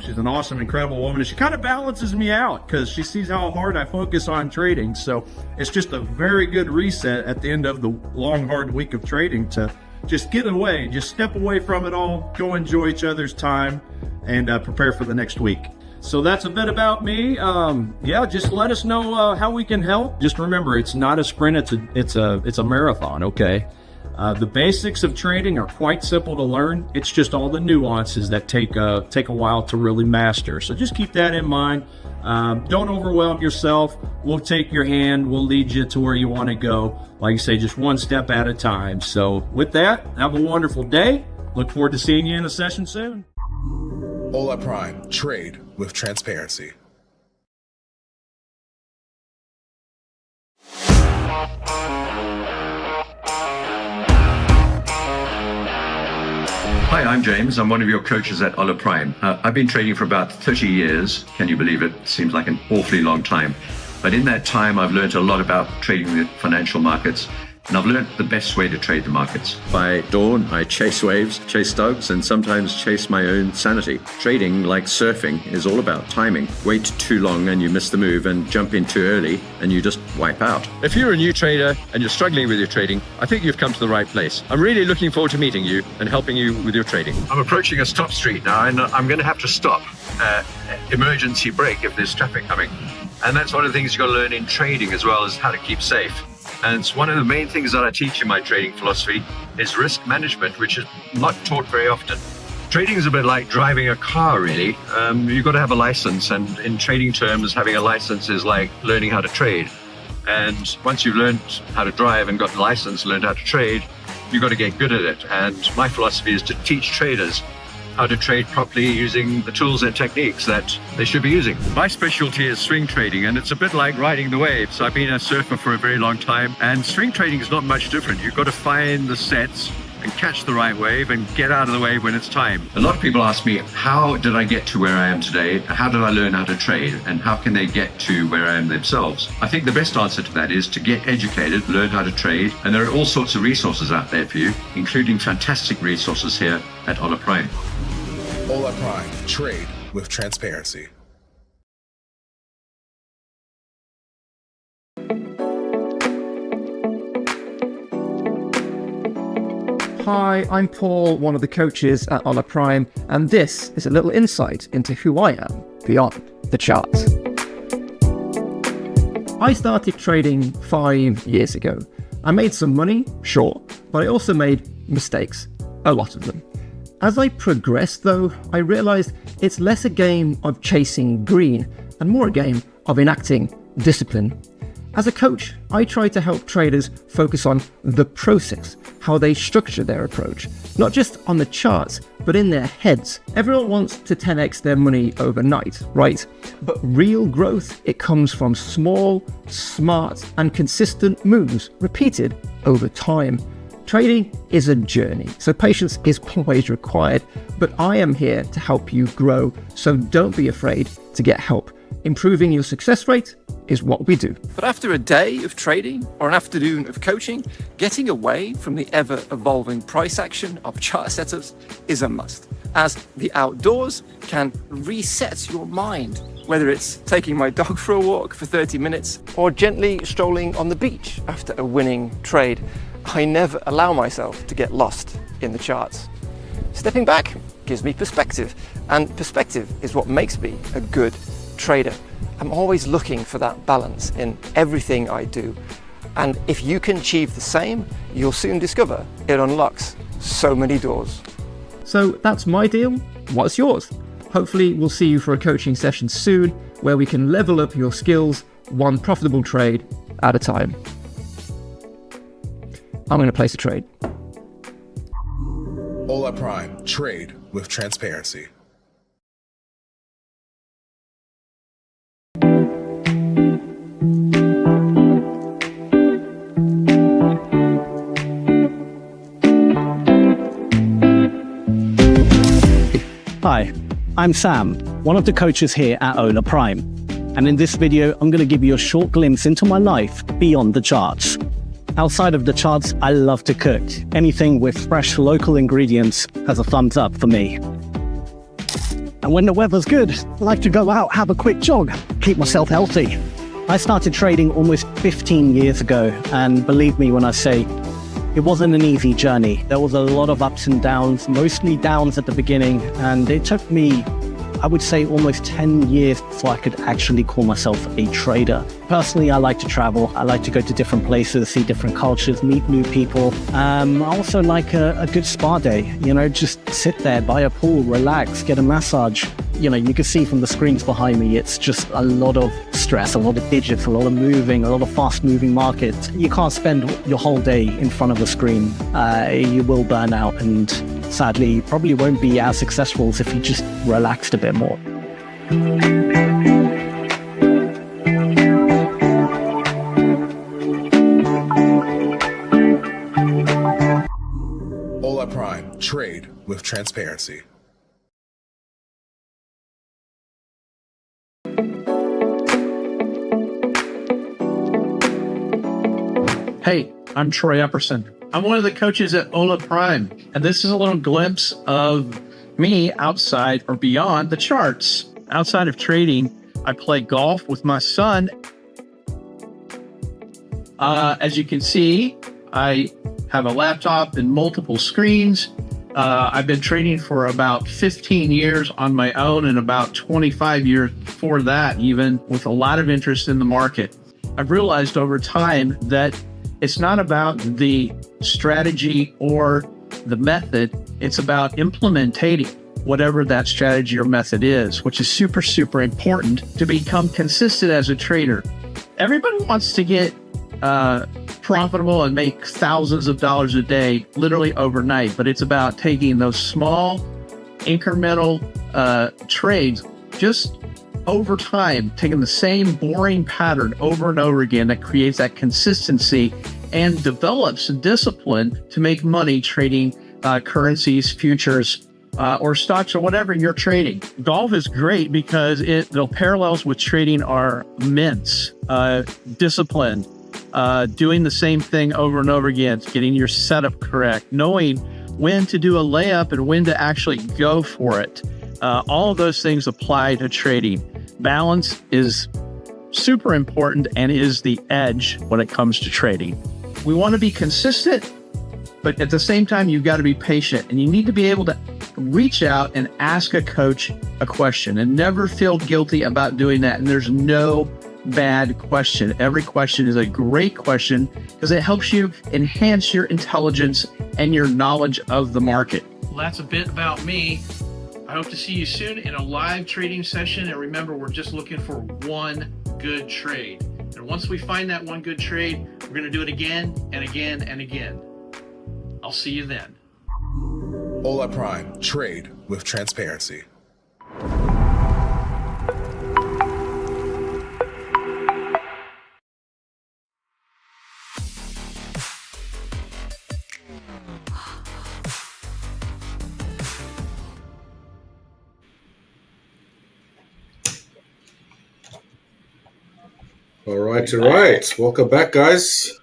S10: She's an awesome, incredible woman, and she kind of balances me out because she sees how hard I focus on trading. So it's just a very good reset at the end of the long, hard week of trading to just get away, just step away from it all, go enjoy each other's time, and prepare for the next week. So that's a bit about me. Just let us know how we can help. Just remember, it's not a sprint, it's a marathon, okay? The basics of trading are quite simple to learn. It's just all the nuances that take a while to really master. So just keep that in mind. Don't overwhelm yourself. We'll take your hand. We'll lead you to where you want to go. Like I say, just one step at a time. So with that, have a wonderful day. Look forward to seeing you in a session soon.
S8: Ola Prime. Trade with transparency.
S11: Hi, I'm James. I'm one of your coaches at Ola Prime. I've been trading for about 30 years. Can you believe it? Seems like an awfully long time. But in that time, I've learned a lot about trading the financial markets. and I've learned the best way to trade the markets.
S12: By dawn, I chase waves, chase stocks, and sometimes chase my own sanity. Trading, like surfing, is all about timing. Wait too long and you miss the move, and jump in too early and you just wipe out. If you're a new trader and you're struggling with your trading, I think you've come to the right place. I'm really looking forward to meeting you and helping you with your trading. I'm approaching a stop street now, and I'm going to have to stop. Emergency brake if there's traffic coming. And that's one of the things you've got to learn in trading, as well as how to keep safe. And it's one of the main things that I teach in my trading philosophy is risk management, which is not taught very often. Trading is a bit like driving a car, really. You've got to have a license, and in trading terms, having a license is like learning how to trade. And once you've learned how to drive and got the license, learned how to trade, you've got to get good at it. And my philosophy is to teach traders how to trade properly using the tools and techniques that they should be using. My specialty is swing trading, and it's a bit like riding the waves. I've been a surfer for a very long time, and swing trading is not much different. You've got to find the sets and catch the right wave and get out of the wave when it's time.
S11: A lot of people ask me, how did I get to where I am today? How did I learn how to trade? And how can they get to where I am themselves? I think the best answer to that is to get educated, learn how to trade. And there are all sorts of resources out there for you, including fantastic resources here at Ola Prime.
S8: Ola Prime. Trade with transparency.
S13: Hi, I'm Paul, one of the coaches at Ola Prime, and this is a little insight into who I am beyond the charts. I started trading 5 years ago. I made some money, sure, but I also made mistakes, a lot of them. As I progressed though, I realized it's less a game of chasing green and more a game of enacting discipline. As a coach, I try to help traders focus on the process, how they structure their approach, not just on the charts, but in their heads. Everyone wants to 10x their money overnight, right? But real growth, it comes from small, smart, and consistent moves repeated over time. Trading is a journey, so patience is always required, but I am here to help you grow, so don't be afraid to get help. Improving your success rate is what we do.
S14: But after a day of trading or an afternoon of coaching, getting away from the ever-evolving price action of chart setups is a must, as the outdoors can reset your mind, whether it's taking my dog for a walk for 30 minutes or gently strolling on the beach after a winning trade. I never allow myself to get lost in the charts. Stepping back gives me perspective, and perspective is what makes me a good trader. I'm always looking for that balance in everything I do, and if you can achieve the same, you'll soon discover it unlocks so many doors.
S13: So that's my deal. What's yours? Hopefully we'll see you for a coaching session soon where we can level up your skills one profitable trade at a time. I'm going to place a trade.
S8: Ola Prime. Trade with transparency.
S15: Hi, I'm Sam, one of the coaches here at Ola Prime. And in this video, I'm going to give you a short glimpse into my life beyond the charts. Outside of the charts, I love to cook. Anything with fresh local ingredients has a thumbs up for me. And when the weather's good, I like to go out, have a quick jog, keep myself healthy. I started trading almost 15 years ago, and believe me when I say, it wasn't an easy journey. There was a lot of ups and downs, mostly downs at the beginning, and it took me, I would say, almost 10 years before I could actually call myself a trader. Personally, I like to travel. I like to go to different places, see different cultures, meet new people. I also like a good spa day, you know, just sit there by a pool, relax, get a massage. You know, you can see from the screens behind me, it's just a lot of stress, a lot of digits, a lot of moving, a lot of fast moving markets. You can't spend your whole day in front of a screen. You will burn out, and sadly, you probably won't be as successful as if you just relaxed a bit more.
S8: Ola Prime. Trade with transparency.
S16: Hey,
S10: I'm Troy Epperson. I'm one of the coaches at Ola Prime, and this is a little glimpse of me outside or beyond the charts. Outside of trading, I play golf with my son. As you can see, I have a laptop and multiple screens. I've been trading for about 15 years on my own and about 25 years before that, even with a lot of interest in the market. I've realized over time that it's not about the strategy or the method. It's about implementing whatever that strategy or method is, which is super, super important to become consistent as a trader. Everybody wants to get profitable and make thousands of dollars a day, literally overnight. But it's about taking those small incremental trades just over time, taking the same boring pattern over and over again that creates that consistency and develops a discipline to make money trading currencies, futures, or stocks, or whatever you're trading. Golf is great because the parallels with trading are immense. Discipline, doing the same thing over and over again, getting your setup correct, knowing when to do a layup and when to actually go for it. All of those things apply to trading. Balance is super important and is the edge when it comes to trading. We want to be consistent, but at the same time, you've got to be patient, and you need to be able to reach out and ask a coach a question and never feel guilty about doing that. And there's no bad question. Every question is a great question because it helps you enhance your intelligence and your knowledge of the market. Well, that's a bit about me. I hope to see you soon in a live trading session. And remember, we're just looking for one good trade. And once we find that one good trade, we're going to do it again and again and again. I'll see you then.
S8: Ola Prime. Trade with transparency.
S2: All right. Welcome back, guys.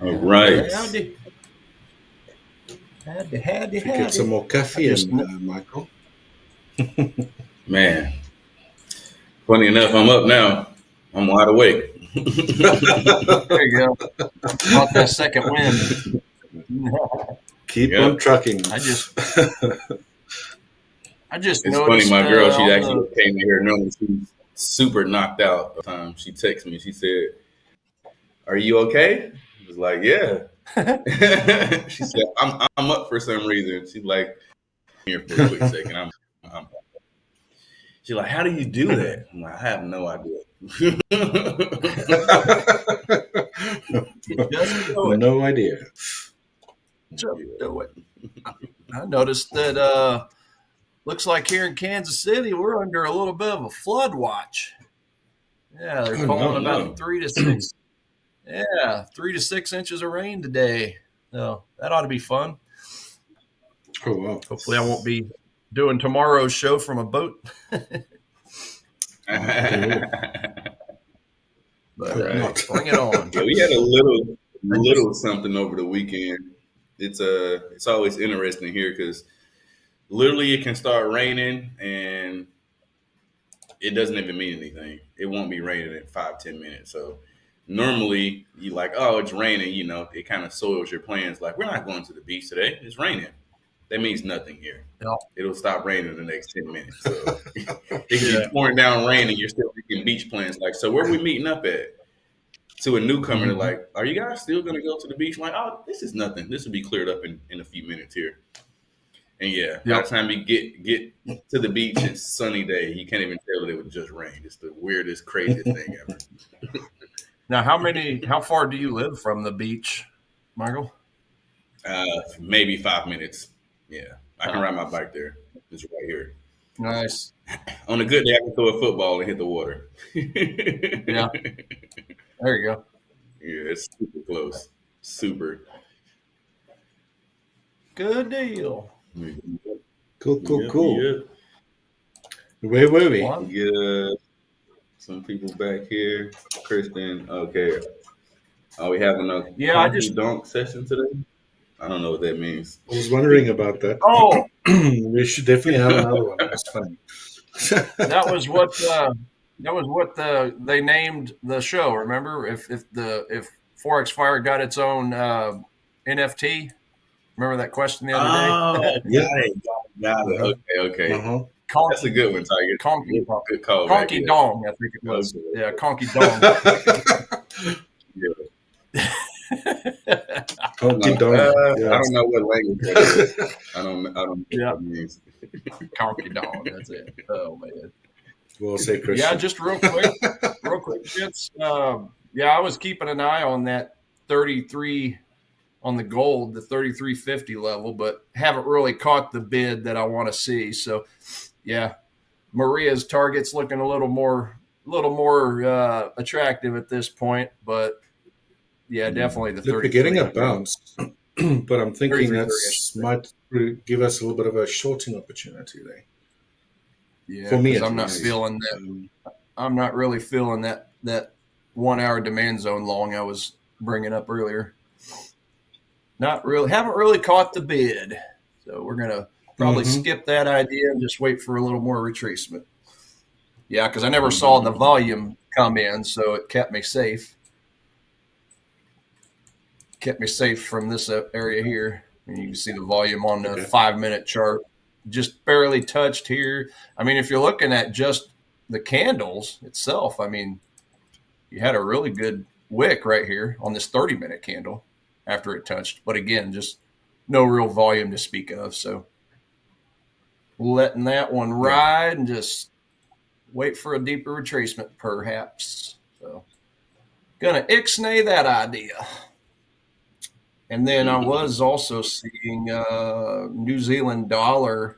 S4: All right.
S2: Get some more coffee in, Michael.
S4: Man, funny enough, I'm up now. I'm wide awake.
S3: There you go. Got that second win.
S2: Keep on trucking.
S3: I just
S4: It's
S3: noticed.
S4: funny, my girl, she actually came in here. Normally she's super knocked out. She texted me. She said, "Are you okay?" I was like, "Yeah." She said, "I'm up for some reason." She's like, "Here for a quick second." I'm She's like, "How do you do that?" I'm like, "I have no idea."
S2: No idea.
S3: Just do it. I noticed that looks like here in Kansas City, we're under a little bit of a flood watch. Yeah, they're calling about 3 to 6. Yeah, 3 to 6 inches of rain today. So that ought to be fun.
S2: Oh, wow.
S3: Hopefully I won't be doing tomorrow's show from a boat. But bring it on.
S4: Yeah, we had a little something over the weekend. It's always interesting here because literally it can start raining and it doesn't even mean anything. It won't be raining in 5-10 minutes. So normally you like, oh, it's raining, it kind of soils your plans. Like, we're not going to the beach today. It's raining. That means nothing here. No. It'll stop raining in the next 10 minutes. So it can be pouring down rain and you're still making beach plans. Like, so where are we meeting up at? To a newcomer, they're like, are you guys still going to go to the beach? I'm like, oh, this is nothing. This will be cleared up in a few minutes here. And by the time you get to the beach, it's sunny day. You can't even tell that it was just rain. It's the weirdest, craziest thing ever.
S3: Now, how far do you live from the beach, Michael?
S4: Maybe 5 minutes. Yeah, I can ride my bike there. It's right here.
S3: Nice.
S4: On a good day, I can throw a football and hit the water.
S3: Yeah. There you go.
S4: Yeah, it's super close. Super.
S3: Good deal.
S2: Cool.
S4: Yeah.
S2: Where were we?
S4: Yeah. Some people back here. Kristen. Okay. Are we having a donk session today? I don't know what that means.
S2: I was wondering about that.
S3: Oh,
S2: we should definitely have another one. That's funny.
S3: that was what they named the show. Remember, if Forex Fire got its own NFT. Remember that question the other day?
S4: Got it. Okay.
S2: Uh-huh.
S4: That's a good one, Tiger. Good call.
S3: Conky Dong, I think it was.
S4: Okay.
S3: Yeah, Conky Dong.
S2: Conky Dong.
S4: I don't know what language that is. I don't know what that means.
S3: Conky Dong, that's it. Oh, man.
S2: Well, say Christian.
S3: Yeah, just real quick, gents. I was keeping an eye on that 33 on the gold, the 33.50 level, but haven't really caught the bid that I want to see. So, yeah, Maria's target's looking a little more attractive at this point, but yeah, definitely the 33.
S2: We're getting a bounce, but I'm thinking that might give us a little bit of a shorting opportunity there.
S3: Yeah,
S2: for me,
S3: I'm not feeling that. I'm not really feeling that 1 hour demand zone long I was bringing up earlier. Not really. Haven't really caught the bid, so we're gonna probably skip that idea and just wait for a little more retracement. Yeah, because I never saw the volume come in, so it kept me safe. Kept me safe from this area here. And you can see the volume on the 5-minute chart. Just barely touched here. I mean, if you're looking at just the candles itself, I mean, you had a really good wick right here on this 30-minute candle after it touched. But again, just no real volume to speak of. So letting that one ride and just wait for a deeper retracement perhaps. So going to ixnay that idea. And then I was also seeing New Zealand dollar,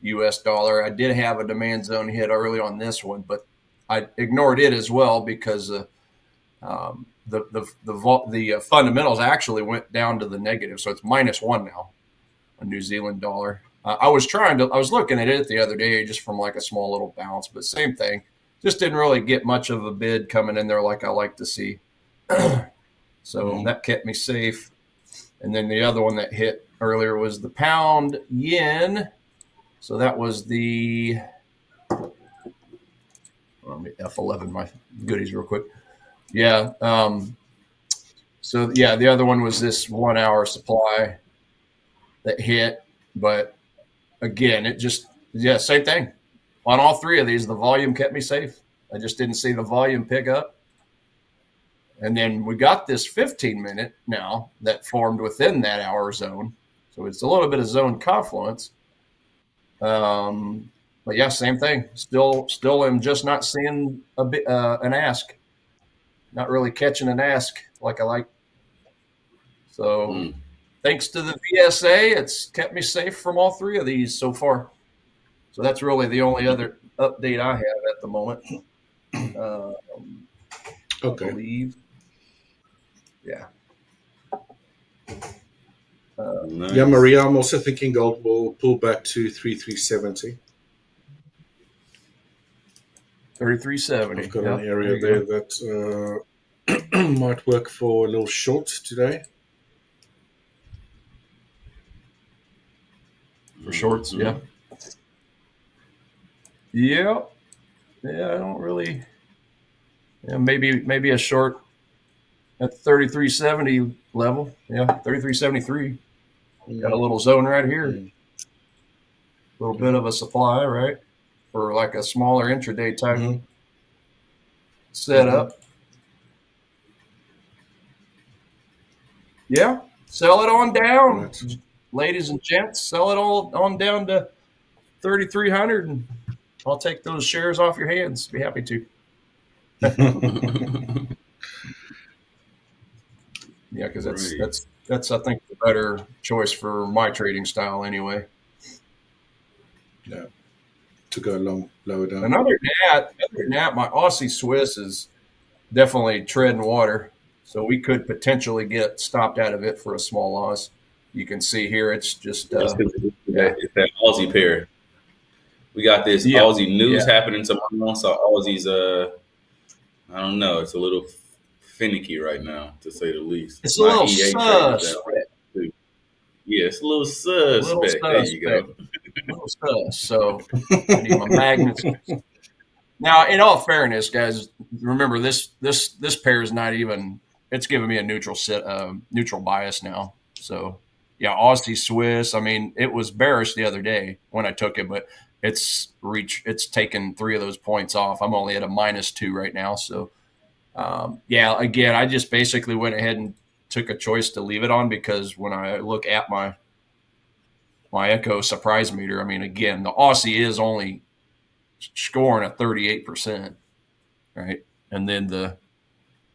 S3: US dollar. I did have a demand zone hit early on this one, but I ignored it as well because the fundamentals actually went down to the negative. So it's -1 now on New Zealand dollar. I was looking at it the other day just from like a small little bounce, but same thing. Just didn't really get much of a bid coming in there like I like to see. So that kept me safe. And then the other one that hit earlier was the pound yen. So that was the let me F11 my goodies real quick. Yeah. So yeah, the other one was this 1 hour supply that hit, but again, it just same thing. On all three of these, the volume kept me safe. I just didn't see the volume pick up. And then we got this 15-minute now that formed within that hour zone. So it's a little bit of zone confluence. But yeah, same thing. Still am just not seeing an ask. Not really catching an ask like I like. So thanks to the VSA, it's kept me safe from all three of these so far. So that's really the only other update I have at the moment.
S2: Okay.
S3: I believe. Yeah.
S4: Nice.
S2: Yeah, Maria, I'm also thinking gold will pull back to 3370.
S3: 3370.
S2: I've got an area there that might work for a little short today.
S3: For shorts, yeah. Yeah. Yeah, I don't really. Yeah, maybe a short at 3370 level. Yeah, 3373. Got a little zone right here. A little bit of a supply, right? For like a smaller intraday type setup. Yeah, sell it on down. Ladies and gents, sell it all on down to 3,300 and I'll take those shares off your hands. Be happy to. Yeah, because that's I think the better choice for my trading style anyway.
S2: Yeah, to go lower down.
S3: And other than that, my Aussie Swiss is definitely treading water, so we could potentially get stopped out of it for a small loss. You can see here, it's just
S4: it's that Aussie pair. We got this Aussie news happening tomorrow, so Aussie's I don't know, it's a little finicky right now, to say the least.
S3: It's a little sus.
S4: Yeah, it's a little suspect. There you go.
S3: A little sus. So I need my magnets. Now, in all fairness, guys, remember this pair is not even. It's giving me a neutral bias now. So yeah, Aussie Swiss. I mean, it was bearish the other day when I took it, but it's taken 3 of those points off. I'm only at a -2 right now. So yeah, again, I just basically went ahead and took a choice to leave it on, because when I look at my Echo surprise meter, I mean, again, the Aussie is only scoring at 38%, right? And then the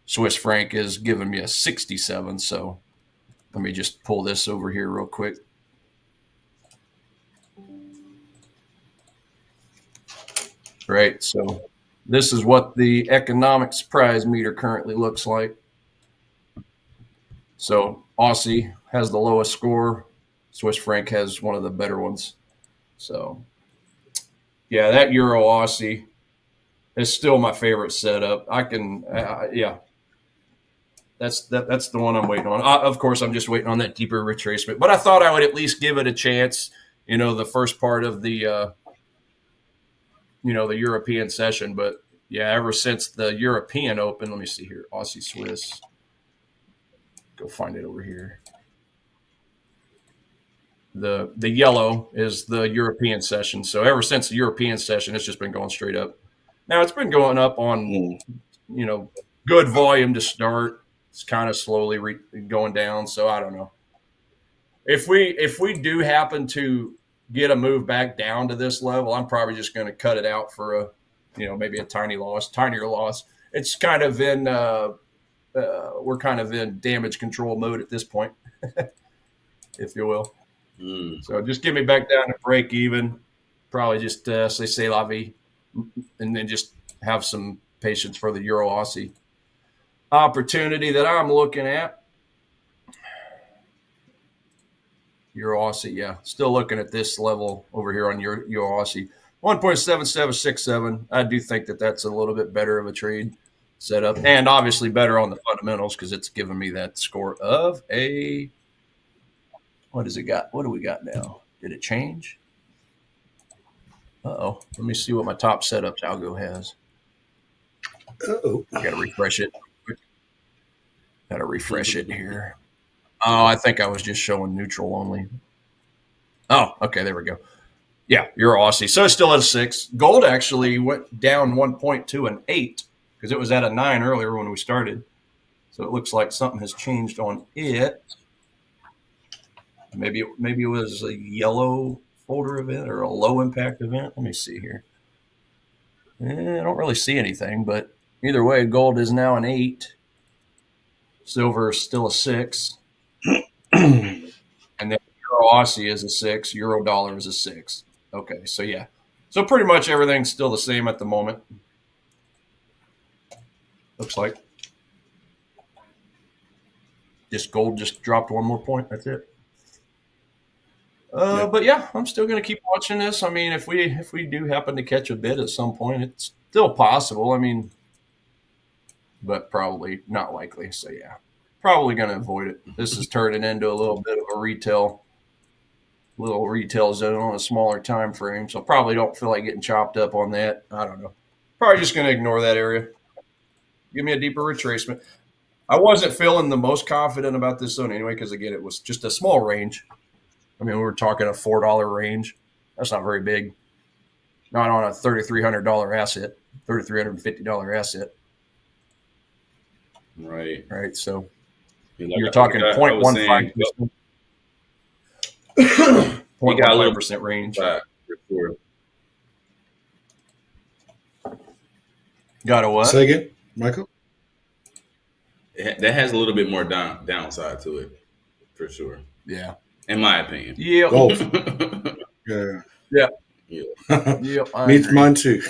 S3: Swiss franc is giving me a 67. So let me just pull this over here real quick. Right, so this is what the economic surprise meter currently looks like. So Aussie has the lowest score. Swiss franc has one of the better ones. So yeah, that Euro Aussie is still my favorite setup. I can, yeah, that's the one I'm waiting on. Of course, I'm just waiting on that deeper retracement. But I thought I would at least give it a chance. You know, the first part of the the European session. But yeah, ever since the European Open, let me see here, Aussie Swiss. Go find it over here. The yellow is the European session. So ever since the European session, it's just been going straight up. Now it's been going up on, good volume to start. It's kind of slowly going down. So I don't know. If we do happen to get a move back down to this level, I'm probably just going to cut it out for maybe a tinier loss. It's kind of in we're kind of in damage control mode at this point, if you will. So just get me back down to break even. Probably just say c'est la vie, and then just have some patience for the Euro Aussie opportunity that I'm looking at. Euro Aussie, yeah, still looking at this level over here on Euro Aussie, 1.7767. I do think that that's a little bit better of a trade setup, and obviously better on the fundamentals, because it's giving me that score of a. What does it got? What do we got now? Did it change? Uh-oh. Let me see what my top setups algo has.
S2: Uh-oh.
S3: I got to refresh it. Got to refresh it here. Oh, I think I was just showing neutral only. Oh, okay. There we go. Yeah, Euro Aussie. So it's still at a 6. Gold actually went down 1 point to an 8, because it was at a 9 earlier when we started. So it looks like something has changed on it. Maybe it was a yellow folder event or a low impact event. Let me see here. I don't really see anything, but either way, gold is now an 8. Silver is still a 6. And then Euro Aussie is a 6. Euro dollar is a 6. Okay, so yeah. So pretty much everything's still the same at the moment. Looks like. Just gold just dropped 1 more point. That's it. But yeah, I'm still going to keep watching this. I mean, if we do happen to catch a bid at some point, it's still possible. I mean, but probably not likely. So yeah, probably going to avoid it. This is turning into a little bit of a retail zone on a smaller time frame. So probably don't feel like getting chopped up on that. I don't know. Probably just going to ignore that area. Give me a deeper retracement. I wasn't feeling the most confident about this zone anyway, because again, it was just a small range. I mean, we were talking a $4 range. That's not very big. Not on a $3,300 asset, $3,350 asset.
S4: Right.
S3: Right. So you're talking 0.15%. 0.15% range. Got a what?
S2: Say again, Michael?
S4: That has a little bit more downside to it, for sure.
S3: Yeah.
S4: In my opinion.
S3: Yeah.
S2: Gold. Yeah.
S3: Yeah.
S2: Yeah. Mine too.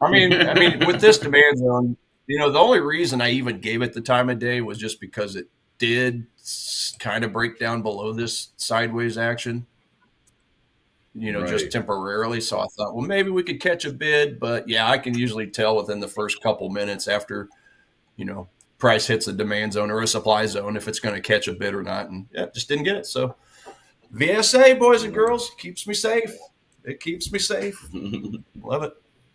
S3: I mean, with this demand zone, the only reason I even gave it the time of day was just because it did kind of break down below this sideways action, right. Just temporarily. So I thought, well, maybe we could catch a bid, but yeah, I can usually tell within the first couple minutes after price hits a demand zone or a supply zone, if it's going to catch a bid or not. And just didn't get it. So VSA, boys and girls, keeps me safe. It keeps me safe. Love it.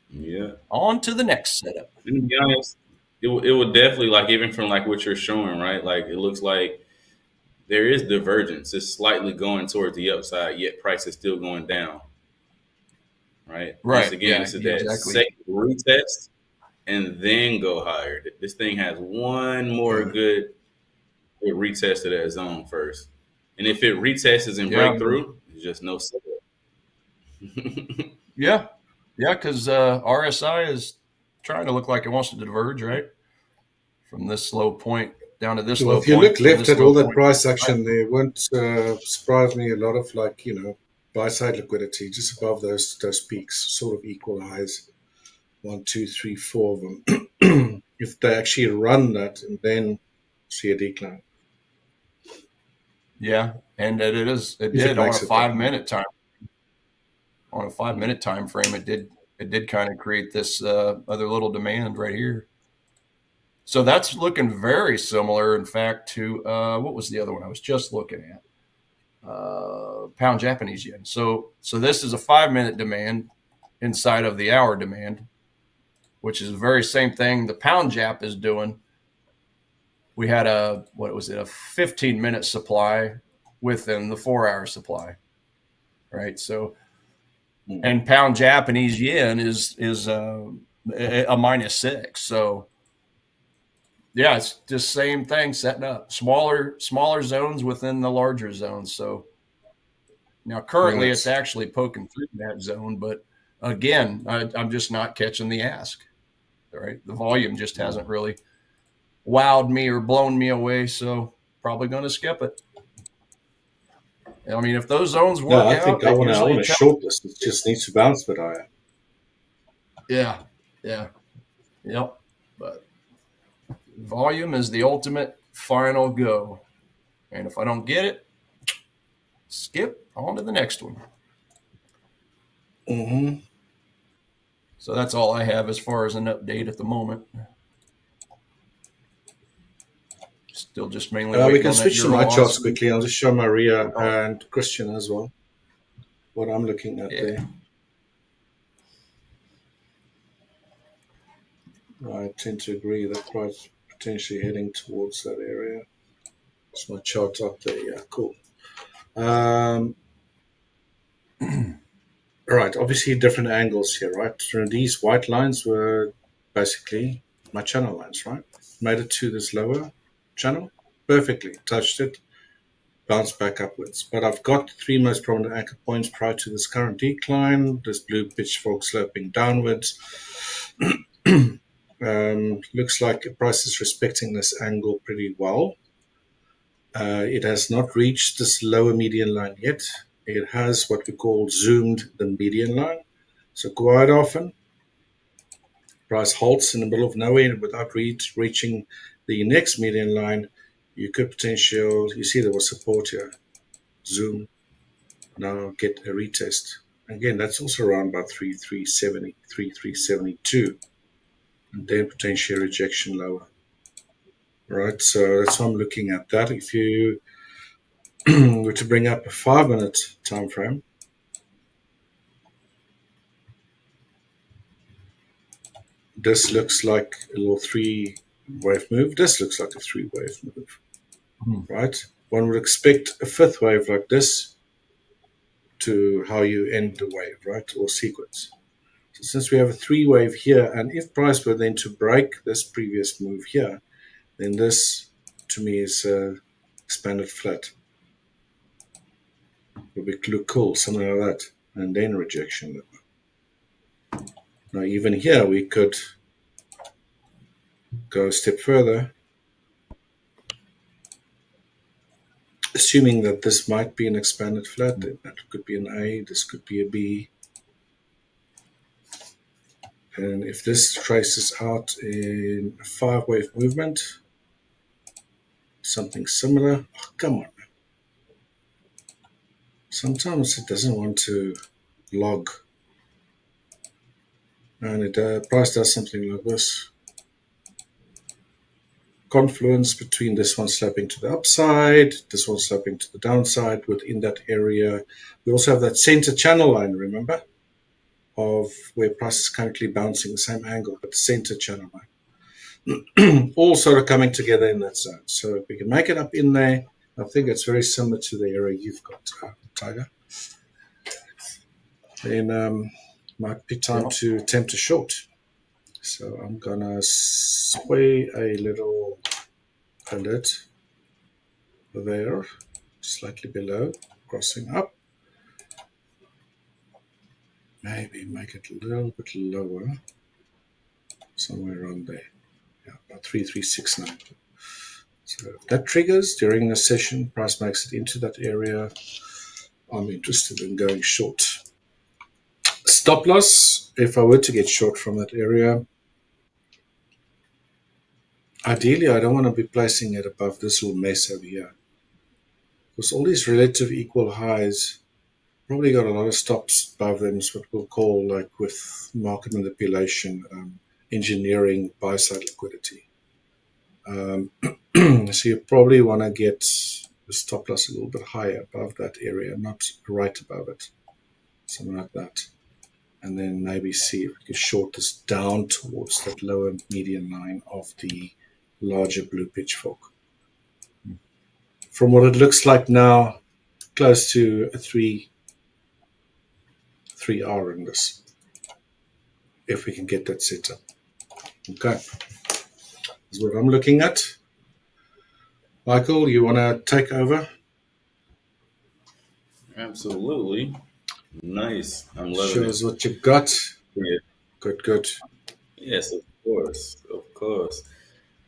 S4: Yeah.
S3: On to the next setup.
S4: And to be honest, it would definitely, like, even from like what you're showing, right? Like, it looks like there is divergence. It's slightly going towards the upside, yet price is still going down. Right.
S3: Right.
S4: Once again, this is that second retest and then go higher. This thing has one more good retest of that zone first. And if it retests and break through, it's just no setup.
S3: Yeah, because RSI is trying to look like it wants to diverge, right? From this low point down to this low point.
S2: If you look left at all that price action, there won't surprise me a lot of buy side liquidity just above those peaks, sort of equal highs, 1, 2, 3, 4 of them. If they actually run that and then see a decline.
S3: Yeah, and it did on a 5-minute time. On a 5-minute time frame, it did kind of create this other little demand right here. So that's looking very similar, in fact, to what was the other one I was just looking at? Pound Japanese yen. So this is a 5-minute demand inside of the hour demand, which is the very same thing the pound Jap is doing. We had a 15-minute supply within the 4-hour supply, right? So, and pound Japanese yen is a -6. So yeah, it's just same thing setting up smaller zones within the larger zones. So now currently it's actually poking through that zone, but again, I'm just not catching the ask. All right, the volume just hasn't really wowed me or blown me away, so probably going to skip it. I mean, if those zones work out,
S2: I think I want to short this. It just needs to bounce a bit higher.
S3: Yep. But volume is the ultimate final go, and if I don't get it, skip on to the next one. So that's all I have as far as an update at the moment. Still just mainly
S2: we can switch to my charts quickly. I'll just show Maria and Christian as well what I'm looking at there. I tend to agree that price potentially heading towards that area. It's my chart up there. Yeah, cool. Right, obviously different angles here, right? So these white lines were basically my channel lines, right? Made it to this lower channel, perfectly, touched it, bounced back upwards. But I've got the 3 most prominent anchor points prior to this current decline, this blue pitchfork sloping downwards. Looks like the price is respecting this angle pretty well. It has not reached this lower median line yet. It has what we call zoomed the median line. So quite often, price halts in the middle of nowhere without reaching the next median line. You could potentially, you see there was support here. Zoom, now get a retest. Again, that's also around about 3,370, 3,372. And then potentially rejection lower. Right, so that's why I'm looking at that. If you were to bring up a 5-minute time frame, this looks like a little 3-wave move. This looks like a 3-wave move, right? One would expect a 5th wave like this to how you end the wave, right, or sequence. So since we have a 3-wave here, and if price were then to break this previous move here, then this, to me, is expanded flat. It would look cool, something like that, and then rejection level. Now, even here, we could go a step further, assuming that this might be an expanded flat. That could be an A, this could be a B. And if this traces out in a 5-wave movement, something similar. Oh, come on. Sometimes it doesn't want to log. And it price does something like this. confluence between this one sloping to the upside, this one sloping to the downside within that area. We also have that center channel line, remember, of where price is currently bouncing the same angle, but the center channel line. All sort of coming together in that zone. So if we can make it up in there, I think it's very similar to the area you've got, Tiger. Then might be time to attempt a short. So I'm gonna sway a little there, slightly below, crossing up. Maybe make it a little bit lower, somewhere around there. Yeah, about 3369. So if that triggers during the session, price makes it into that area, I'm interested in going short. Stop loss, if I were to get short from that area, ideally I don't want to be placing it above this little mess over here. Because all these relative equal highs probably got a lot of stops above them. It's what we'll call, like with market manipulation, engineering buy-side liquidity. So you probably want to get the stop loss a little bit higher above that area, not right above it, something like that. And then maybe see if we can short this down towards that lower median line of the larger blue pitchfork. From what it looks like now, close to a 3R in this, if we can get that set up. Okay, that's what I'm looking at. Michael, you want to take over?
S4: Absolutely. Nice. I'm loving
S2: Show
S4: it.
S2: us what you got.
S4: Yeah.
S2: Good.
S4: Yes, of course.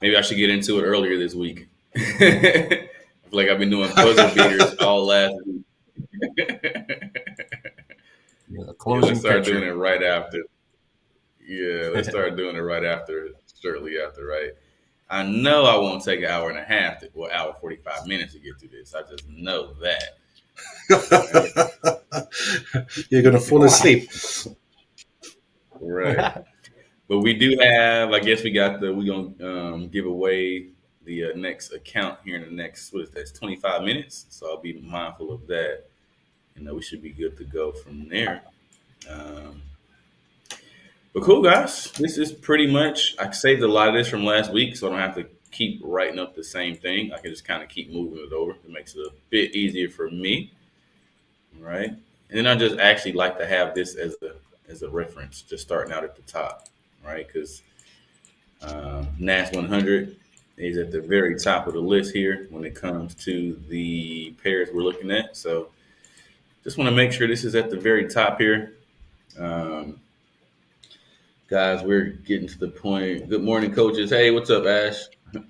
S4: Maybe I should get into it earlier this week. I feel like I've been doing puzzle beaters all last week. Let's start doing it right after. Yeah, let's start doing it right after, shortly after, right? I know I won't take an hour and a half, hour 45 minutes to get through this. I just know that.
S2: You're going to fall asleep.
S4: Right. But we do have, I guess we're going to give away the next account here in the next, 25 minutes. So I'll be mindful of that. And we should be good to go from there. But cool, guys. This is pretty much, I saved a lot of this from last week, so I don't have to keep writing up the same thing. I can just kind of keep moving it over. It makes it a bit easier for me. Right. And then I just actually like to have this as a reference, just starting out at the top. Right. Because NAS 100 is at the very top of the list here when it comes to the pairs we're looking at. So just want to make sure this is at the very top here. Guys, we're getting to the point. Good morning, coaches. Hey, what's up, Ash?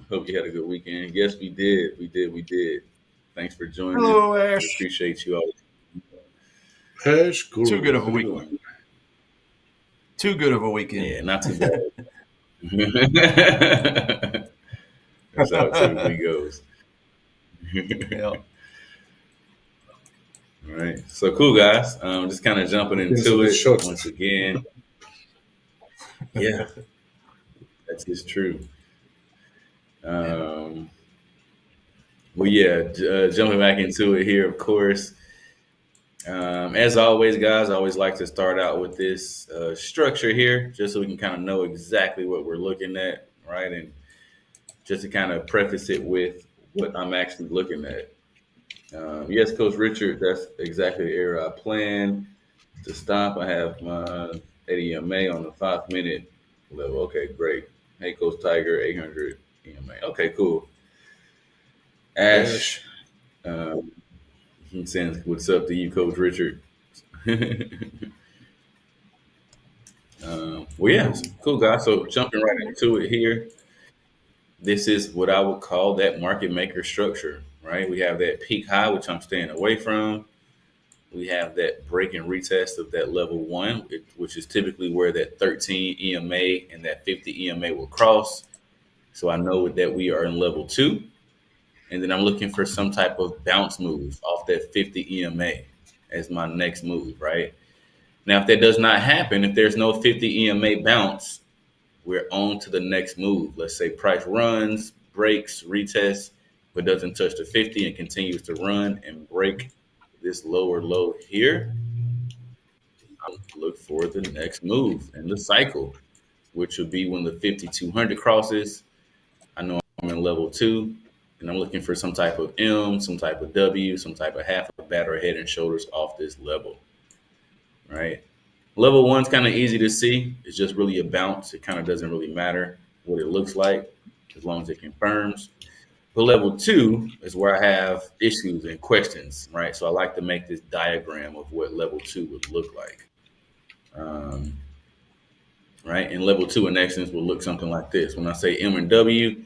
S4: Hope you had a good weekend. Yes, we did. We did. Thanks for joining.
S3: Hello, Ash.
S4: We appreciate you all.
S2: Ash, cool.
S3: Too good of a weekend.
S4: Yeah, not too bad. That's how it typically goes.
S3: Yeah.
S4: All right. So cool, guys. Just kind of jumping into it once again. Yeah, that is true. Well, jumping back into it here, of course. As always, guys, I always like to start out with this structure here, just so we can kind of know exactly what we're looking at, right? And just to kind of preface it with what I'm actually looking at. Yes, Coach Richard, that's exactly the area I plan to stop. I have my 80 EMA on the 5-minute level. Okay, great. Hey, Coach Tiger, 800 EMA. Okay, cool. Ash, saying what's up to you, Coach Richard. Cool, guys. So jumping right into it here. This is what I would call that market maker structure, right? We have that peak high, which I'm staying away from. We have that break and retest of that level 1, which is typically where that 13 EMA and that 50 EMA will cross. So I know that we are in level 2. And then I'm looking for some type of bounce move off that 50 EMA as my next move, right? Now, if that does not happen, if there's no 50 EMA bounce, we're on to the next move. Let's say price runs breaks, retests, but doesn't touch the 50 and continues to run and break this lower low here, I'll look for the next move in the cycle, which would be when the 5200 crosses. I know I'm in level 2, and I'm looking for some type of M, some type of W, some type of half a bat or head and shoulders off this level, right? Level 1's kind of easy to see. It's just really a bounce. It kind of doesn't really matter what it looks like as long as it confirms. But level 2 is where I have issues and questions, right? So I like to make this diagram of what level 2 would look like, right? And level 2 in essence will look something like this. When I say M and W,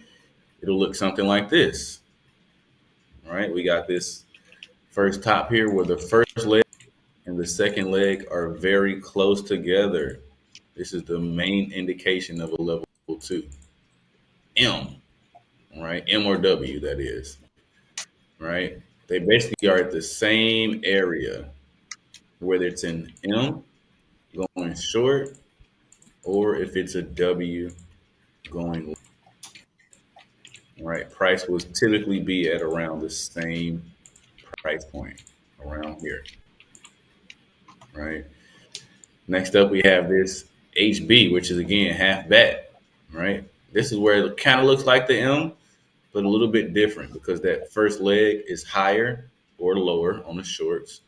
S4: it'll look something like this, right? We got this first top here where the first leg and the second leg are very close together. This is the main indication of a level 2. M, right? M or W, that is, right? They basically are at the same area, whether it's an M going short or if it's a W going long. Right, price will typically be at around the same price point around here. Right. Next up, we have this HB, which is again half bat. Right. This is where it kind of looks like the M, but a little bit different because that first leg is higher or lower on the shorts,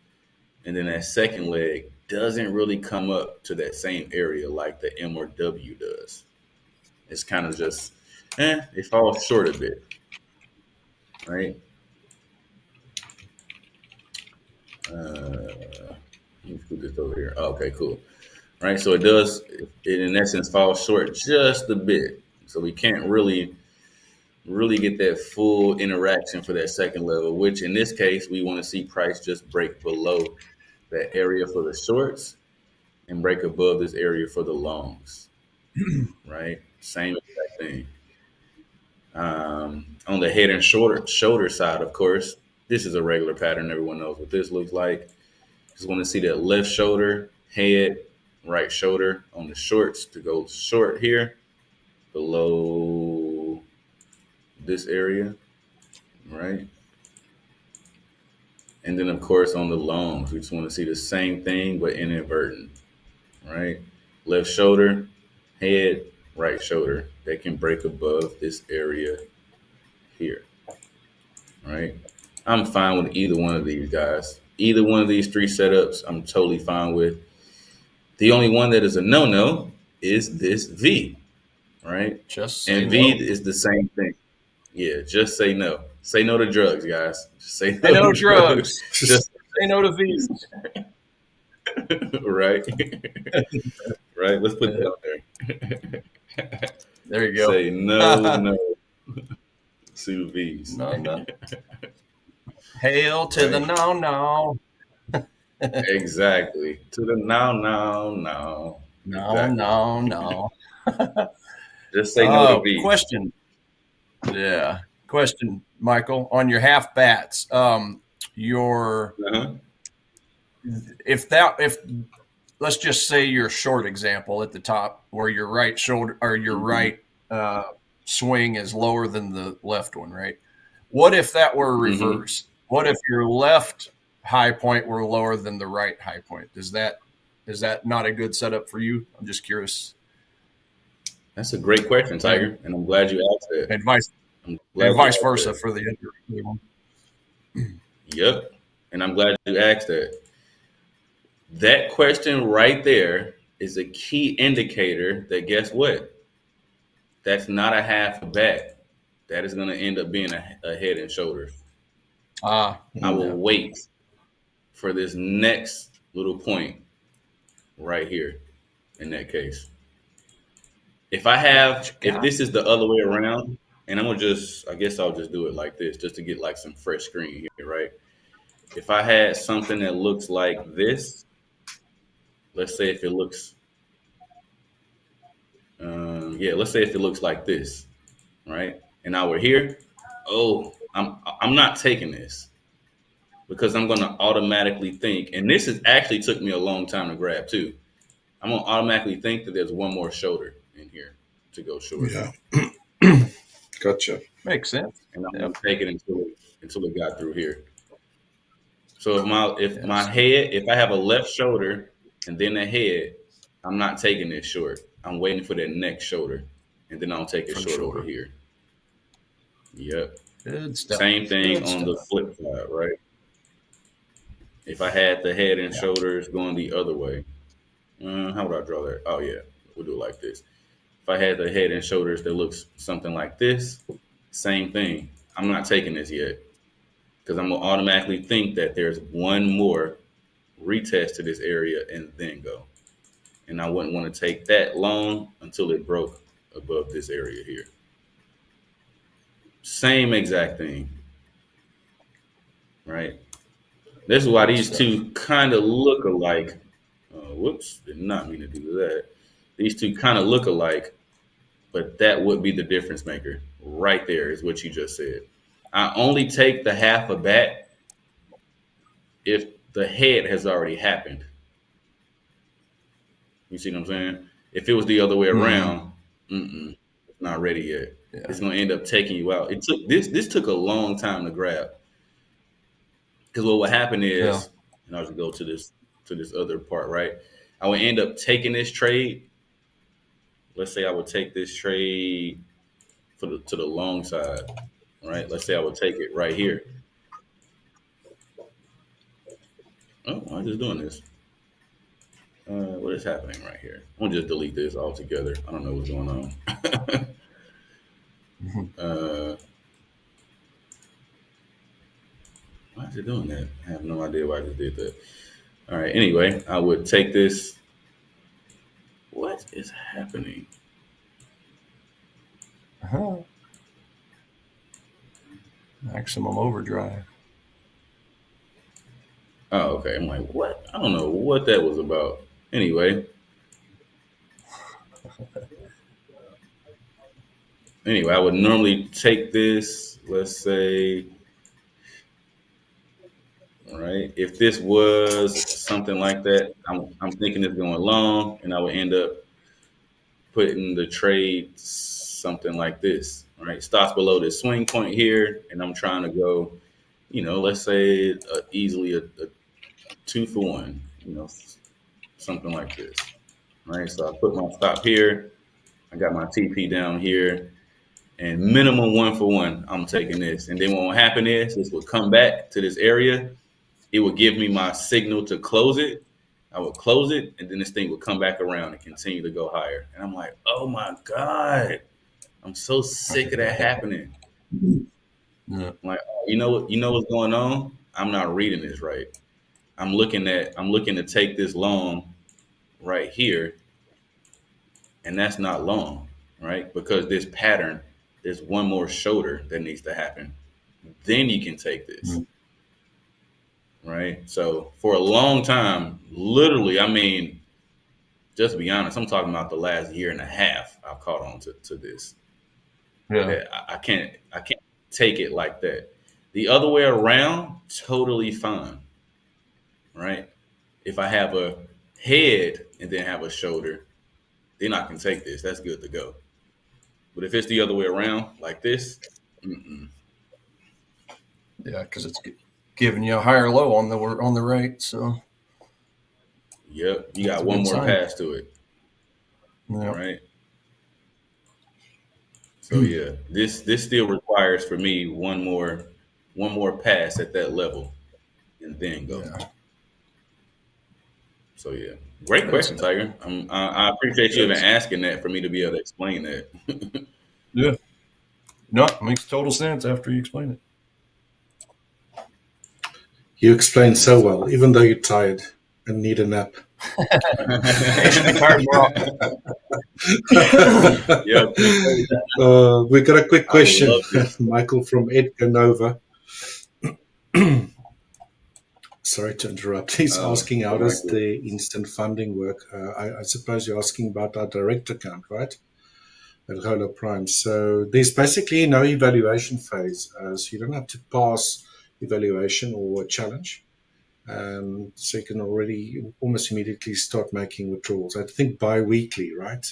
S4: and then that second leg doesn't really come up to that same area like the M or W does. It's kind of just it falls short a bit, right? Let's put this over here. Oh, okay, cool. Right, so it in essence falls short just a bit. So we can't really get that full interaction for that second level, which in this case, we want to see price just break below that area for the shorts and break above this area for the longs, right? Same exact thing. On the head and shoulder side, of course, this is a regular pattern. Everyone knows what this looks like. Just want to see that left shoulder, head, right shoulder on the shorts to go short here below this area, right? And then, of course, on the longs, we just want to see the same thing, but inverting, right? Left shoulder, head, right shoulder. They can break above this area here, right? I'm fine with either one of these guys. Either one of these three setups, I'm totally fine with. The only one that is a no-no is this V, right? And V is the same thing. Yeah, just say no. Say no to drugs, guys. Just say no
S3: to drugs.
S4: Just
S3: say no to V's.
S4: Right. Right. Let's put that out there.
S3: There you go.
S4: Say no to V's.
S3: No. Hail to the no.
S4: Exactly. To the no.
S3: No.
S4: Just say no to V's.
S3: Question. Yeah. Question, Michael, on your half bats. If let's just say your short example at the top where your right shoulder or your right swing is lower than the left one, right? What if that were reversed? What if your left high point were lower than the right high point? Is that not a good setup for you? I'm just curious.
S4: That's a great question, Tiger, and I'm glad you asked that.
S3: And vice versa for the other one.
S4: Yep, and I'm glad you asked that. That question right there is a key indicator that guess what? That's not a half bat. That is going to end up being a head and shoulders. I will wait for this next little point right here in that case. If this is the other way around, and I guess I'll just do it like this just to get like some fresh screen here, right? If I had something that looks like this, let's say if it looks, let's say if it looks like this, right? And now we're here. Oh, I'm not taking this because I'm going to automatically think, and this has actually took me a long time to grab too. I'm going to automatically think that there's one more shoulder in here to go short.
S2: Yeah. Gotcha.
S3: Makes sense.
S4: And I'm gonna take it until it got through here. So if my head, if I have a left shoulder and then a head, I'm not taking this short. I'm waiting for that next shoulder, and then I'll take it short over here. Yep.
S3: Good stuff.
S4: Same thing on the flip side, right? If I had the head and shoulders going the other way, how would I draw that? Oh yeah, we'll do it like this. If I had the head and shoulders that looks something like this, same thing. I'm not taking this yet because I'm gonna automatically think that there's one more retest to this area and then go. And I wouldn't want to take that long until it broke above this area here. Same exact thing, right? This is why these two kind of look alike. Whoops, did not mean to do that. These two kind of look alike, but that would be the difference maker. Right there is what you just said. I only take the half a bat if the head has already happened. You see what I'm saying? If it was the other way around, it's not ready yet. Yeah. It's gonna end up taking you out. It took this took a long time to grab. Because what would happen is, and I'll just go to this other part, right? I would end up taking this trade. Let's say I would take this trade to the long side, right? Let's say I would take it right here. Oh, I'm just doing this. What is happening right here? I'm gonna just delete this altogether. I don't know what's going on. Why is it doing that? I have no idea why I just did that. All right. Anyway, I would take this. What is happening?
S3: Maximum overdrive.
S4: Oh, okay. I'm like, what? I don't know what that was about. Anyway. I would normally take this, let's say, all right, if this was something like that, I'm thinking it's going long, and I would end up putting the trade something like this, right? Stops below this swing point here, and I'm trying to go, let's say easily a 2-for-1, something like this, right? So I put my stop here, I got my TP down here, and minimum 1-for-1, I'm taking this. And then what will happen is this will come back to this area. It will give me my signal to close it. I would close it, and then this thing would come back around and continue to go higher. And I'm like, oh my God, I'm so sick of that happening. I'm like, oh, you know what's going on? I'm not reading this right. I'm looking to take this long right here, and that's not long, right? Because this pattern, there's one more shoulder that needs to happen. Then you can take this. Right. So for a long time, literally, I mean, just to be honest, I'm talking about the last year and a half, I've caught on to this. Yeah. I can't take it like that. The other way around, totally fine. Right. If I have a head and then have a shoulder, then I can take this. That's good to go. But if it's the other way around, like this,
S3: yeah, because it's giving you a higher low on the right. So,
S4: yep, you got one more pass to it.
S3: Yep.
S4: Right. So yeah, this still requires for me one more pass at that level, and then go. Yeah. So yeah, great question, Tiger. I appreciate you even asking that for me to be able to explain that.
S3: Yeah, no, it makes total sense after you explain it.
S2: You explained so well, even though you're tired and need a nap. We got a quick question, Michael from Edgar Nova. Sorry to interrupt. He's asking how does the instant funding work? I suppose you're asking about our direct account, right? At Hola Prime. So there's basically no evaluation phase. So you don't have to pass evaluation or a challenge. So you can already almost immediately start making withdrawals. I think bi-weekly, right?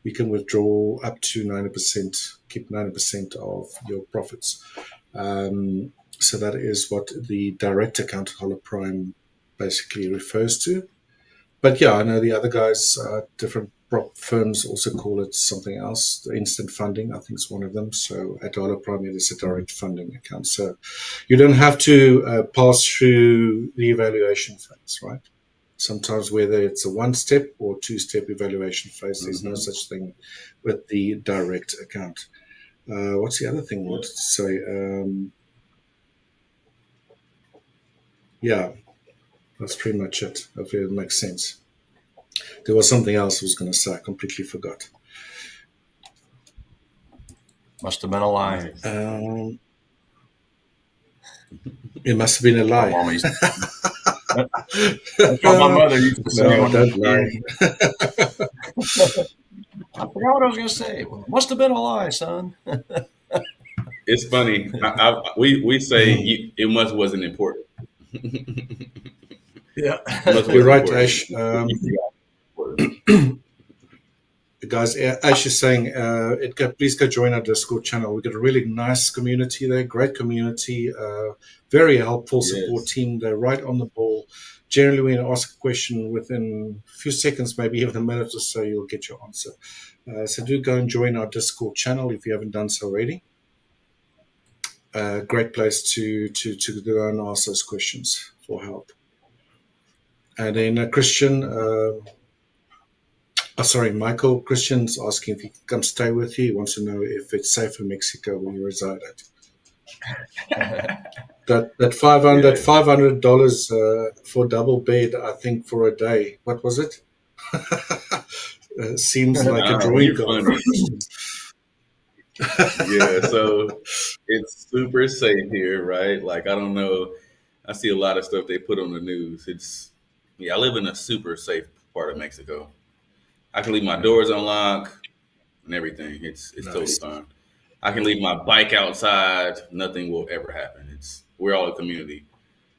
S2: we can withdraw up to 90%, keep 90% of your profits. So that is what the direct account at Hola Prime basically refers to. But yeah, I know the other guys, different prop firms also call it something else. The instant funding, I think, is one of them. So at Ola Prime, it is a direct funding account. So you don't have to pass through the evaluation phase, right? Sometimes whether it's a one-step or two-step evaluation phase, there's no such thing with the direct account. What's the other thing I wanted to say? Yeah, that's pretty much it. Hopefully it makes sense. There was something else I was going to say. I completely forgot.
S3: Must have been a lie.
S2: It must have been a lie.
S3: That's what my mother used to say.
S2: No, don't lie.
S3: I forgot what I was going to say. Well, must have been a lie, son.
S4: It's funny. We say it wasn't important.
S3: Yeah,
S2: you're right, Ash. Guys, Ash is saying, please go join our Discord channel. We've got a really nice community there, great community, very helpful support team. They're right on the ball. Generally, when you ask a question within a few seconds, maybe even a minute or so, you'll get your answer. So do go and join our Discord channel if you haven't done so already. Great place to go and ask those questions for help. And then Christian, Michael, Christian's asking if he can come stay with you. He wants to know if it's safe in Mexico where you reside at. that $500 for double bed, I think, for a day. What was it? Seems like a drawing card.
S4: Yeah, so it's super safe here, right? Like, I don't know. I see a lot of stuff they put on the news. I live in a super safe part of Mexico. I can leave my doors unlocked and everything. It's nice. Totally fine. I can leave my bike outside. Nothing will ever happen. We're all a community.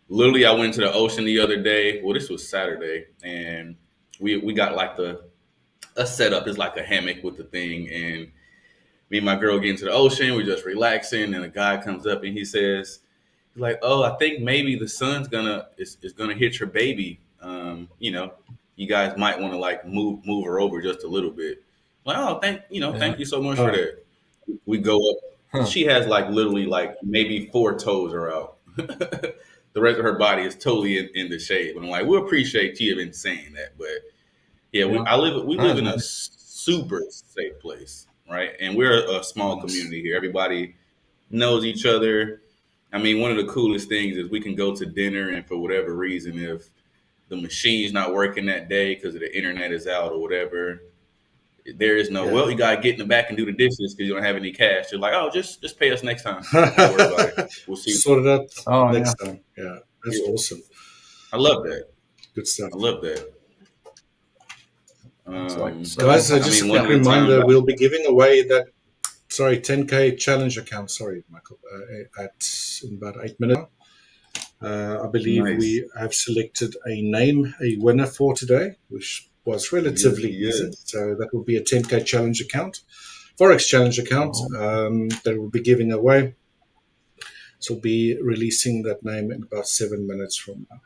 S4: Literally, I went to the ocean the other day. Well, this was Saturday, and we got like a setup. It's like a hammock with the thing, and me and my girl get into the ocean. We're just relaxing, and a guy comes up and he says, like, "Oh, I think maybe the sun's is gonna hit your baby. You guys might want to like move her over just a little bit." Like, "Oh, thank you so much for that." We go up. She has like literally like maybe 4 toes are out. The rest of her body is totally in the shade. And I'm like, we appreciate you even saying that, but we live in a super safe place, right? And we're a small community here. Everybody knows each other. I mean, one of the coolest things is we can go to dinner, and for whatever reason, if the machine's not working that day because the internet is out or whatever, there is no, well, you got to get in the back and do the dishes because you don't have any cash. You're like, oh, just pay us next time. Don't worry about it. We'll see.
S2: Sort it out next time. Yeah, that's awesome.
S4: I love that.
S2: Good stuff.
S4: I love that.
S2: Guys, just a quick reminder, we'll be giving away that 10K challenge account. Sorry, Michael, in about 8 minutes. I believe we have selected a winner for today, which was relatively easy. So that will be a 10K challenge account, Forex challenge account that we'll be giving away. So we'll be releasing that name in about 7 minutes from now.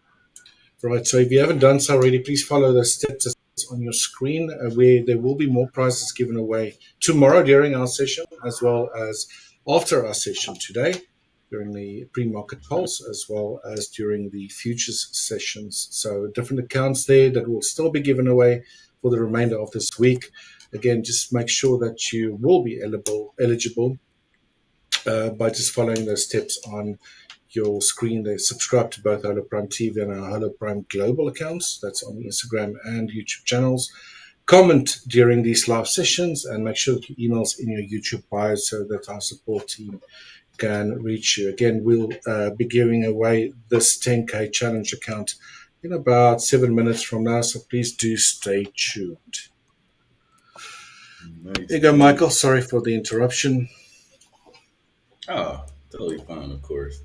S2: Right, so if you haven't done so already, please follow the steps on your screen where there will be more prizes given away tomorrow during our session, as well as after our session today, during the pre-market pulse, as well as during the futures sessions. So different accounts there that will still be given away for the remainder of this week. Again, just make sure that you will be eligible by just following those steps on your screen there. Subscribe to both Hola Prime TV and our Hola Prime Global accounts. That's on Instagram and YouTube channels. Comment during these live sessions and make sure that your email's in your YouTube bio so that our support team can reach you. Again, we'll be giving away this 10K challenge account in about 7 minutes from now, so please do stay tuned. There you go, Michael. Sorry for the interruption.
S4: Oh, totally fine, of course.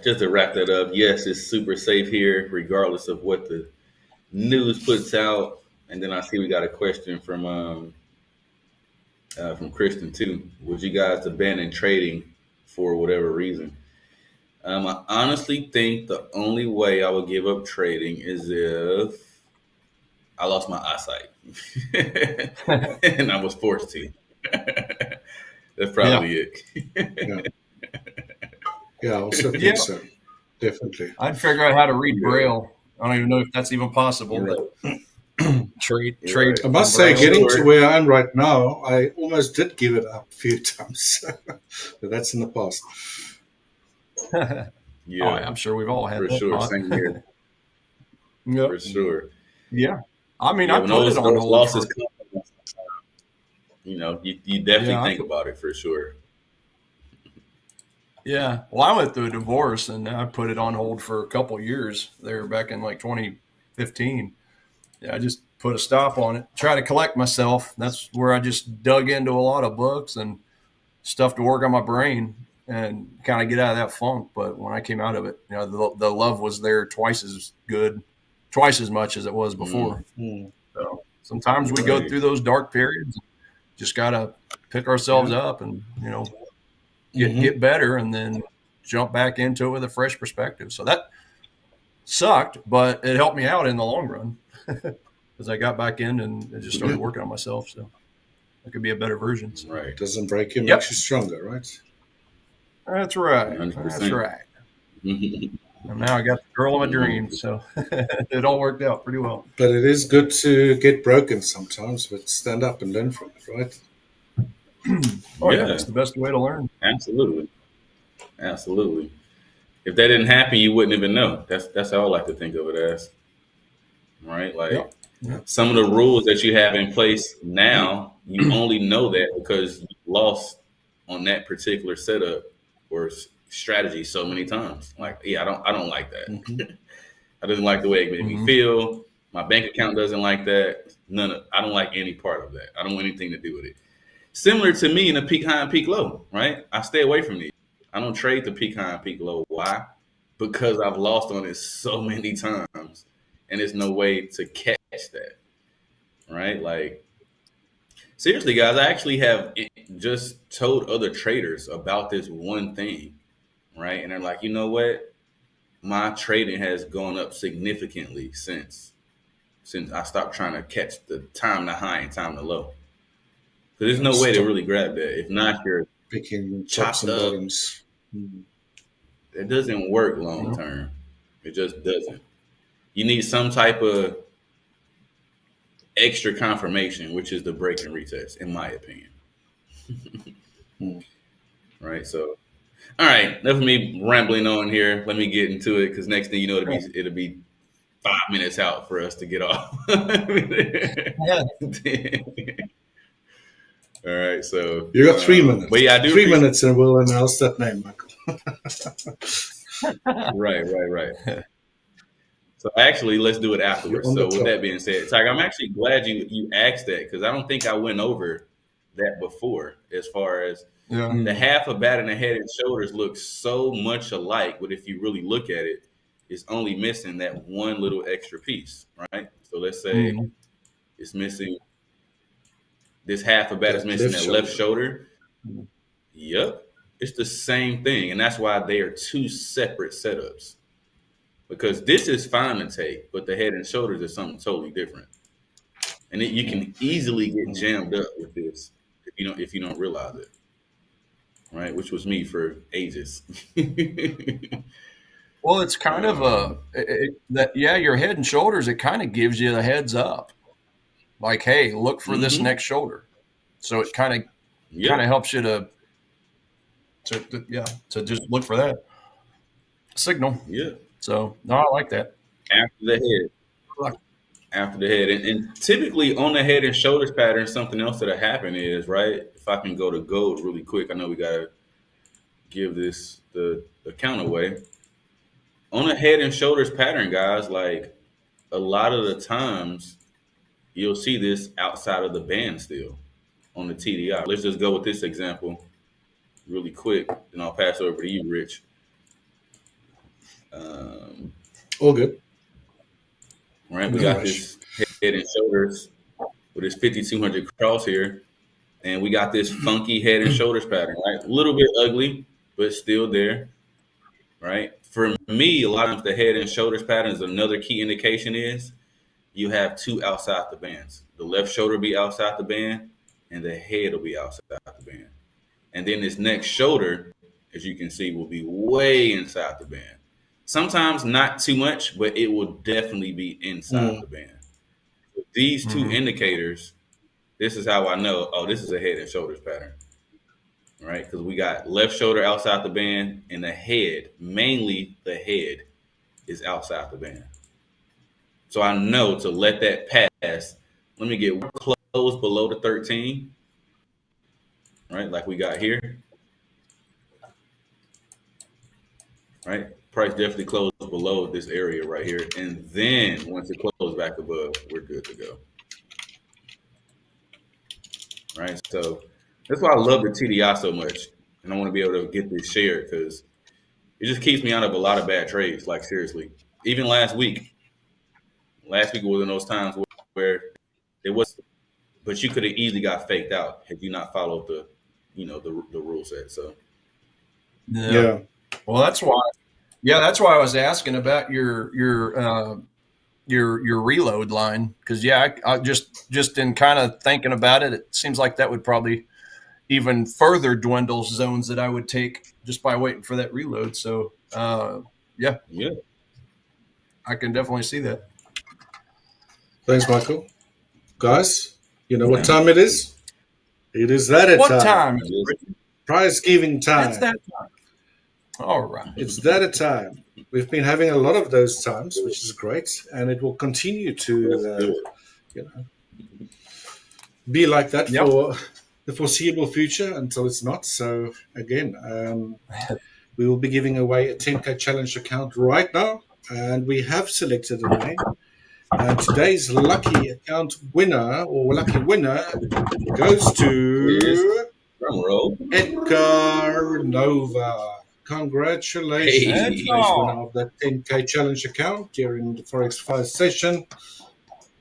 S4: Just to wrap that up, yes, it's super safe here, regardless of what the news puts out. And then I see we got a question from Kristen too. Would you guys abandon trading for whatever reason? I honestly think the only way I would give up trading is if I lost my eyesight and I was forced to. That's probably it.
S2: Yeah, I also think so. Definitely.
S3: I'd figure out how to read Braille. I don't even know if that's even possible, but trade.
S2: I must say, getting to where I am right now, I almost did give it up a few times. But that's in the past.
S3: Yeah, I'm sure we've all had
S4: for
S3: that
S4: sure.
S3: thought.
S4: Same here.
S3: Yep.
S4: For sure.
S3: Yeah. I mean,
S4: Yeah,
S3: I
S4: when
S3: put
S4: those
S3: it on hold.
S4: losses come, you definitely think about it for sure.
S3: Yeah. Well, I went through a divorce and I put it on hold for a couple years there back in like 2015. Yeah, I just put a stop on it, try to collect myself. That's where I just dug into a lot of books and stuff to work on my brain and kind of get out of that funk. But when I came out of it, you know, the love was there twice as much as it was before. So sometimes we go through those dark periods, just got to pick ourselves up and, you know, get better and then jump back into it with a fresh perspective. So that sucked, but it helped me out in the long run because I got back in and just started working on myself. So I could be a better version. So.
S2: Right. It doesn't break you, makes you stronger, right?
S3: That's right.
S4: 100%.
S3: That's right. And now I got the girl of my dreams, so it all worked out pretty well.
S2: But it is good to get broken sometimes, but stand up and learn from it, right?
S3: Oh yeah, that's the best way to learn.
S4: Absolutely. If that didn't happen, you wouldn't even know. That's how I like to think of it as. Right? Like some of the rules that you have in place now, you only know that because you lost on that particular setup or strategy so many times. Like, I don't like that. I didn't like the way it made me feel. My bank account doesn't like that. I don't like any part of that. I don't want anything to do with it. Similar to me in a peak high and peak low, right? I stay away from these. I don't trade the peak high and peak low. Why? Because I've lost on it so many times and there's no way to catch that, right? Like, seriously, guys, I actually have just told other traders about this one thing, right? And they're like, you know what? My trading has gone up significantly since I stopped trying to catch the time to high and time to low. So there's no way to really grab that. If not, you're
S2: picking tops and bottoms.
S4: It doesn't work long term. It just doesn't. You need some type of extra confirmation, which is the break and retest, in my opinion. Right. So, all right. Enough of me rambling on here. Let me get into it because next thing you know, it'll be 5 minutes out for us to get off. All right, so
S2: you got 3 minutes.
S4: But yeah, I do
S2: 3 minutes, and we'll announce that name, Michael.
S4: Right. So actually, let's do it afterwards. So with that being said, Tiger, I'm actually glad you asked that because I don't think I went over that before. As far as the half a bat and the head and shoulders look so much alike, but if you really look at it, it's only missing that one little extra piece, right? So let's say it's missing. This half a bat is missing that left shoulder. Yep. It's the same thing. And that's why they are two separate setups. Because this is fine to take, but the head and shoulders is something totally different. And you can easily get jammed up with this if you don't realize it. Right? Which was me for ages.
S3: Well, it's kind of your head and shoulders, it kind of gives you the heads up. Like, hey, look for this next shoulder. So it kind of helps you to just look for that signal.
S4: Yeah.
S3: So no, I like that.
S4: After the head. And typically on the head and shoulders pattern, something else that'll happen is, right, if I can go to gold really quick, I know we gotta give this the count away. On a head and shoulders pattern, guys, like a lot of the times you'll see this outside of the band still on the TDI. Let's just go with this example really quick, and I'll pass over to you, Rich.
S2: All good.
S4: Right, we got this head and shoulders with this 5200 cross here. And we got this funky head and shoulders pattern, right? A little bit ugly, but still there, right? For me, a lot of the head and shoulders patterns, another key indication is you have two outside the bands. The left shoulder will be outside the band, and the head will be outside the band. And then this next shoulder, as you can see, will be way inside the band. Sometimes not too much, but it will definitely be inside the band. With these two indicators, this is how I know, oh, this is a head and shoulders pattern, right? Because we got left shoulder outside the band, and the head, mainly the head, is outside the band. So I know to let that pass, let me get close below the 13, right? Like we got here, right? Price definitely closed below this area right here. And then once it closes back above, we're good to go. Right? So that's why I love the TDI so much. And I want to be able to get this shared because it just keeps me out of a lot of bad trades. Like seriously, even last week was one of those times where it was, but you could have easily got faked out had you not followed the rule set. So
S3: yeah. Well, that's why I was asking about your reload line because I just in kind of thinking about it, it seems like that would probably even further dwindle zones that I would take just by waiting for that reload. So yeah, I can definitely see that.
S2: Thanks, Michael. Guys, you know what time it is? It is that
S3: What
S2: time.
S3: time?
S2: Prize giving time.
S3: That's that time. All right.
S2: It's that a time. We've been having a lot of those times, which is great, and it will continue to be like that for the foreseeable future until it's not. So again, we will be giving away a 10K challenge account right now, and we have selected a name. And today's lucky account winner or lucky winner goes to Edgar Nova. Congratulations, winner of that 10K challenge account during the Forex Fire session.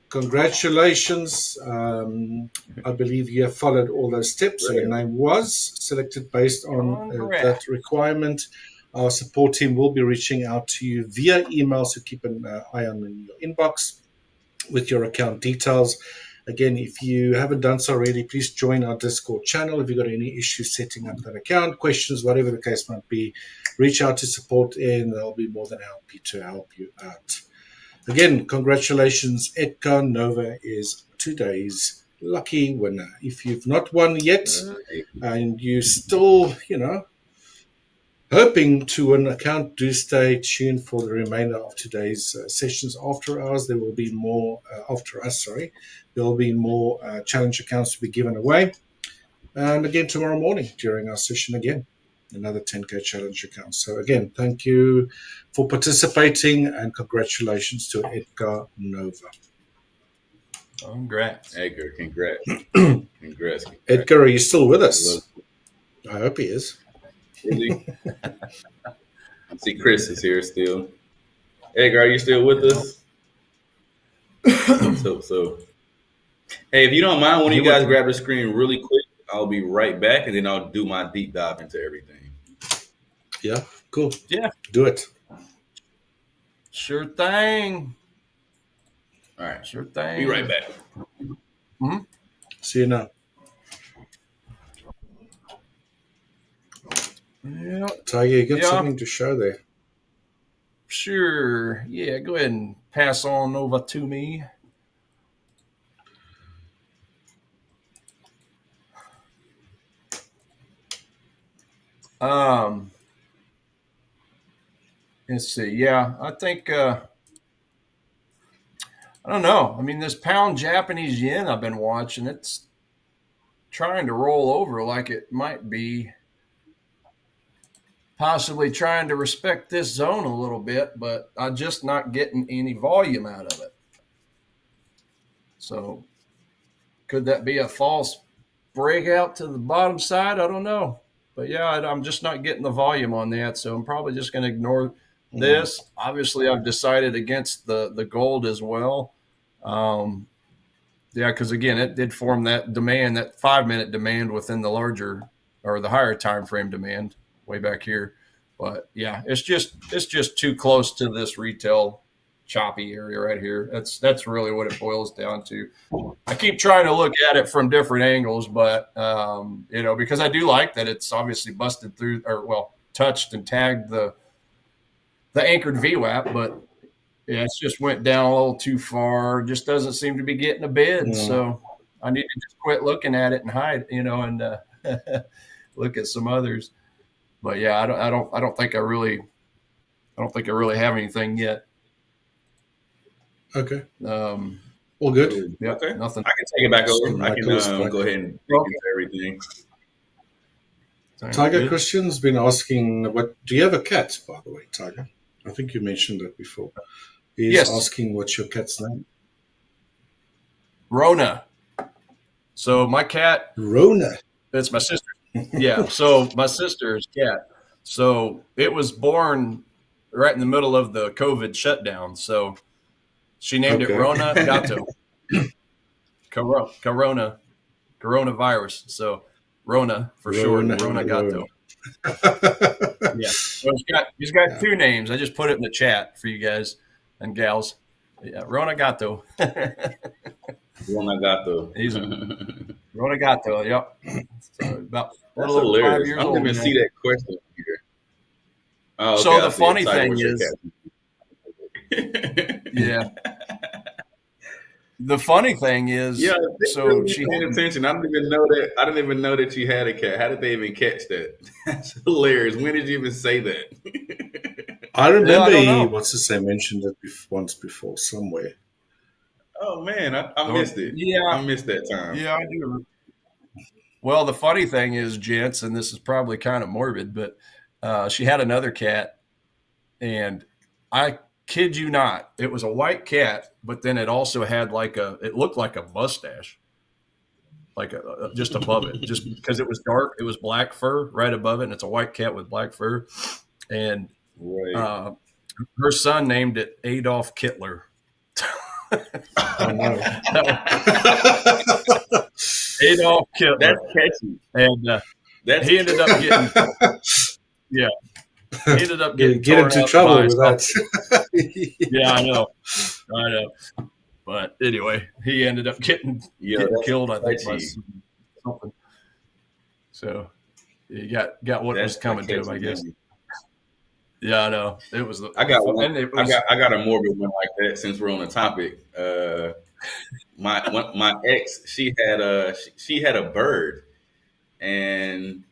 S2: Congratulations. I believe you have followed all those steps. So your name was selected based on that requirement. Our support team will be reaching out to you via email, so keep an eye on in your inbox with your account details. Again, if you haven't done so already, please join our Discord channel. If you've got any issues setting up that account, questions, whatever the case might be, reach out to support and they'll be more than happy to help you out. Again, congratulations. Edgar Nova is today's lucky winner. If you've not won yet and you still, hoping to win an account, do stay tuned for the remainder of today's sessions after hours. There will be more after us, sorry. There will be more challenge accounts to be given away. And again, tomorrow morning during our session again, another 10K challenge account. So again, thank you for participating and congratulations to Edgar Nova.
S3: Congrats.
S4: Edgar, congrats. Congrats.
S2: Edgar, are you still with us? I hope he is.
S4: Really? I see Chris is here still. Edgar, are you still with us? Let's hope so. Hey, if you don't mind, when you guys grab the screen really quick, I'll be right back, and then I'll do my deep dive into everything.
S2: Yeah, cool.
S3: Yeah.
S2: Do it.
S3: Sure thing.
S4: All right.
S3: Sure thing.
S4: Be right back.
S3: Mm-hmm.
S2: See you now.
S3: Yeah.
S2: Tiger, you got something to show there.
S3: Sure. Yeah, go ahead and pass on over to me. Let's see. Yeah, I think I don't know. I mean, this pound Japanese yen I've been watching, it's trying to roll over like it might be possibly trying to respect this zone a little bit, but I'm just not getting any volume out of it. So could that be a false breakout to the bottom side? I don't know. But yeah, I'm just not getting the volume on that. So I'm probably just going to ignore this. Obviously, I've decided against the gold as well. Yeah, because again, it did form that demand, that 5-minute demand within the larger or the higher time frame demand way back here. But yeah, it's just too close to this retail choppy area right here. That's really what it boils down to. I keep trying to look at it from different angles, but because I do like that it's obviously busted through, or touched and tagged the anchored VWAP, but yeah, it's just went down a little too far. Just doesn't seem to be getting a bid.
S2: Yeah.
S3: So I need to just quit looking at it and hide, and look at some others. But yeah, I don't think I really have anything yet.
S2: Okay.
S3: All
S2: good.
S3: Yeah.
S4: Okay.
S3: Nothing.
S4: I can take it back over. I can
S2: Michael's
S4: go ahead and dig into everything.
S2: Tiger Christian's been asking, do you have a cat, by the way, Tiger? I think you mentioned that before. He's asking what's your cat's name?
S3: Rona. So my cat.
S2: Rona.
S3: That's my sister. Yeah. So my sister's cat. So it was born right in the middle of the COVID shutdown. So she named it Rona Gato. Coronavirus. So Rona for short. Rona Gato. Yeah. So he's got 2 names. I just put it in the chat for you guys and gals. Yeah, Rona Gato.
S4: Rona Gato.
S3: He's Rona Gato. Yep. So
S4: that's hilarious. I didn't even see that question here. Oh, okay,
S3: so the funny thing is, the funny thing is, so she
S4: paid attention. I didn't even know that you had a cat. How did they even catch that? That's hilarious. When did you even say that?
S2: I remember mentioned it once before somewhere.
S4: Oh man, I missed it.
S3: Yeah,
S4: I missed that time.
S3: Yeah, I do. Well, the funny thing is, gents, and this is probably kind of morbid, but she had another cat, and I kid you not, it was a white cat, but then it also had it looked like a mustache, just above it, just because it was dark. It was black fur right above it, and it's a white cat with black fur. And her son named it Adolf Hitler.
S2: Oh, no.
S3: Adolf Hitler.
S4: That's catchy.
S3: And he ended up getting, he ended up getting
S2: get into trouble with that.
S3: Yeah, I know. But anyway, he ended up getting killed, I think, by something. So he got what was coming to him, I guess. Yeah, I know. It was.
S4: I got a morbid one like that. Since we're on the topic, my ex, she had a bird, and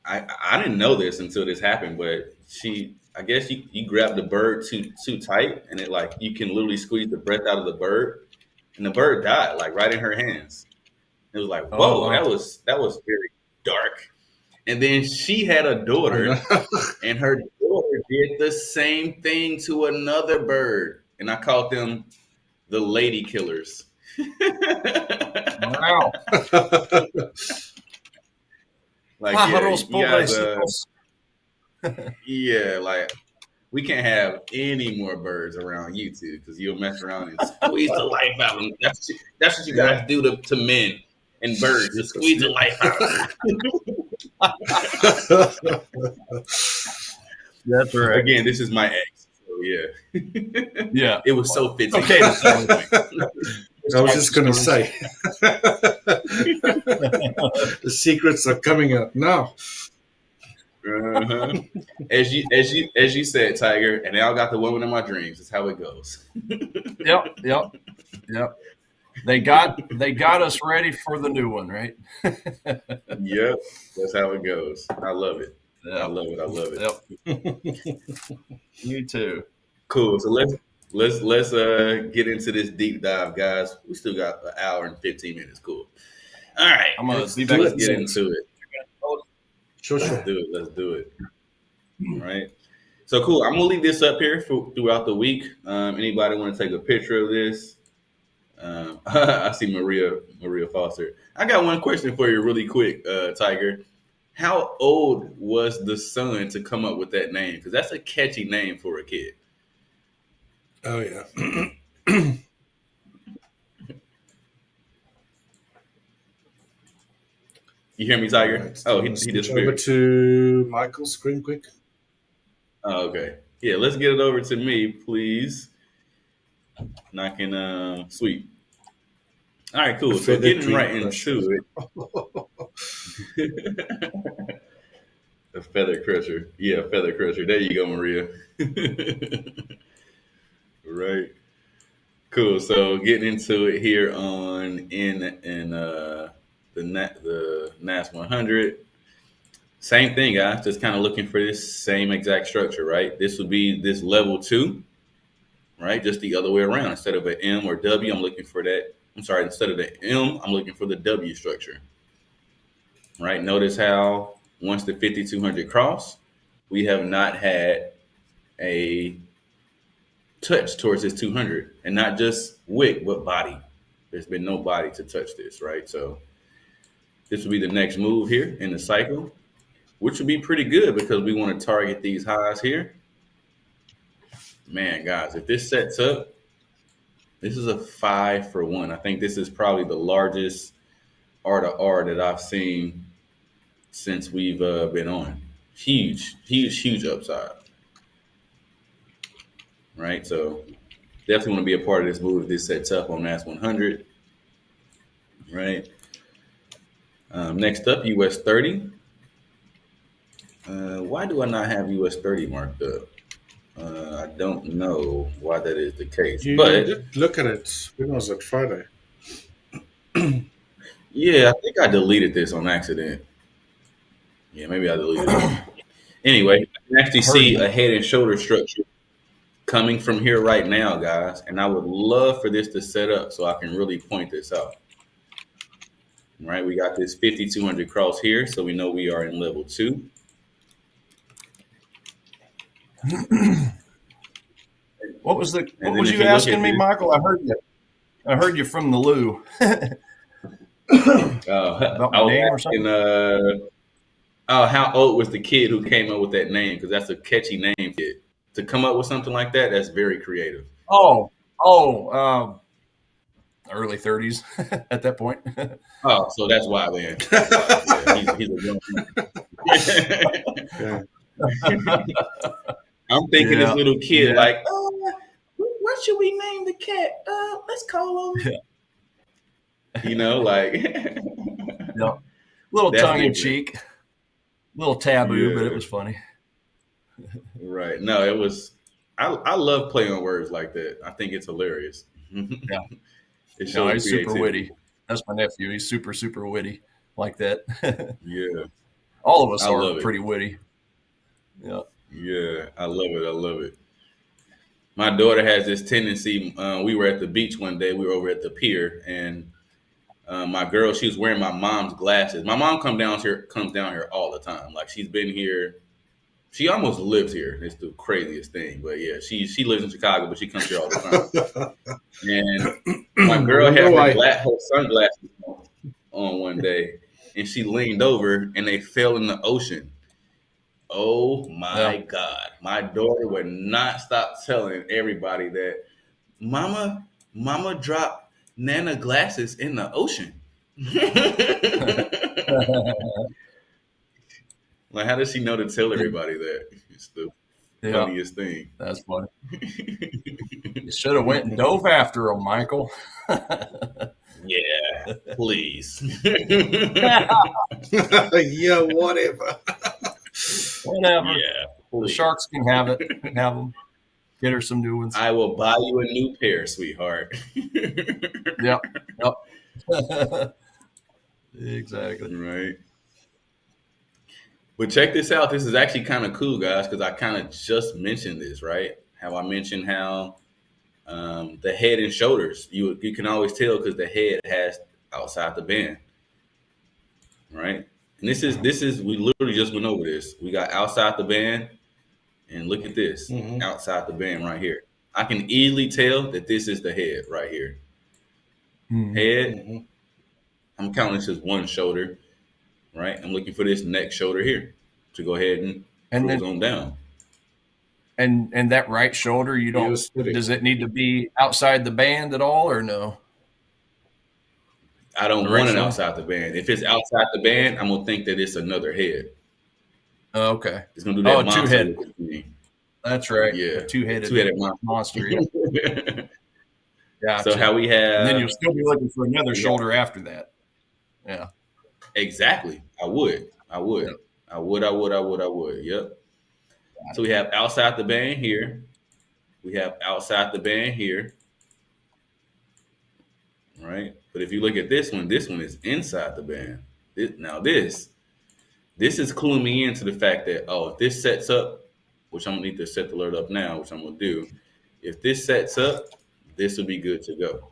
S4: I didn't know this until this happened, but I guess you grabbed the bird too tight, and it you can literally squeeze the breath out of the bird, and the bird died right in her hands. It was like, whoa, that was very dark. And then she had a daughter, and her daughter did the same thing to another bird, and I called them the lady killers.
S3: Wow.
S4: We can't have any more birds around you two because you'll mess around and squeeze the life out of them. That's what you guys do to men and birds, just squeeze the life out of them.
S3: That's right.
S4: Again, this is my ex. So yeah.
S3: Yeah.
S4: It was so fitting.
S3: Okay.
S2: I was just going to say. The secrets are coming out now.
S4: Uh-huh. As you said, Tiger, and they all got the woman in my dreams. That's how it goes.
S3: Yep. They got us ready for the new one, right?
S4: Yep, that's how it goes. I love it. Yeah. I love it.
S3: Yep. You too.
S4: Cool. So let's get into this deep dive, guys. We still got an hour and 15 minutes. Cool. All right, let's get into it.
S2: Sure.
S4: Let's do it. All right. So cool. I'm gonna leave this up here throughout the week. Anybody want to take a picture of this? I see Maria Foster. I got one question for you really quick, Tiger. How old was the son to come up with that name? Because that's a catchy name for a kid.
S2: Oh, yeah.
S4: You hear me, Tiger?
S2: Right.
S4: Oh, he
S2: Switch
S4: disappeared.
S2: over to Michael's screen quick.
S4: Oh, okay. Yeah, let's get it over to me, please. And I can sweet. All right, cool. So getting right into it. A feather crusher. Yeah, feather crusher. There you go, Maria. Right. Cool. So getting into it here on the NAS 100. Same thing, guys. Just kind of looking for this same exact structure, right? This would be this level 2, right? Just the other way around. Instead of an M or W, I'm looking for that. I'm sorry. Instead of the M, I'm looking for the W structure, right? Notice how once the 5,200 cross, we have not had a touch towards this 200, and not just wick, but body. There's been no body to touch this, right? So this will be the next move here in the cycle, which would be pretty good because we want to target these highs here. Man, guys, if this sets up, this is a 5 for 1. I think this is probably the largest R to R that I've seen since we've been on. Huge upside. Right, so definitely want to be a part of this move if this sets up on NAS 100. Right. Next up, US 30. Why do I not have US 30 marked up? I don't know why that is the case.
S2: You
S4: but
S2: did look at it. When was it? Friday.
S4: Yeah, I think I deleted this on accident. Yeah, maybe I deleted it. Anyway, I can actually see a head and shoulder structure coming from here right now, guys. And I would love for this to set up so I can really point this out. Right, we got this 5,200 cross here, so we know we are in level 2.
S3: What was you asking me, Michael? I heard you from the loo. About my name or something?
S4: How old was the kid who came up with that name? Because that's a catchy name, kid. To come up with something like that, that's very creative.
S3: Early 30s at that point.
S4: Oh, so that's why then. Yeah, he's a young I'm thinking this little kid like, what should we name the cat? Let's call him. You know, like
S3: little tongue in cheek, little taboo, but it was funny.
S4: Right. No, it was. I love playing on words like that. I think it's hilarious.
S3: Yeah. He's super witty. That's my nephew. He's super, super witty like that.
S4: Yeah.
S3: All of us are pretty witty. Yeah.
S4: Yeah. I love it. I love it. My daughter has this tendency. We were at the beach one day. We were over at the pier, and my girl, she was wearing my mom's glasses. My mom comes down here all the time. Like, she's been here. She almost lives here. It's the craziest thing. But yeah, she lives in Chicago, but she comes here all the time. And my girl had her sunglasses on one day, and she leaned over, and they fell in the ocean. Oh my God. My daughter would not stop telling everybody that Mama dropped Nana glasses in the ocean. Like, how does she know to tell everybody that? It's the funniest thing.
S3: That's funny. You should have went and dove after him, Michael.
S4: Yeah, please.
S2: Yeah, whatever.
S3: Whatever.
S4: Yeah,
S3: the sharks can have it. Have them. Get her some new ones.
S4: I will buy you a new pair, sweetheart.
S3: Yep. Exactly.
S4: Right. But check this out. This is actually kind of cool, guys, because I kind of just mentioned this, right? How I mentioned how the head and shoulders, you can always tell because the head has outside the band, right? And this is we literally just went over this. We got outside the band, and look at this, outside the band right here. I can easily tell that this is the head right here. Head, I'm counting this as one shoulder. Right, I'm looking for this next shoulder here to go ahead and cruise on down.
S3: And that right shoulder, does it need to be outside the band at all or no?
S4: I don't want it outside the band. If it's outside the band, I'm gonna think that it's another head.
S3: Oh, okay.
S4: It's gonna do that monster
S3: two-head.
S4: with me.
S3: That's right.
S4: Yeah,
S3: Two-headed monster. Yeah. Gotcha.
S4: So how we have,
S3: and then you'll still be looking for another shoulder after that. Yeah.
S4: Exactly. I would. Yep. So we have outside the band here. We have outside the band here. Right. But if you look at this one is inside the band. This is cluing me into the fact that, if this sets up, which I'm gonna need to set the alert up now, which I'm gonna do. If this sets up, this will be good to go.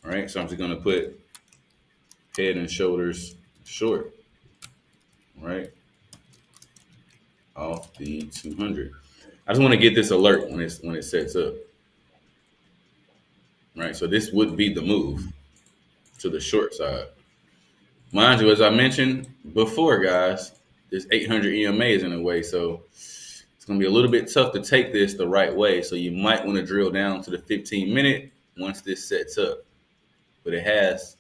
S4: All right. So I'm just gonna put head and shoulders short. Right. Off the 200. I just want to get this alert when it sets up. Right. So this would be the move to the short side. Mind you, as I mentioned before, guys, this 800 EMA is in the way, so it's going to be a little bit tough to take this the right way. So you might want to drill down to the 15-minute once this sets up. But it's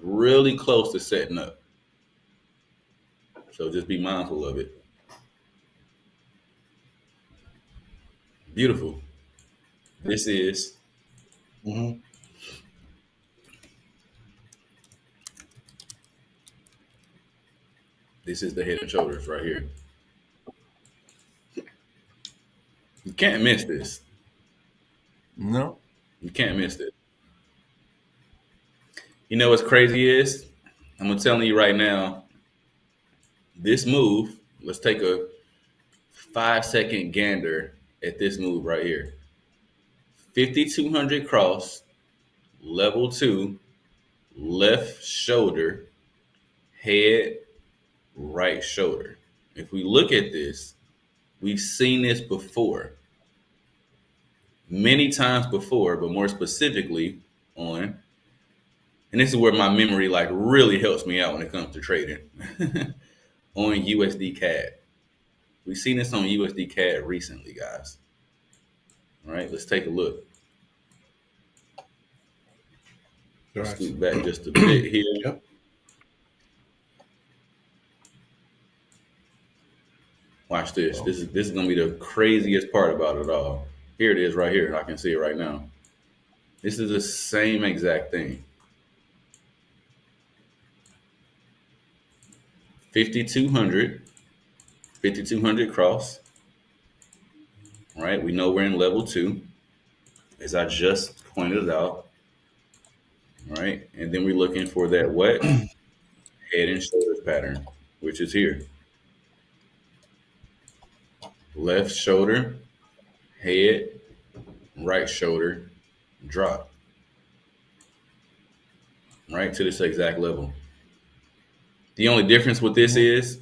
S4: really close to setting up. So just be mindful of it. Beautiful. This is This is the head and shoulders right here. You can't miss this.
S3: No.
S4: You can't miss it. You know what's crazy is? I'm telling you right now, this move, let's take a 5-second gander at this move right here. 5,200 cross, level 2, left shoulder, head, right shoulder. If we look at this, we've seen this before. Many times before, but more specifically on, and this is where my memory really helps me out when it comes to trading, on USD CAD. We've seen this on USD CAD recently, guys. All right, let's take a look. Let's scoot back just a bit here.
S2: Yep.
S4: Watch this. This is going to be the craziest part about it all. Here it is right here. I can see it right now. This is the same exact thing. 5,200 cross. All right, we know we're in level 2, as I just pointed out. All right, and then we're looking for that wet head and shoulders pattern, which is here. Left shoulder, head, right shoulder, drop. Right to this exact level. The only difference with this is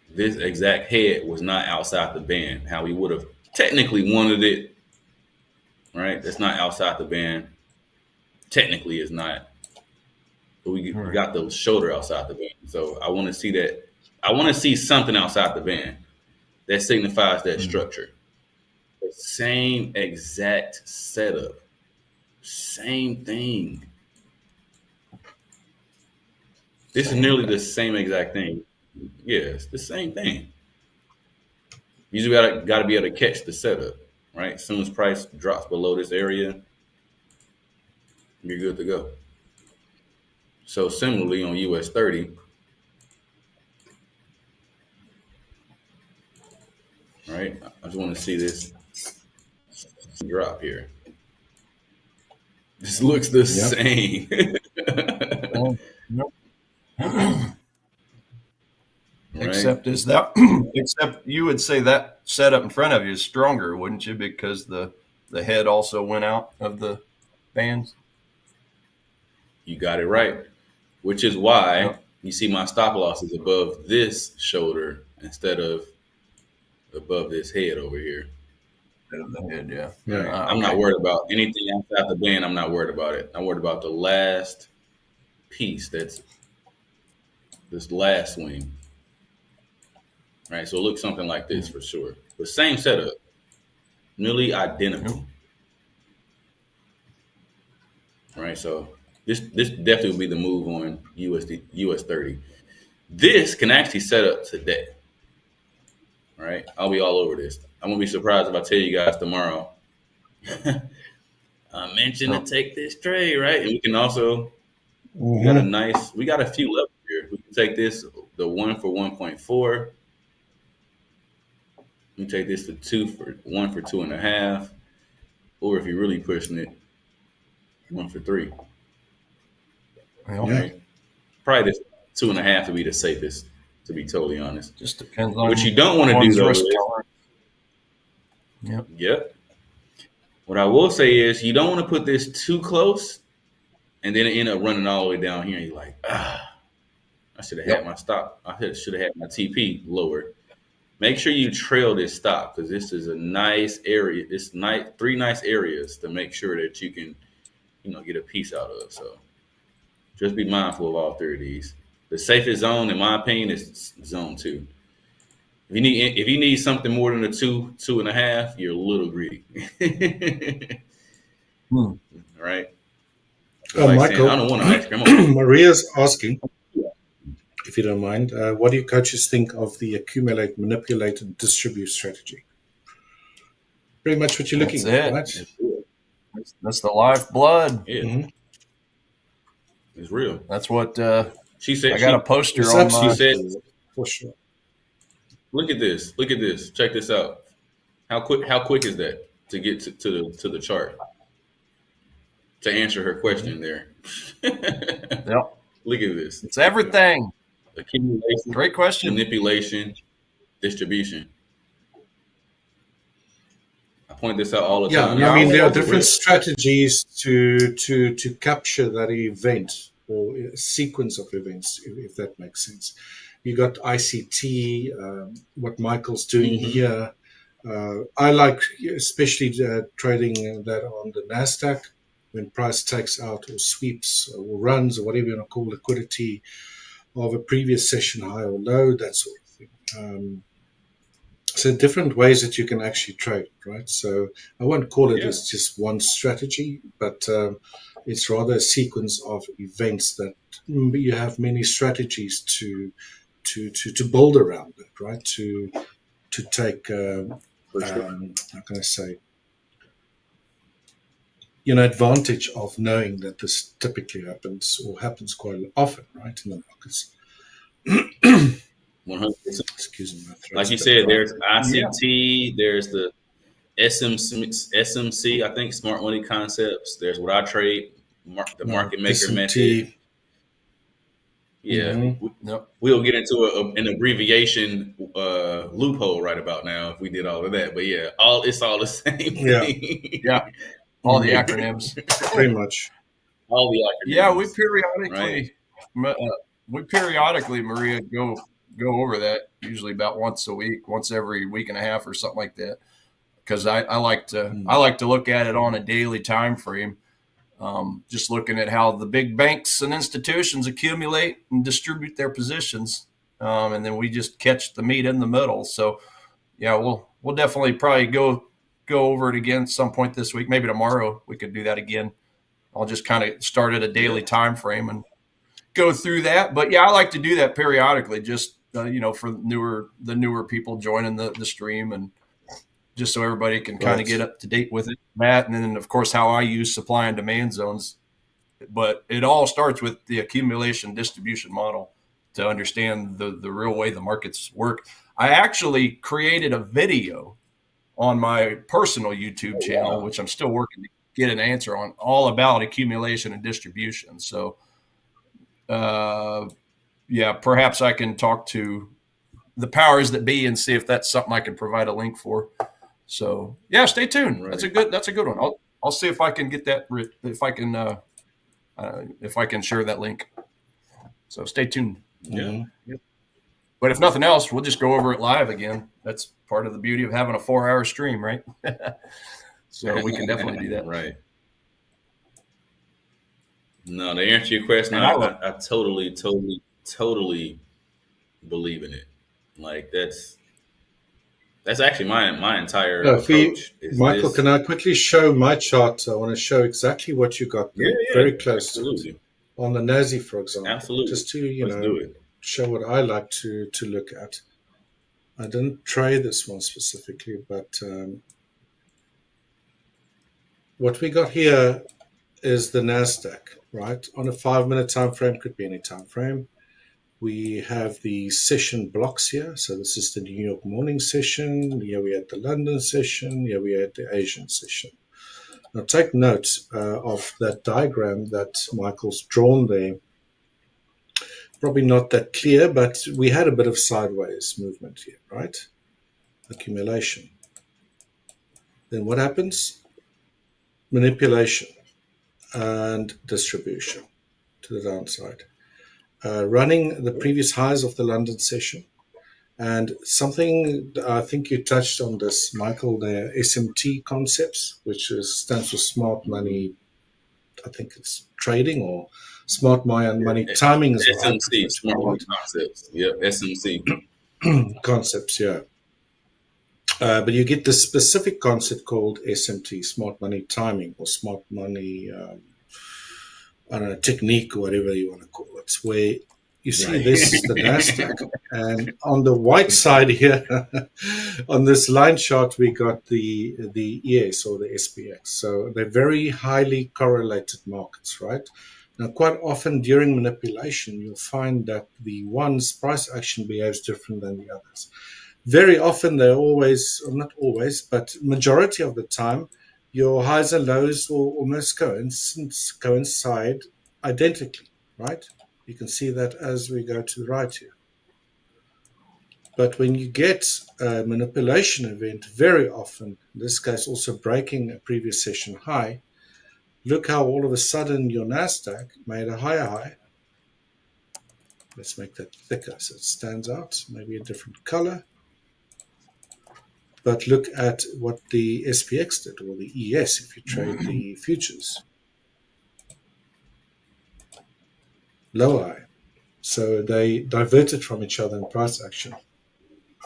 S4: this exact head was not outside the band. How we would have technically wanted it, right? That's not outside the band. Technically, it's not. But we got the shoulder outside the band. So I want to see that. I want to see something outside the band that signifies that structure. The same exact setup. Same thing. This is nearly the same exact thing. Yeah, it's the same thing. You just got to be able to catch the setup, right? As soon as price drops below this area, you're good to go. So similarly on US 30, right? I just want to see this drop here. This looks the same.
S3: Except except you would say that setup in front of you is stronger, wouldn't you? Because the head also went out of the bands.
S4: You got it right. Which is why you see my stop loss is above this shoulder instead of above this head over here.
S3: The head, yeah.
S4: I'm not worried about anything outside the band. I'm not worried about it. I'm worried about the last piece. That's this last swing. Right, so it looks something like this for sure. The same setup, nearly identical. right? So this definitely will be the move on US 30. This can actually set up today, right? I'll be all over this. I won't be surprised if I tell you guys tomorrow. I mentioned to take this trade, right? And we can also we got a few levels here. We can take this the 1 for 1.4. We can take this to 1 for 2.5, or if you're really pushing it, 1 for 3. Right? Probably this 2.5 would be the safest, to be totally honest.
S3: Just depends on
S4: what you don't want to do though. Yep. What I will say is you don't want to put this too close, and then it end up running all the way down here. And you're like, I should have had my stop. I should have had my TP lowered. Make sure you trail this stop because this is a nice area. It's nice, 3 nice areas to make sure that you can, get a piece out of. So just be mindful of all 3 of these. The safest zone, in my opinion, is zone 2. If you need something more than a 2.5, you're a little greedy. Right?
S2: Michael,
S4: I don't want to ask him.
S2: Maria's asking, if you don't mind, what do you coaches think of the accumulate, manipulate, and distribute strategy? Pretty much what you're looking at, right?
S3: That's the lifeblood.
S4: Yeah. It's real.
S3: That's what
S4: she said.
S3: I got a poster on my.
S4: She said,
S2: for sure.
S4: Look at this. Look at this. Check this out. How quick is that to get to the chart? To answer her question there.
S3: Yep.
S4: Look at this.
S3: It's everything.
S4: Accumulation.
S3: Great question.
S4: Manipulation. Distribution. I point this out all the time.
S2: Yeah, I mean there are different strategies to capture that event or a sequence of events, if that makes sense. You got ICT, what Michael's doing here. I like especially trading that on the NASDAQ when price takes out or sweeps or runs or whatever you want to call liquidity of a previous session high or low, that sort of thing. So different ways that you can actually trade, right? So I won't call it as just one strategy, but it's rather a sequence of events that you have many strategies to build around it, right? To take, how can I say, advantage of knowing that this typically happens or happens quite often, right, in the markets.
S4: 100%.
S2: Excuse me.
S4: Like you said, there's ICT, there's the SMC, I think, Smart Money Concepts. There's what I trade, the Market Maker
S2: SMT.
S4: Method. Yeah, we'll get into an abbreviation loophole right about now if we did all of that. But yeah, it's all the same thing.
S3: Yeah, all the acronyms.
S2: Pretty much.
S4: All the acronyms.
S3: Yeah, we periodically, Maria, go over that usually about once a week, once every week and a half or something like that. Because I like to look at it on a daily time frame. Just looking at how the big banks and institutions accumulate and distribute their positions, and then we just catch the meat in the middle. So, yeah, we'll definitely probably go over it again at some point this week. Maybe tomorrow we could do that again. I'll just kind of start at a daily time frame and go through that. But yeah, I like to do that periodically, just for the newer people joining the stream and. Just so everybody can kind of get up to date with it, Matt, and then of course how I use supply and demand zones. But it all starts with the accumulation distribution model to understand the real way the markets work. I actually created a video on my personal YouTube channel, which I'm still working to get an answer on, all about accumulation and distribution. So, perhaps I can talk to the powers that be and see if that's something I can provide a link for. So yeah, stay tuned. Right. That's a good one. I'll see if I can get that. If I can share that link. So stay tuned.
S4: Yeah.
S3: But if nothing else, we'll just go over it live again. That's part of the beauty of having a 4-hour stream, right? So we can definitely do that.
S4: Right. No, to answer your question, I totally believe in it. Like that's That's actually my entire
S2: No,
S4: approach.
S2: Michael, can I quickly show my chart? I want to show exactly what you got there, very close to it. On the Nazi, for example.
S4: Absolutely.
S2: Just to, show what I like to look at. I didn't trade this one specifically, but what we got here is the NASDAQ, right? On a 5-minute time frame, could be any time frame. We have the session blocks here. So this is the New York morning session. Here we had the London session. Here we had the Asian session. Now take note of that diagram that Michael's drawn there. Probably not that clear, but we had a bit of sideways movement here, right? Accumulation. Then what happens? Manipulation and distribution to the downside. Running the previous highs of the London session. And something I think you touched on this, Michael, the SMT concepts, which stands for smart money, I think it's trading or smart money timing as well.
S4: SMC, smart money concepts. Yeah, SMC.
S2: Concepts, yeah. But you get this specific concept called SMT, smart money timing or smart money, I don't know, technique or whatever you want to call it, where you see this, the NASDAQ, and on the white side here, on this line chart, we got the ES or the SPX. So they're very highly correlated markets, right? Now, quite often during manipulation, you'll find that the one's price action behaves different than the others. Very often, they're always, or not always, but majority of the time, your highs and lows will almost coincide identically, right? You can see that as we go to the right here. But when you get a manipulation event, very often, in this case also breaking a previous session high, look how all of a sudden your NASDAQ made a higher high. Let's make that thicker so it stands out, maybe a different color. But look at what the SPX did, or the ES, if you trade the futures. Lower high. So they diverted from each other in price action.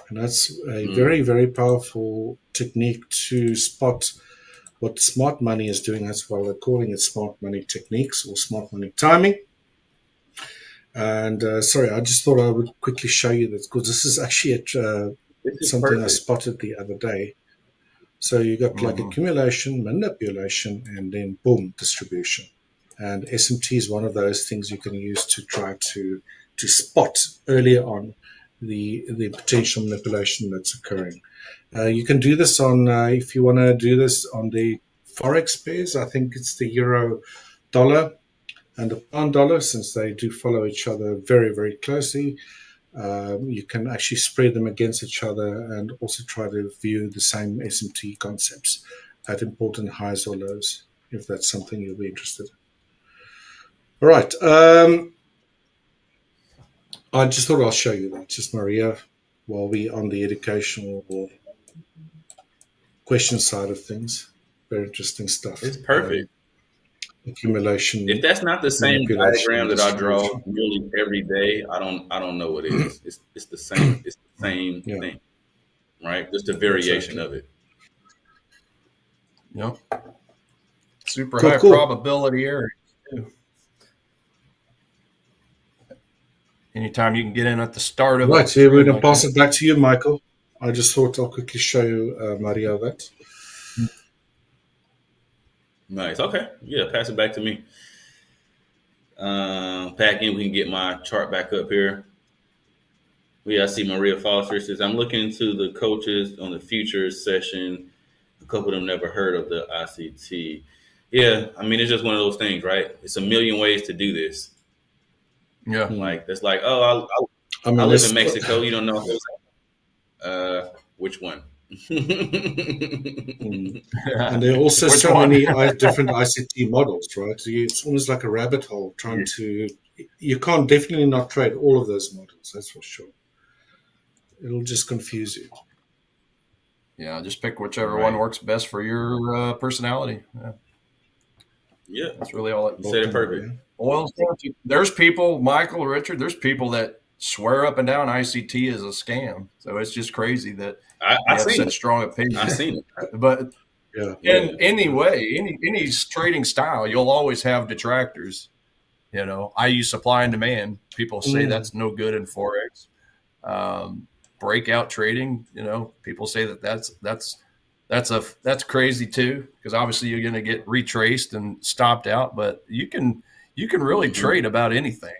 S2: And that's a very, very powerful technique to spot what smart money is doing. That's why we're calling it smart money techniques or smart money timing. And sorry, I just thought I would quickly show you this because this is actually something perfect. I spotted the other day. So you got like accumulation, manipulation, and then boom, distribution. And SMT is one of those things you can use to try to spot earlier on the potential manipulation that's occurring. You can do this on, if you want to do this on the Forex pairs, I think it's the euro dollar and the pound dollar, since they do follow each other very, very closely. You can actually spread them against each other and also try to view the same SMT concepts at important highs or lows, if that's something you'll be interested in. All right. I just thought I'll show you that, just Maria, while we're on the educational or question side of things. Very interesting stuff.
S4: It's perfect.
S2: Accumulation.
S4: If that's not the same diagram that I draw nearly every day, I don't know what it is. It's the same. It's the same thing, right? Just a variation of it.
S3: Yep. Super high probability area too. Anytime you can get in at the start of
S2: right, here we're going to pass it back to you, Michael. I just thought I'll quickly show you, Maria, that.
S4: Nice. Okay. Yeah, pass it back to me. Back in, we can get my chart back up here. I see Maria Foster says, I'm looking to the coaches on the futures session. A couple of them never heard of the ICT. Yeah, I mean, it's just one of those things, right? It's a million ways to do this.
S3: Yeah.
S4: Like, it's like, oh, I live in Mexico. You don't know which one.
S2: And there are also so many different ICT models, right? So it's almost like a rabbit hole trying to, you can't definitely not trade all of those models, that's for sure. It'll just confuse you.
S3: Yeah, just pick whichever one works best for your personality.
S4: Yeah,
S3: that's really all it
S4: said it perfect.
S3: There's people, Michael, Richard, there's people that swear up and down ICT is a scam. So it's just crazy that
S4: I
S3: you have
S4: seen
S3: such
S4: it.
S3: strong opinion.
S4: I seen it.
S3: But
S2: Yeah.
S3: in any way, any trading style, you'll always have detractors. You know, I use supply and demand. People say that's no good in Forex. Breakout trading, you know, people say that's crazy too, because obviously you're going to get retraced and stopped out. But you can really trade about anything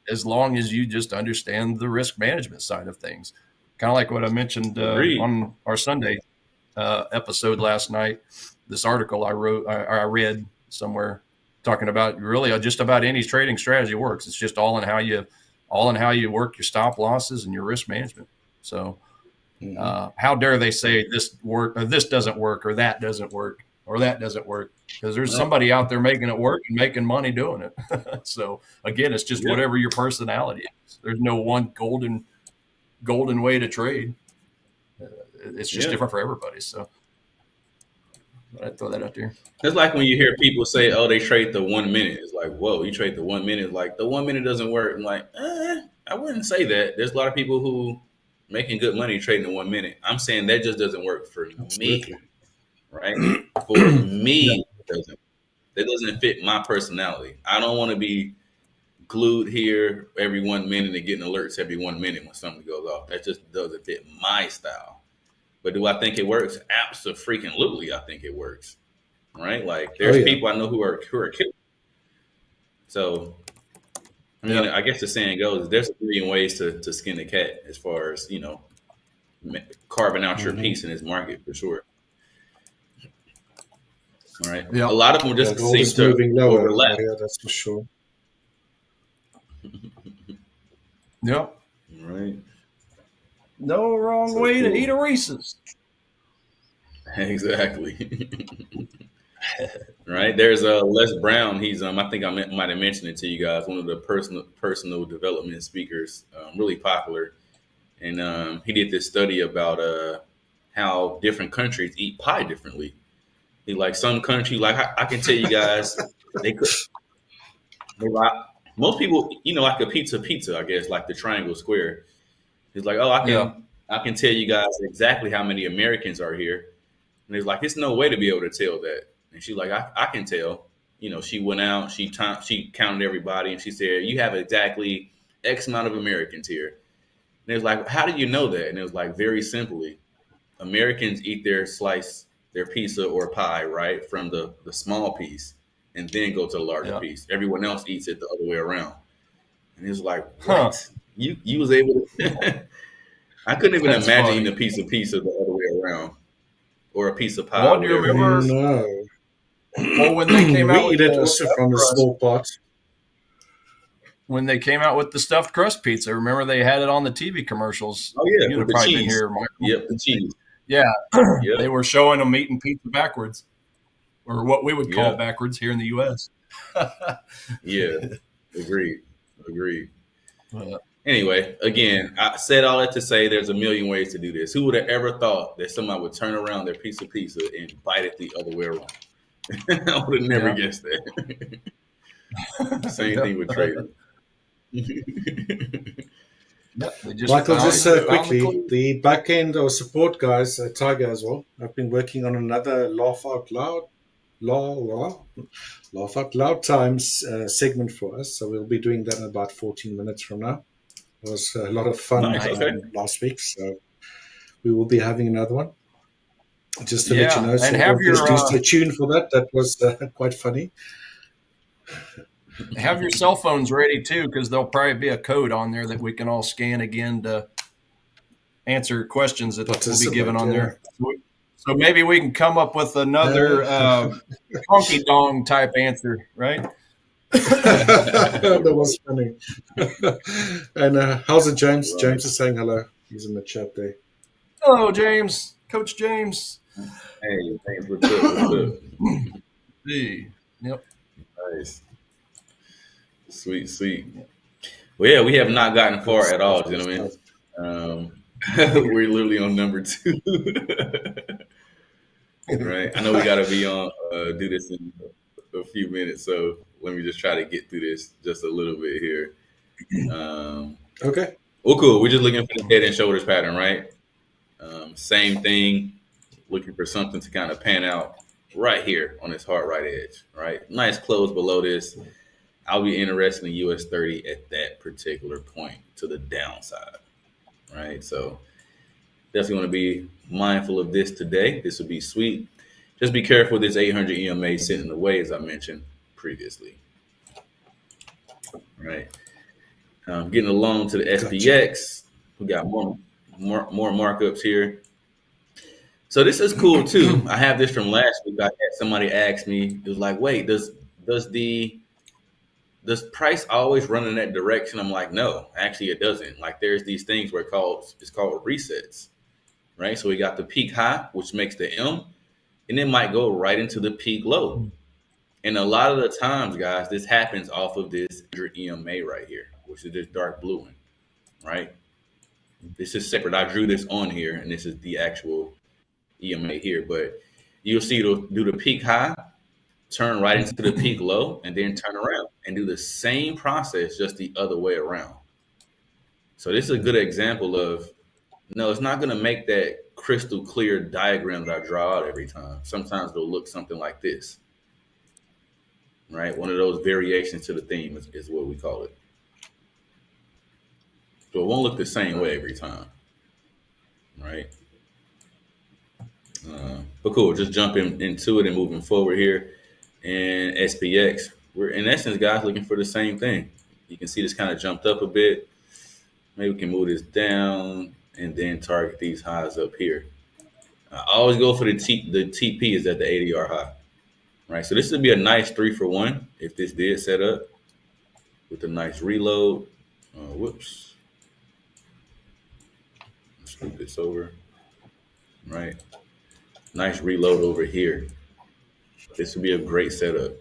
S3: as long as you just understand the risk management side of things. Kind of like what I mentioned on our Sunday episode last night. This article I read somewhere talking about really just about any trading strategy works. It's just all in how you work your stop losses and your risk management. So how dare they say this doesn't work or that doesn't work or that doesn't work, because there's somebody out there making it work and making money doing it. So again, it's just whatever your personality is. There's no one golden way to trade. It's just different for everybody. So I'd throw that out there.
S4: It's like when you hear people say, "Oh, they trade the 1 minute." It's like, whoa, you trade the 1 minute? Like the 1 minute doesn't work. I'm like, I wouldn't say that. There's a lot of people who making good money trading the 1 minute. I'm saying that just doesn't work for me, right? For me, it doesn't fit my personality. I don't want to be glued here every 1 minute and getting alerts every 1 minute when something goes off. That just doesn't fit my style. But do I think it works? Absolutely, I think it works. Right? Like there's people I know who are killing. So I mean, I guess the saying goes, there's a million ways to skin a cat as far as, you know, carving out your piece in this market for sure. All right. A lot of them just seem to overlap.
S2: Yeah, that's for sure.
S3: Yep.
S4: Right.
S3: No wrong way to eat a Reese's.
S4: Exactly. Right. There's Les Brown. He's I think I might have mentioned it to you guys. One of the personal development speakers, really popular, and he did this study about how different countries eat pie differently. He like some country, like I can tell you guys, they could. Most people, you know, like a pizza, I guess, like the triangle square. He's like, oh, I can tell you guys exactly how many Americans are here. And he's like, it's no way to be able to tell that. And she's like, I can tell. You know, she went out, she counted everybody, and she said, you have exactly X amount of Americans here. And it was like, how do you know that? And it was like, very simply, Americans eat their pizza or pie, right, from the small piece and then go to the larger piece. Everyone else eats it the other way around. And it was like, what? You was able to I couldn't even imagine eating a piece of pizza the other way around. Or a piece of pie.
S3: Well, do you remember?
S2: No.
S3: Well, when they came out with
S2: from a small pot.
S3: When they came out with the stuffed crust pizza, remember they had it on the TV commercials.
S4: Oh yeah,
S3: you'd have probably been here, Michael.
S4: Yep, the cheese.
S3: Yeah, They were showing them eating pizza backwards, or what we would call backwards here in the U.S.
S4: Yeah, agreed. Anyway, again, I said all that to say there's a million ways to do this. Who would have ever thought that somebody would turn around their piece of pizza and bite it the other way around? I would have never guessed that. Same thing with trading.
S2: Michael, just quickly, the back end or support guys, Tiger as well, I've been working on another laugh out loud times segment for us. So we'll be doing that in about 14 minutes from now. It was a lot of fun last week, so we will be having another one. Just to let you know, so do stay tuned for that. That was quite funny.
S3: Have your cell phones ready too, because there'll probably be a code on there that we can all scan again to answer questions that will be given on there. So maybe we can come up with another honky dong type answer, right?
S2: That was funny. And how's it, James? Right. James is saying hello. He's in the chat there.
S3: Hello, James. Coach James.
S4: Hey, James, what's up?
S3: Hey. Yep.
S4: Nice. Sweet. Well, yeah, we have not gotten far at all, gentlemen. We're literally on number 2. Right. I know we got to be on, do this in a few minutes. So let me just try to get through this just a little bit here.
S2: Okay.
S4: Well, cool. We're just looking for the head and shoulders pattern, right? Same thing. Looking for something to kind of pan out right here on this hard right edge, right? Nice close below this. I'll be interested in US 30 at that particular point to the downside, right? So definitely want to be mindful of this today. This would be sweet. Just be careful with this 800 EMA sitting in the way, as I mentioned previously, right? Getting along to the SPX. We got more markups here. So this is cool too. I have this from last week. I had somebody ask me, it was like, wait, does price always run in that direction? I'm like, no, actually it doesn't. Like there's these things where it's called resets, right? So we got the peak high, which makes the M, and it might go right into the peak low. And a lot of the times, guys, this happens off of this EMA right here, which is this dark blue one, right? This is separate. I drew this on here, and this is the actual EMA here. But you'll see it'll do the peak high, turn right into the peak low, and then turn around and do the same process, just the other way around. So this is a good example of, no, it's not going to make that crystal clear diagram that I draw out every time. Sometimes it'll look something like this, right? One of those variations to the theme is what we call it. So it won't look the same way every time, right? But cool, just jumping into it and moving forward here. And SPX, we're in essence, guys, looking for the same thing. You can see this kind of jumped up a bit. Maybe we can move this down and then target these highs up here. I always go for the TP is at the ADR high, right? So this would be a nice 3-for-1 if this did set up with a nice reload. Whoops. Scoop this over, right? Nice reload over here. This would be a great setup.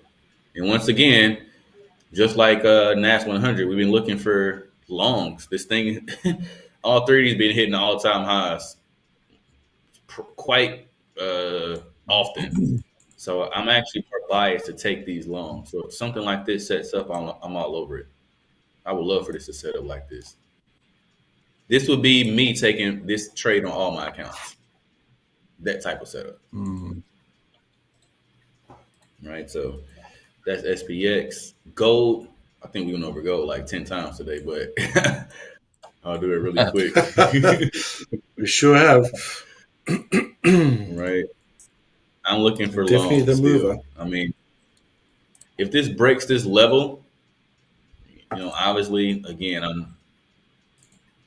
S4: And once again, just like NAS 100, we've been looking for longs. This thing, all three of these been hitting the all-time highs quite often. So I'm actually more biased to take these longs. So if something like this sets up, I'm all over it. I would love for this to set up like this. This would be me taking this trade on all my accounts. That type of setup. Right, so that's SPX. Gold, I think we went over gold like 10 times today, but I'll do it really quick.
S2: We sure have.
S4: Right. I'm looking for
S2: definitely
S4: long
S2: the
S4: still.
S2: mover.
S4: I mean, if this breaks this level, obviously, again,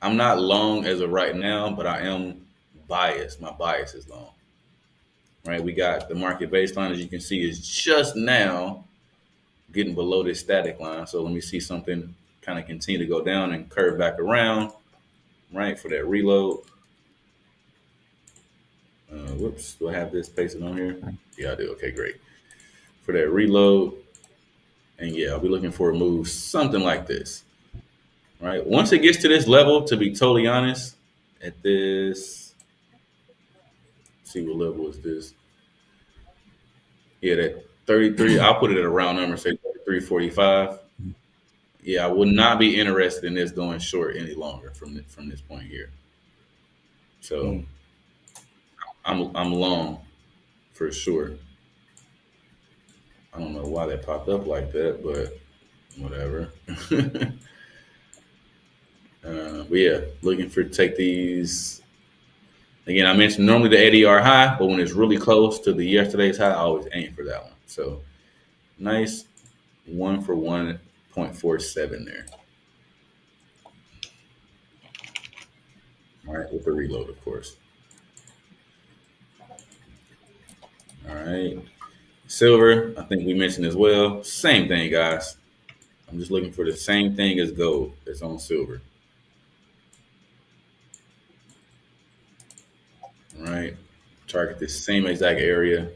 S4: I'm not long as of right now, but I am biased. My bias is long. Right, we got the market baseline, as you can see, is just now getting below this static line. So let me see something kind of continue to go down and curve back around, right, for that reload. Whoops, do I have this pasted on here? Yeah, I do. Okay, great. For that reload, and yeah, I'll be looking for a move, something like this. Right, once it gets to this level, to be totally honest, at this, let's see what level is this? Yeah, that 33. I'll put it at a round number, say 33.45. Yeah, I would not be interested in this going short any longer from this point here. So I'm long for sure. I don't know why that popped up like that, but whatever. But yeah, looking for take these. Again, I mentioned normally the ADR high, but when it's really close to the yesterday's high, I always aim for that one. So nice 1-for-1.47 there. All right, with the reload, of course. All right. Silver, I think we mentioned as well. Same thing, guys. I'm just looking for the same thing as gold that's on silver. All right. Target this same exact area.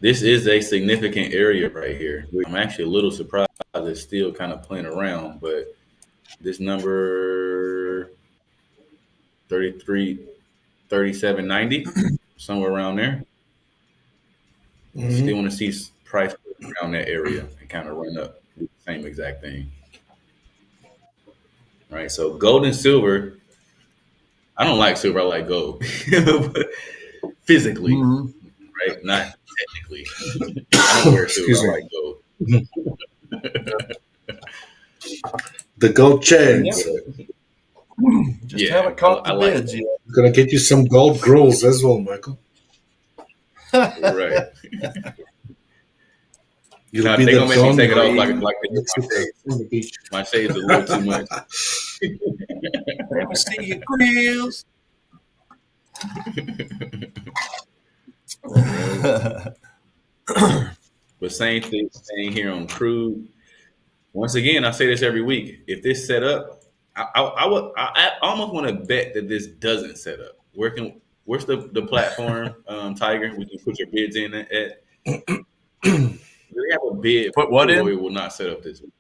S4: This is a significant area right here. I'm actually a little surprised it's still kind of playing around, but this number 37.90, somewhere around there. Still want to see price around that area and kind of run up, do the same exact thing. right? So gold and silver. I don't like silver. I like gold. Physically, right? Not technically. I don't wear silver. I like gold.
S2: The gold chains.
S3: Just haven't caught the bids yet.
S2: I'm gonna get you some gold grills as well, Michael.
S4: Right.
S2: You'll be
S4: they gonna make me take it off
S2: on
S4: the beach. My shades a little too much.
S3: Let me see your grills.
S4: But same thing here on Crude. Once again, I say this every week. If this set up, I almost want to bet that this doesn't set up. Where's the platform, Tiger? We can put your bids in at. We have a bid.
S3: Put what in?
S4: It will not set up this week.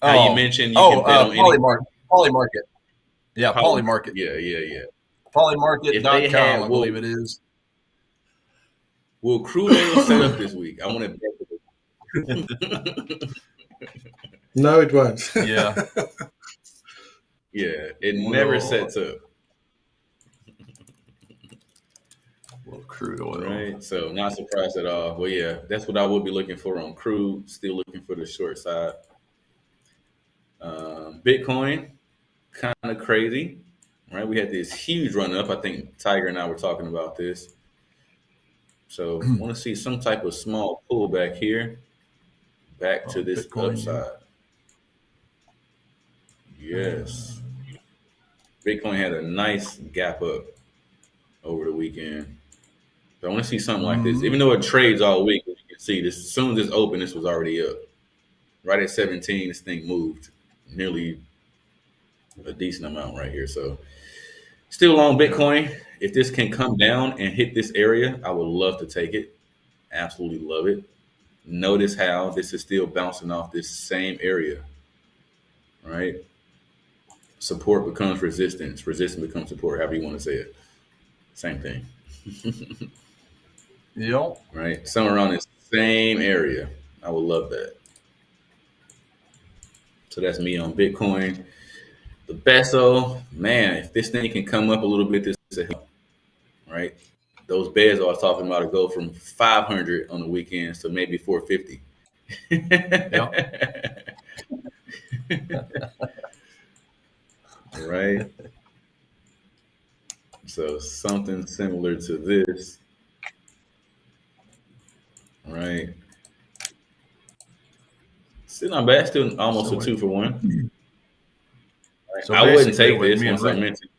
S4: Now you mentioned you can bet on
S3: Polymarket. Yeah, Polymarket.
S4: Yeah.
S3: Polymarket.com, I believe it is.
S4: Will Crude set up this week? I want to bet.
S2: No, it won't.
S3: Yeah.
S4: Yeah, it never sets up.
S3: Well, crude oil.
S4: Right, so not surprised at all. Well, yeah, that's what I would be looking for on Crude. Still looking for the short side. Bitcoin, kind of crazy. Right, we had this huge run up. I think Tiger and I were talking about this. So I want to see some type of small pullback here. Back to this
S3: Bitcoin,
S4: upside. Yes. Bitcoin had a nice gap up over the weekend. So I want to see something like this. Even though it trades all week, as you can see, this, as soon as it's open, this was already up. Right at 17, this thing moved nearly a decent amount right here. So still on Bitcoin. If this can come down and hit this area, I would love to take it. Absolutely love it. Notice how this is still bouncing off this same area, right? Support becomes resistance. Resistance becomes support, however you want to say it. Same thing.
S3: Yep.
S4: Right? Somewhere around this same area. I would love that. So that's me on Bitcoin. The peso, man, if this thing can come up a little bit, this is a help, right? Those beds I was talking about go from 500 on the weekends to maybe 450. Right? So something similar to this, right? Still not bad. Still almost a 2-for-1. Right?
S3: So
S4: I wouldn't take this once I mentioned.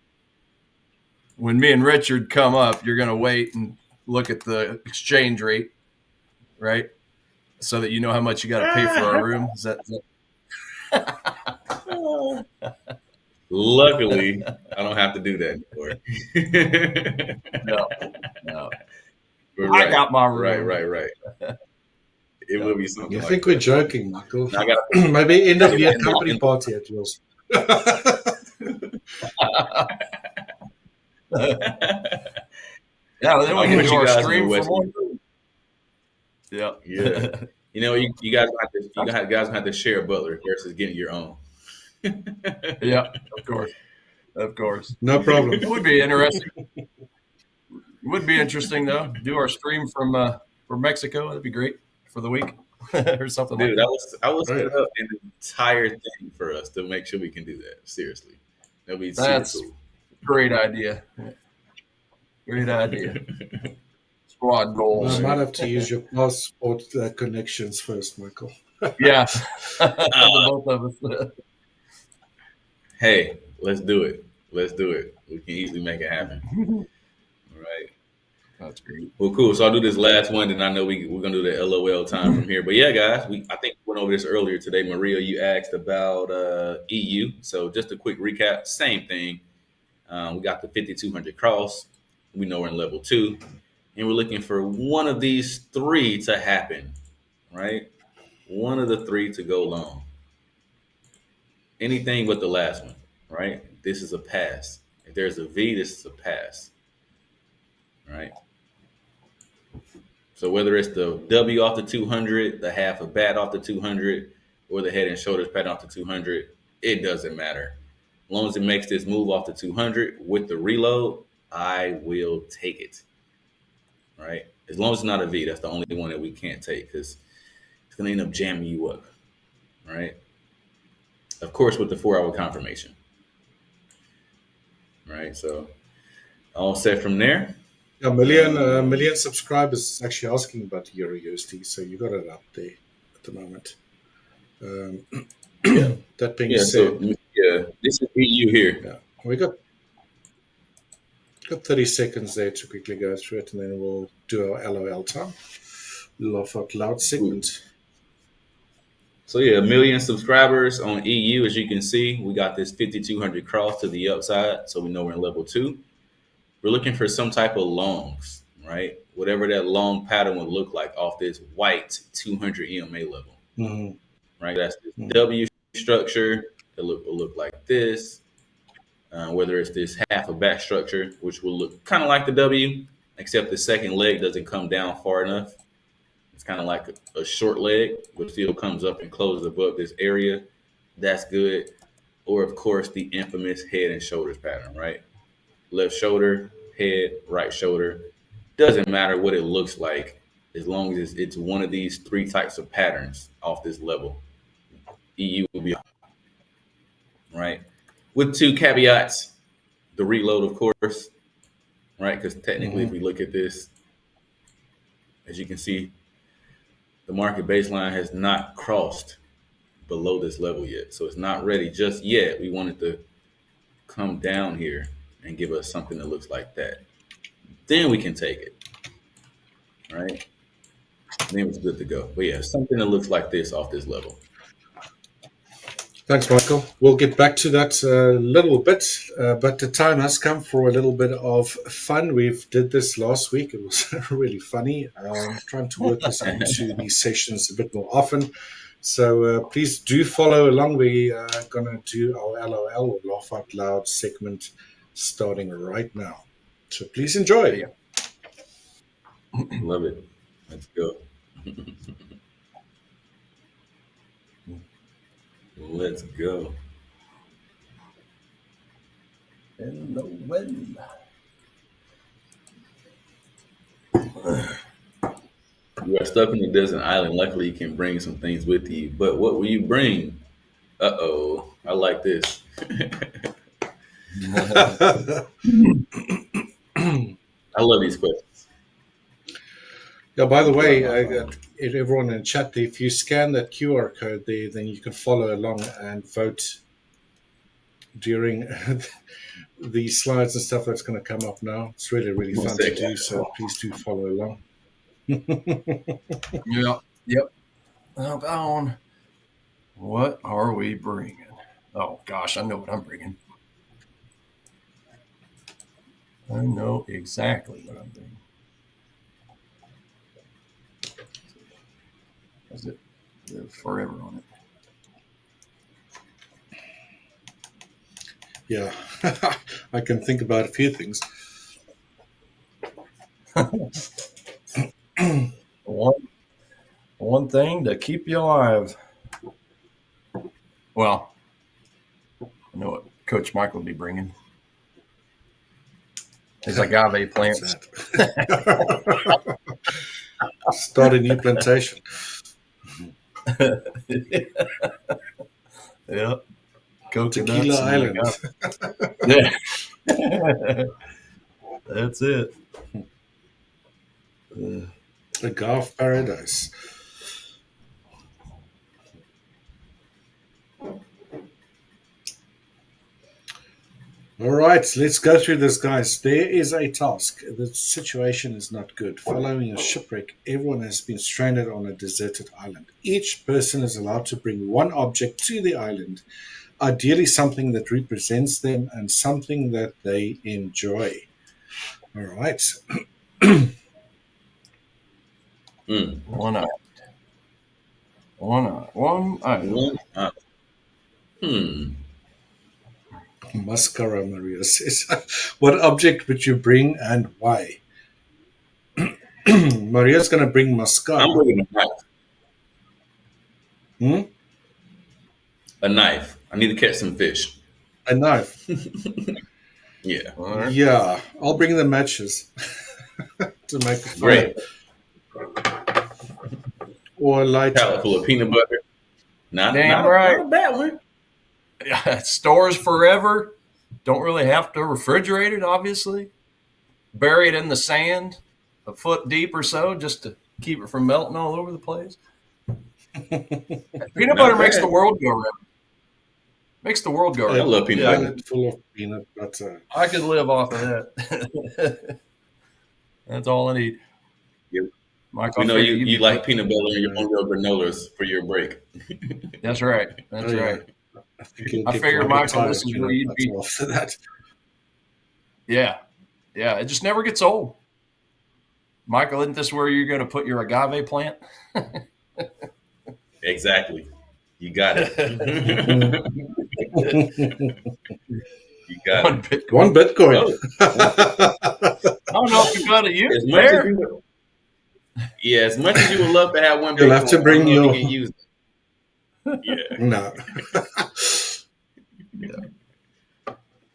S3: When me and Richard come up, you're going to wait and look at the exchange rate, right? So that you know how much you got to pay for our room. Is that...
S4: Luckily, I don't have to do that anymore.
S3: No.
S4: Right,
S3: I got my room.
S4: Right. It will be something.
S2: You
S4: like
S2: think
S4: that.
S2: we're joking, Michael? Maybe end of year company party at yours.
S3: Yeah, well, then we can do our stream for more.
S4: Yeah. You know, you guys have to share a butler versus getting your own.
S3: Yeah, of course.
S2: No problem.
S3: It would be interesting. It would be interesting though. Do our stream from Mexico. That'd be great for the week or something.
S4: Dude,
S3: like
S4: I was set up an entire thing for us to make sure we can do that. Seriously, that'd be
S3: that's
S4: cool.
S3: Great idea. Great idea. Squad goals.
S2: I might have to use your passport connections first, Michael.
S3: Yeah. Both of us.
S4: Hey, let's do it. We can easily make it happen. All right.
S3: That's great.
S4: Well, cool. So I'll do this last one, and I know we're gonna do the LOL time from here. But yeah, guys, I think we went over this earlier today. Maria, you asked about EU. So just a quick recap. Same thing. We got the 5,200 cross. We know we're in level 2, and we're looking for one of these 3 to happen. Right? One of the 3 to go long. Anything but the last one. Right? This is a pass. If there's a V, this is a pass. Right? So whether it's the W off the 200, the half of bat off the 200, or the head and shoulders pat off the 200, it doesn't matter. As long as it makes this move off the 200 with the reload, I will take it. Right? As long as it's not a V, that's the only one that we can't take because it's going to end up jamming you up. Right? Of course, with the 4-hour confirmation. Right? So all set from there.
S2: A million subscribers actually asking about Euro USD, so you got it up there at the moment. That being said,
S4: so, this is EU here.
S2: Yeah, we got 30 seconds there to quickly go through it, and then we'll do our LOL time. Laugh out loud segment.
S4: So 1 million subscribers on EU. As you can see, we got this 5,200 cross to the upside, so we know we're in level 2. We're looking for some type of longs, right? Whatever that long pattern would look like off this white 200 EMA level, right? That's this W structure that will look like this. Whether it's this half a back structure, which will look kind of like the W, except the second leg doesn't come down far enough. It's kind of like a short leg, but still comes up and closes above this area. That's good. Or, of course, the infamous head and shoulders pattern, right? Left shoulder, head, right shoulder. Doesn't matter what it looks like as long as it's one of these 3 types of patterns off this level. EU will be right. With 2 caveats. The reload, of course, right? Because technically, if we look at this, as you can see, the market baseline has not crossed below this level yet. So it's not ready just yet. We want it to come down here and give us something that looks like that. Then we can take it, right? Then it's good to go. But yeah, something that looks like this off this level.
S2: Thanks, Michael. We'll get back to that a little bit, but the time has come for a little bit of fun. We've did this last week. It was really funny. Trying to work this into these sessions a bit more often. So please do follow along. We are going to do our LOL, or Laugh Out Loud segment, starting right now. So please enjoy.
S4: Love it. Let's go. Let's go.
S3: In the wind.
S4: You are stuck on a desert island. Luckily, you can bring some things with you. But what will you bring? Uh-oh. I like this. I love these questions.
S2: Yeah, by the way, everyone in chat, if you scan that QR code there, then you can follow along and vote during the slides and stuff that's going to come up now. It's really, really fun to do, so please do follow along.
S3: Yep. On. What are we bringing? Oh, gosh, I know what I'm bringing. I know exactly what I'm bringing. Is it forever on it?
S2: Yeah, I can think about a few things.
S3: One thing to keep you alive. Well, I know what Coach Michael will be bringing. His agave plants.
S2: Start a new plantation.
S3: Yeah.
S2: Tequila Island.
S3: Yeah. That's it.
S2: The Gulf Paradise. All right, let's go through this, guys. There is a task. The situation is not good. Following a shipwreck, everyone has been stranded on a deserted island. Each person is allowed to bring one object to the island, ideally something that represents them and something that they enjoy. All right.
S3: One eye. One eye.
S2: Mascara, Maria says. What object would you bring and why? Maria's going to bring mascara.
S4: I'm bringing a knife. A knife. I need to catch some fish.
S2: A knife.
S4: Yeah.
S3: Right.
S2: Yeah, I'll bring the matches to make a fire.
S4: Great.
S2: Or a lighter.
S4: Pallet full of peanut butter. Not a bad one.
S3: Yeah, it stores forever. Don't really have to refrigerate it, obviously. Bury it in the sand a foot deep or so just to keep it from melting all over the place. Peanut butter makes the world go round. Makes the world go round.
S4: I love peanut butter.
S2: Full of peanut butter.
S3: I could live off of that. That's all I need.
S4: Yep.
S3: Michael,
S4: we know you like peanut butter on your granolas for your break.
S3: That's right. That's right. I
S2: I
S3: figured, Michael, this is where you'd be.
S2: After that.
S3: Yeah. Yeah. It just never gets old. Michael, isn't this where you're going to put your agave plant?
S4: Exactly. You got it. You got it.
S2: One Bitcoin.
S3: I don't know if you got it.
S4: As much as you would love to have one Bitcoin,
S2: you'll have to bring your.
S4: Use it. Yeah.
S2: No.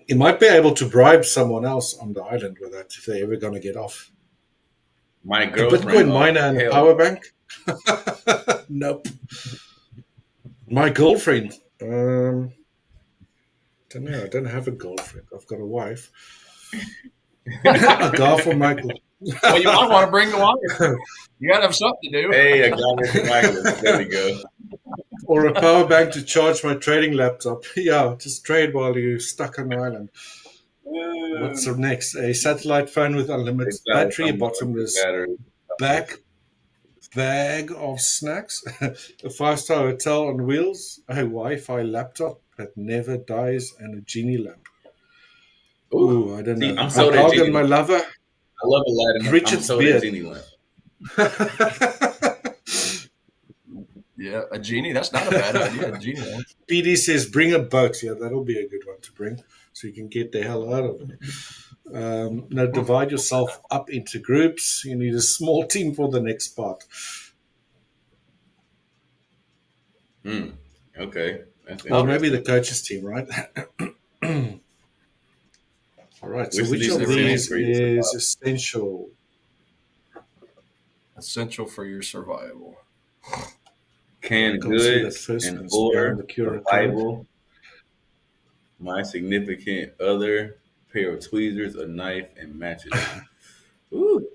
S2: You might be able to bribe someone else on the island with that if they're ever going to get off.
S4: My
S2: A
S4: girlfriend.
S2: Bitcoin miner and a power bank? Nope. My girlfriend. Don't know. I don't have a girlfriend. I've got a wife. A guy for Michael.
S3: Well, you might want to bring the wife. You got to have something to do.
S4: Hey, a guy for Michael. There we go.
S2: Or a power bank to charge my trading laptop. Yeah, just trade while you're stuck on the island. What's up next? A satellite phone with unlimited battery, bottomless bag of snacks, a 5-star hotel on wheels, a Wi-Fi laptop that never dies, and a genie lamp. Ooh, I don't know.
S4: I'm so that genie.
S2: My lover.
S4: I love Aladdin.
S2: Richard's beard.
S4: Genie lamp.
S3: Yeah, a genie. That's not a bad idea. A genie lamp.
S2: PD says, bring a boat. Yeah, that'll be a good one to bring so you can get the hell out of it. Now, divide yourself up into groups. You need a small team for the next part.
S4: Okay.
S2: Well, maybe the coaches team, right? All right. So which of these is essential?
S3: Essential for your survival.
S4: Canned goods, an or, the Bible, my significant other, pair of tweezers, a knife, and matches. Ooh,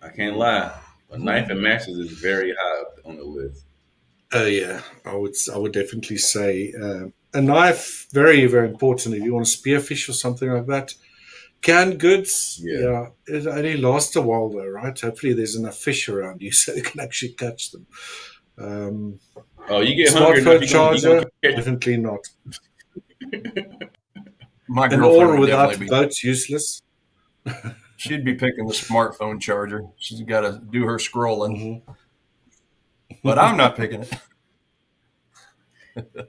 S4: I can't lie. A knife and matches is very high up on the list.
S2: Oh yeah, I would definitely say a knife, very, very important if you want to spearfish or something like that. Canned goods, yeah, it only lasts a while though, right? Hopefully there's enough fish around you so you can actually catch them.
S4: You get
S2: smartphone charger, definitely not.
S3: My
S2: An
S3: girlfriend
S2: or
S3: would
S2: without
S3: definitely be.
S2: boats useless.
S3: She'd be picking the smartphone charger. She's got to do her scrolling. But I'm not picking it.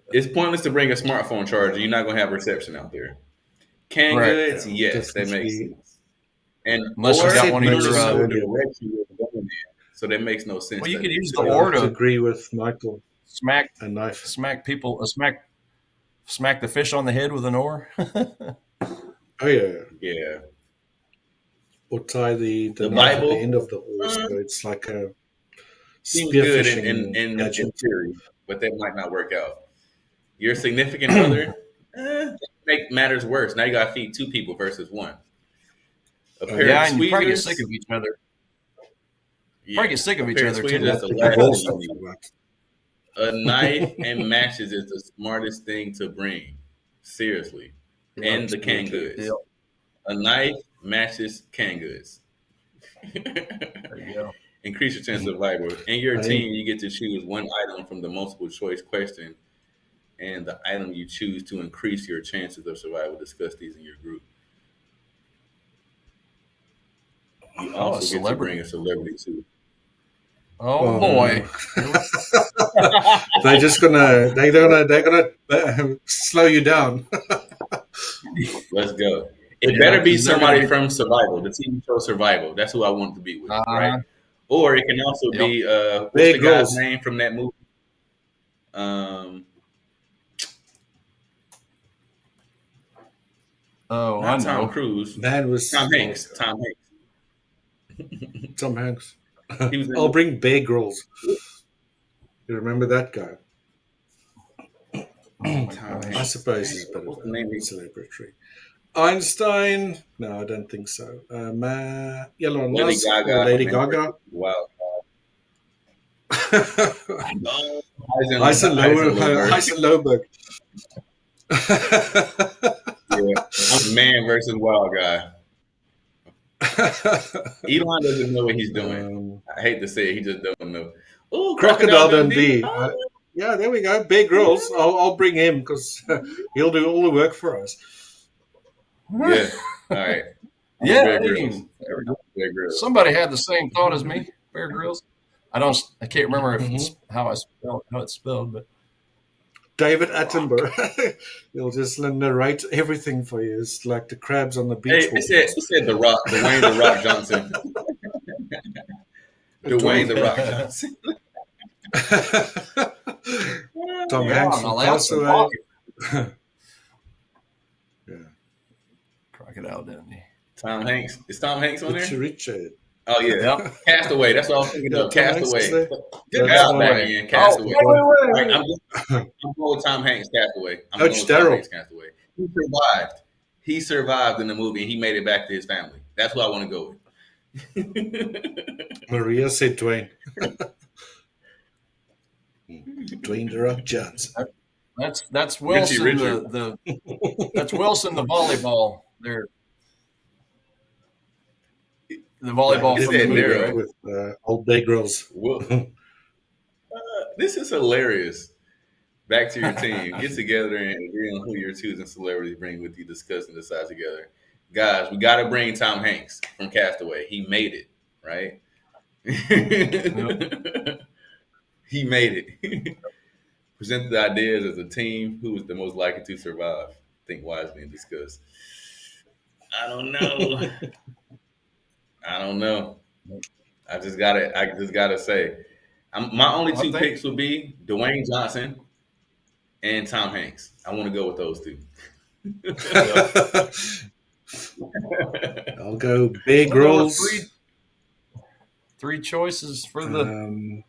S4: It's pointless to bring a smartphone charger. You're not going to have reception out there. Canned goods, yes, that makes sense. And
S3: unless you got one of your
S4: so that makes no sense.
S3: Well, you could use the or to
S2: agree with Michael.
S3: Smack
S2: a knife.
S3: Smack people. Smack the fish on the head with an oar.
S2: Oh yeah. Or tie the knife at the end of the oar, so it's like a
S4: seems good in theory, but that might not work out. Your significant other make matters worse. Now you got to feed 2 people versus 1. A pair of
S3: and you probably get sick of each other. Probably get sick of each other too.
S4: A knife and matches is the smartest thing to bring. Seriously. And the canned goods. Yep. A knife, matches, canned goods.
S3: There you go.
S4: Increase your chance of survival. In your team, you get to choose one item from the multiple choice question, and the item you choose to increase your chances of survival. Discuss these in your group. You also get to bring a celebrity too.
S3: Oh boy!
S2: they're gonna slow you down.
S4: Let's go. It better be somebody from Survival, the TV show Survival. That's who I want to be with, right? Or it can also be what's the guy's name from that movie?
S3: Oh,
S4: Not
S3: I know.
S4: Tom Cruise.
S2: Man was
S4: Tom Hanks. Tom
S2: Hanks. Tom Hanks.
S4: He was
S2: I'll bring Bear Grylls. You remember that guy? I suppose he's a bit of a celebrity. Einstein? No, I don't think so. Elon Musk or Lady Gaga?
S4: Wow.
S2: Heisenberg.
S4: Yeah, I'm man versus wild guy. Elon doesn't know what he's doing. I hate to say it, he just doesn't know. Ooh,
S2: Crocodile Dundee. Yeah, there we go. Bear Grylls. I'll bring him because he'll do all the work for us.
S4: Yeah. All right.
S3: Yeah.
S4: Bear Grylls. Bear Grylls.
S3: Somebody had the same thought as me. Bear Grylls. I can't remember if it's how it's spelled, but
S2: David Attenborough. He'll just narrate everything for you. It's like the crabs on the beach.
S4: Hey, it said The Rock, Dwayne The Rock Johnson. Dwayne The Rock Johnson.
S2: Tom Hanks from Castaway.
S3: Yeah. Crocodile Dundee.
S4: Tom Hanks. Is Tom Hanks on there?
S2: Richard.
S4: Oh, yeah.
S3: Yep.
S4: Castaway. That's what I was thinking of. Castaway.
S2: Yeah,
S4: Castaway. Castaway.
S3: Wait.
S4: I'm going with Tom Hanks, Castaway.
S2: Coach Darryl.
S4: Castaway. He survived. He survived in the movie, and he made it back to his family. That's what I want to go with.
S2: Maria said Dwayne. Dwayne The Rock Johnson.
S3: That's Wilson.
S4: Richie.
S3: That's Wilson the volleyball. There. The volleyball from the movie, right?
S2: With old Bear Grylls.
S4: This is hilarious. Back to your team. Get together and agree on who your choosing celebrities bring with you, discuss and decide together. Guys, we got to bring Tom Hanks from Castaway. He made it, right? He made it. Present the ideas as a team. Who is the most likely to survive? Think wisely and discuss. I don't know. I just gotta say, my only two picks would be Dwayne Johnson and Tom Hanks. I want to go with those two.
S2: I'll go Bear Grylls.
S3: Three choices for the.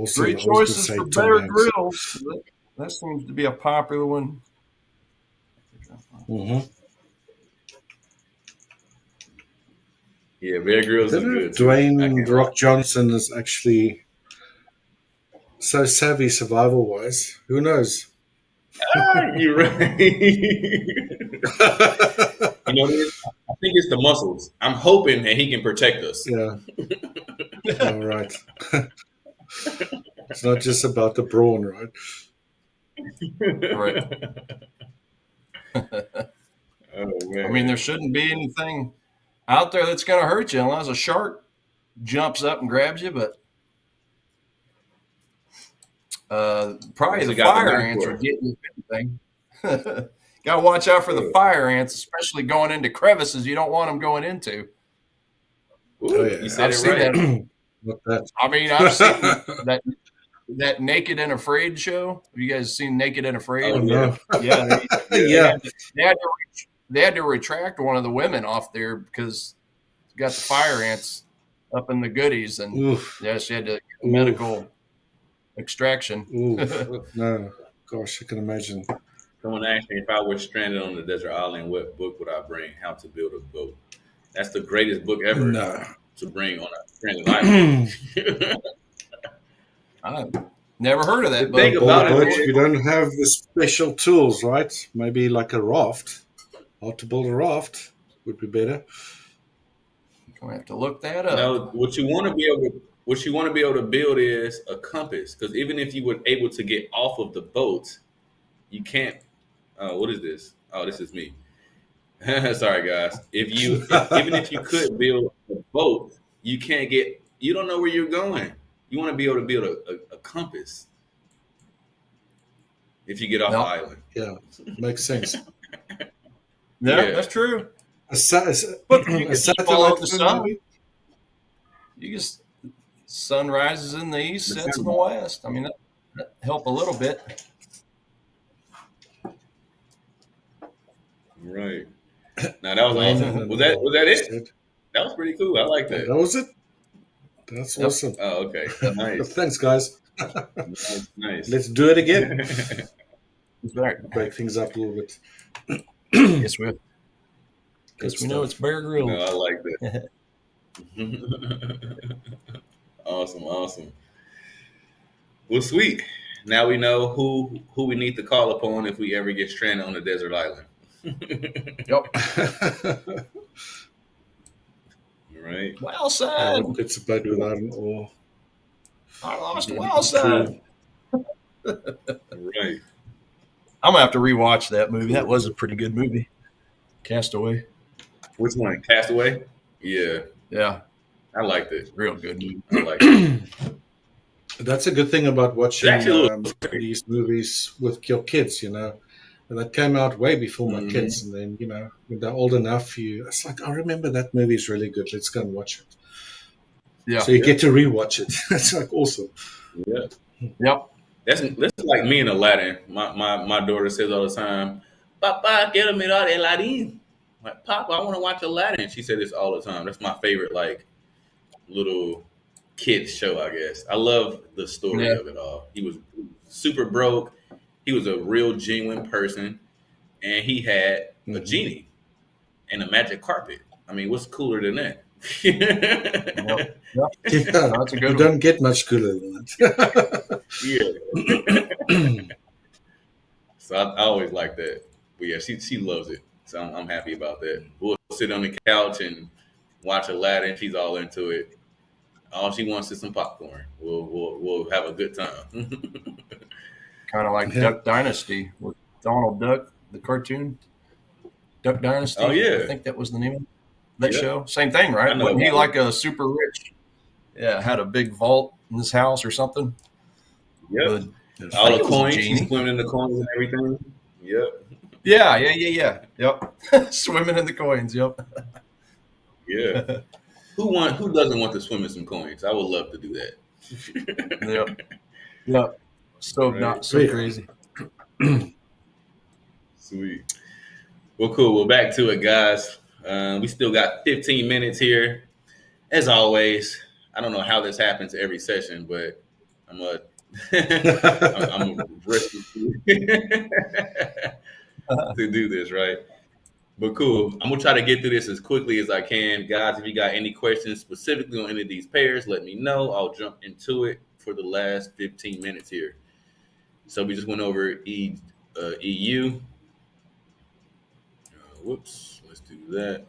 S3: Three choices for Bear Grylls. That seems to be a popular one.
S2: Mm-hmm.
S4: Yeah, Bear Grylls is good.
S2: Dwayne The Rock Johnson is actually so savvy survival-wise. Who knows?
S4: You're right. I think it's the muscles. I'm hoping that he can protect us.
S2: Yeah. All right. It's not just about the brawn, right?
S3: Right.
S4: Oh, man.
S3: I mean, there shouldn't be anything out there that's going to hurt you unless a shark jumps up and grabs you. But probably the fire ants are getting you anything. Got to watch out for the fire ants, especially going into crevices you don't want them going into.
S4: Ooh, you said it right.
S3: I mean, I've seen that Naked and Afraid show. Have you guys seen Naked and Afraid?
S2: Oh, no.
S3: Yeah.
S2: Yeah.
S3: They had to retract one of the women off there because it's got the fire ants up in the goodies, and she had to get medical extraction.
S2: No, gosh, I can imagine.
S4: Someone asked me if I were stranded on the desert island, what book would I bring? How to Build a Boat. That's the greatest book ever to bring on a stranded island.
S3: I've never heard of that.
S2: Think about it. We don't have the special tools, right? Maybe like a raft. How to build a raft would be better.
S3: We have to look that up.
S4: No, what you want to be able to build is a compass, because even if you were able to get off of the boat, you can't. What is this? Oh, this is me. Sorry, guys. Even if you could build a boat, you can't get. You don't know where you're going. You want to be able to build a compass if you get off the island.
S2: Yeah, makes sense.
S3: Yeah, that's true.
S2: But you can
S3: follow the sun. You just sun rises in the east, sets in the west. I mean, that help a little bit.
S4: Right. Now that was awesome. Was that it? That was pretty cool. I like that.
S2: That was it. That's awesome.
S4: Oh, okay. Nice.
S2: Thanks, guys.
S4: Nice.
S2: Let's do it again.
S3: Right.
S2: Break things up a little bit.
S3: Yes, we know it's Bear Grylls.
S4: No, I like that. Awesome. Well, sweet. Now we know who we need to call upon if we ever get stranded on a desert island.
S3: Yep.
S4: Right.
S3: Well said.
S2: It's a boat without an oar.
S3: I lost. Well said.
S4: Right.
S3: I'm gonna have to rewatch that movie. That was a pretty good movie. Castaway.
S4: Which one? Castaway? Yeah.
S3: Yeah.
S4: I liked it.
S3: Real good movie.
S4: I liked it.
S2: That's a good thing about watching these movies with your kids, And that came out way before my kids. And then, when they're old enough, it's like, I remember that movie is really good. Let's go and watch it.
S3: Yeah.
S2: So you get to rewatch it. It's like awesome.
S4: Yeah.
S3: Yep.
S4: That's like me and Aladdin. My daughter says all the time, Papa, quiero mirar Aladdin. Like, Papa, I want to watch Aladdin. She said this all the time. That's my favorite, little kids show, I guess. I love the story of it all. He was super broke. He was a real genuine person, and he had a genie and a magic carpet. I mean, what's cooler than that?
S3: Yep.
S2: Yeah,
S3: that's a good
S2: you
S3: one.
S2: don't get much cooler than that.
S4: Yeah. So I always like that. But yeah, she loves it. So I'm happy about that. We'll sit on the couch and watch Aladdin. She's all into it. All she wants is some popcorn. We'll have a good time.
S3: Kind of like Duck Dynasty with Donald Duck, the cartoon. Duck Dynasty.
S4: Oh, yeah.
S3: I think that was the name of that show. Same thing, right? Wasn't he like a super rich? Yeah, had a big vault in his house or something.
S4: Yep. All the coins. He's swimming in the coins and everything. Yep.
S3: Yeah. Yep. Swimming in the coins. Yep.
S4: Yeah. Who doesn't want to swim in some coins? I would love to do that.
S3: Yep. So
S4: Right.
S3: not so crazy.
S4: Sweet. Well, cool. Well, back to it, guys. We still got 15 minutes here. As always, I don't know how this happens every session, but I'm risky to do this, right? But cool. I'm gonna try to get through this as quickly as I can, guys. If you got any questions specifically on any of these pairs, let me know. I'll jump into it for the last 15 minutes here. So we just went over EU. Whoops. Let's do that.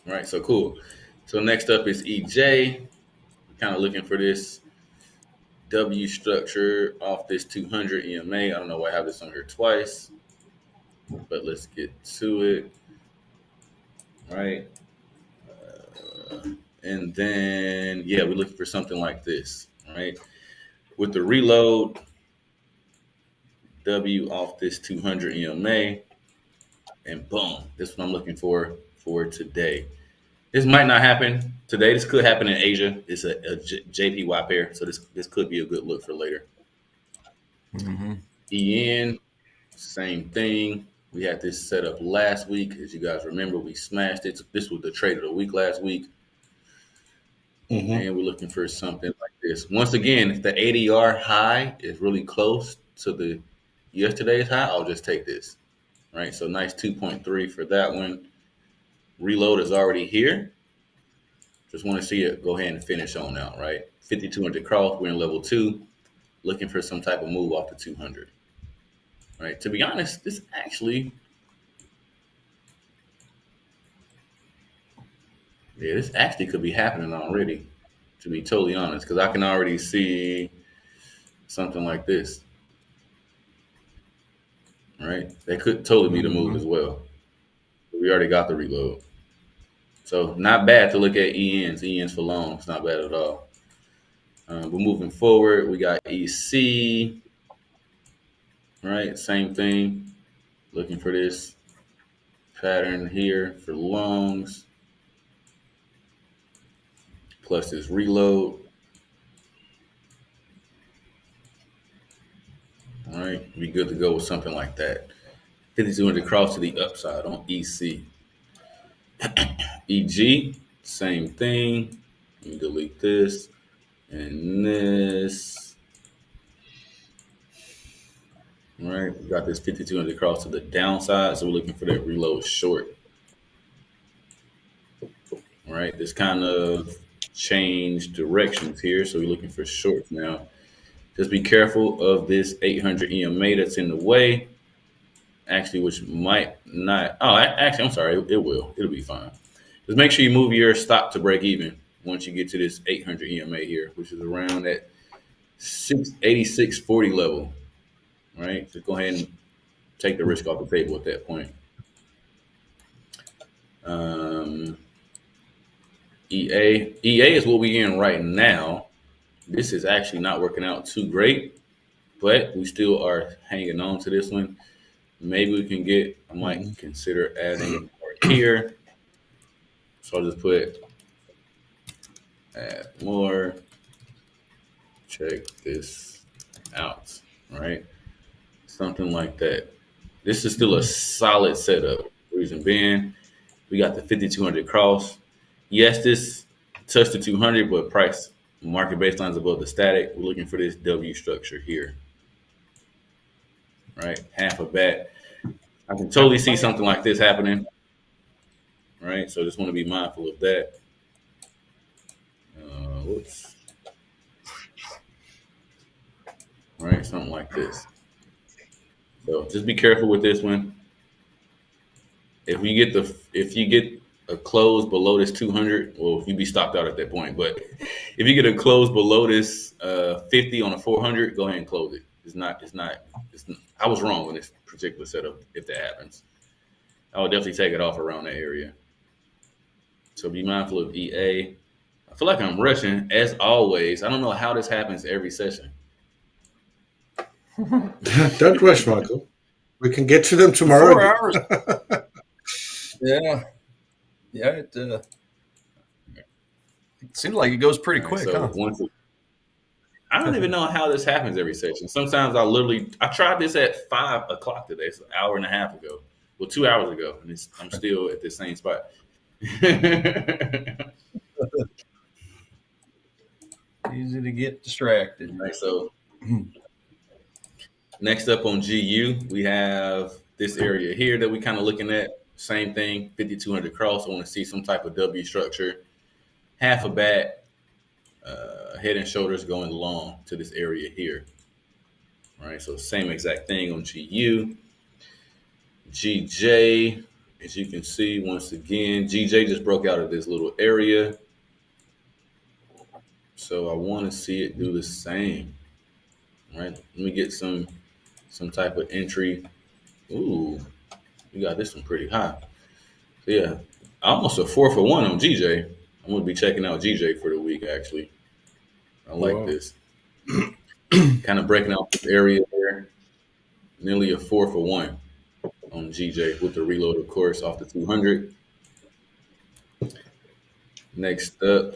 S4: All right. So cool. So next up is EJ. Kind of looking for this W structure off this 200 EMA. I don't know why I have this on here twice, but let's get to it. All right. And then, we're looking for something like this. All right. With the reload, W off this 200 EMA, and boom, this is what I'm looking for today. This might not happen today. This could happen in Asia. It's a JPY pair, so this could be a good look for later. EN, same thing. We had this set up last week. As you guys remember, we smashed it. This was the trade of the week last week. And we're looking for something like this. Once again, if the ADR high is really close to the yesterday's high, I'll just take this. All right, so nice 2.3 for that one. Reload is already here. Just want to see it go ahead and finish on out, right? 5,200 cross, we're in level 2. Looking for some type of move off the 200. All right, to be honest, this actually... Yeah, this actually could be happening already, to be totally honest, because I can already see something like this. All right, that could totally be the move as well. We already got the reload. So not bad to look at ENs. ENs for long. It's not bad at all. We're moving forward. We got EC. All right, same thing. Looking for this pattern here for longs. Plus this reload. All right, be good to go with something like that. 5200 cross to the upside on EC. EG, same thing. Let me delete this and this. All right, we got this 5200 cross to the downside, so we're looking for that reload short. All right, this kind of changed directions here, so we're looking for shorts now. Just be careful of this 800 EMA that's in the way. Actually, which might not. Oh, actually, I'm sorry. It will. It'll be fine. Just make sure you move your stop to break even once you get to this 800 EMA here, which is around that 686.40 level. All right. So go ahead and take the risk off the table at that point. EA is what we're in right now. This is actually not working out too great, but we still are hanging on to this one. Maybe we can get, I might consider adding more here. So I'll just put add more. Check this out, right? Something like that. This is still a solid setup. Reason being, we got the 5200 cross. Yes, this touched the 200, but price market baseline is above the static. We're looking for this W structure here. Right, half a bat. I can totally see something like this happening. Right, so just want to be mindful of that. Whoops. Right, something like this. So just be careful with this one. If you get a close below this 200, well, you be stopped out at that point. But if you get a close below this 50 on a 400, go ahead and close it. It's not. I was wrong on this particular setup. If that happens, I would definitely take it off around that area. So be mindful of EA. I feel like I'm rushing as always. I don't know how this happens every session.
S2: Don't rush, Michael. We can get to them tomorrow.
S3: 4 hours. Yeah. It seems like it goes pretty quick.
S4: So
S3: huh?
S4: I don't even know how this happens every session. Sometimes I tried this at 5 o'clock today, so an hour and a half ago. Well, 2 hours ago, and I'm still at the same spot.
S3: Easy to get distracted.
S4: Right, so next up on GU, we have this area here that we kind of looking at. Same thing, 5200 cross. I want to see some type of W structure. Half a bat, head and shoulders going long to this area here. All right, so same exact thing on GU. GJ, as you can see, once again, GJ just broke out of this little area. So I want to see it do the same. All right, let me get some type of entry. Ooh, we got this one pretty high. So yeah, almost a 4 for 1 on GJ. I'm going to be checking out GJ for the week, actually. I like this. Kind of breaking out this area there. Nearly a 4 for 1 on GJ with the reload, of course, off the 200. Next up,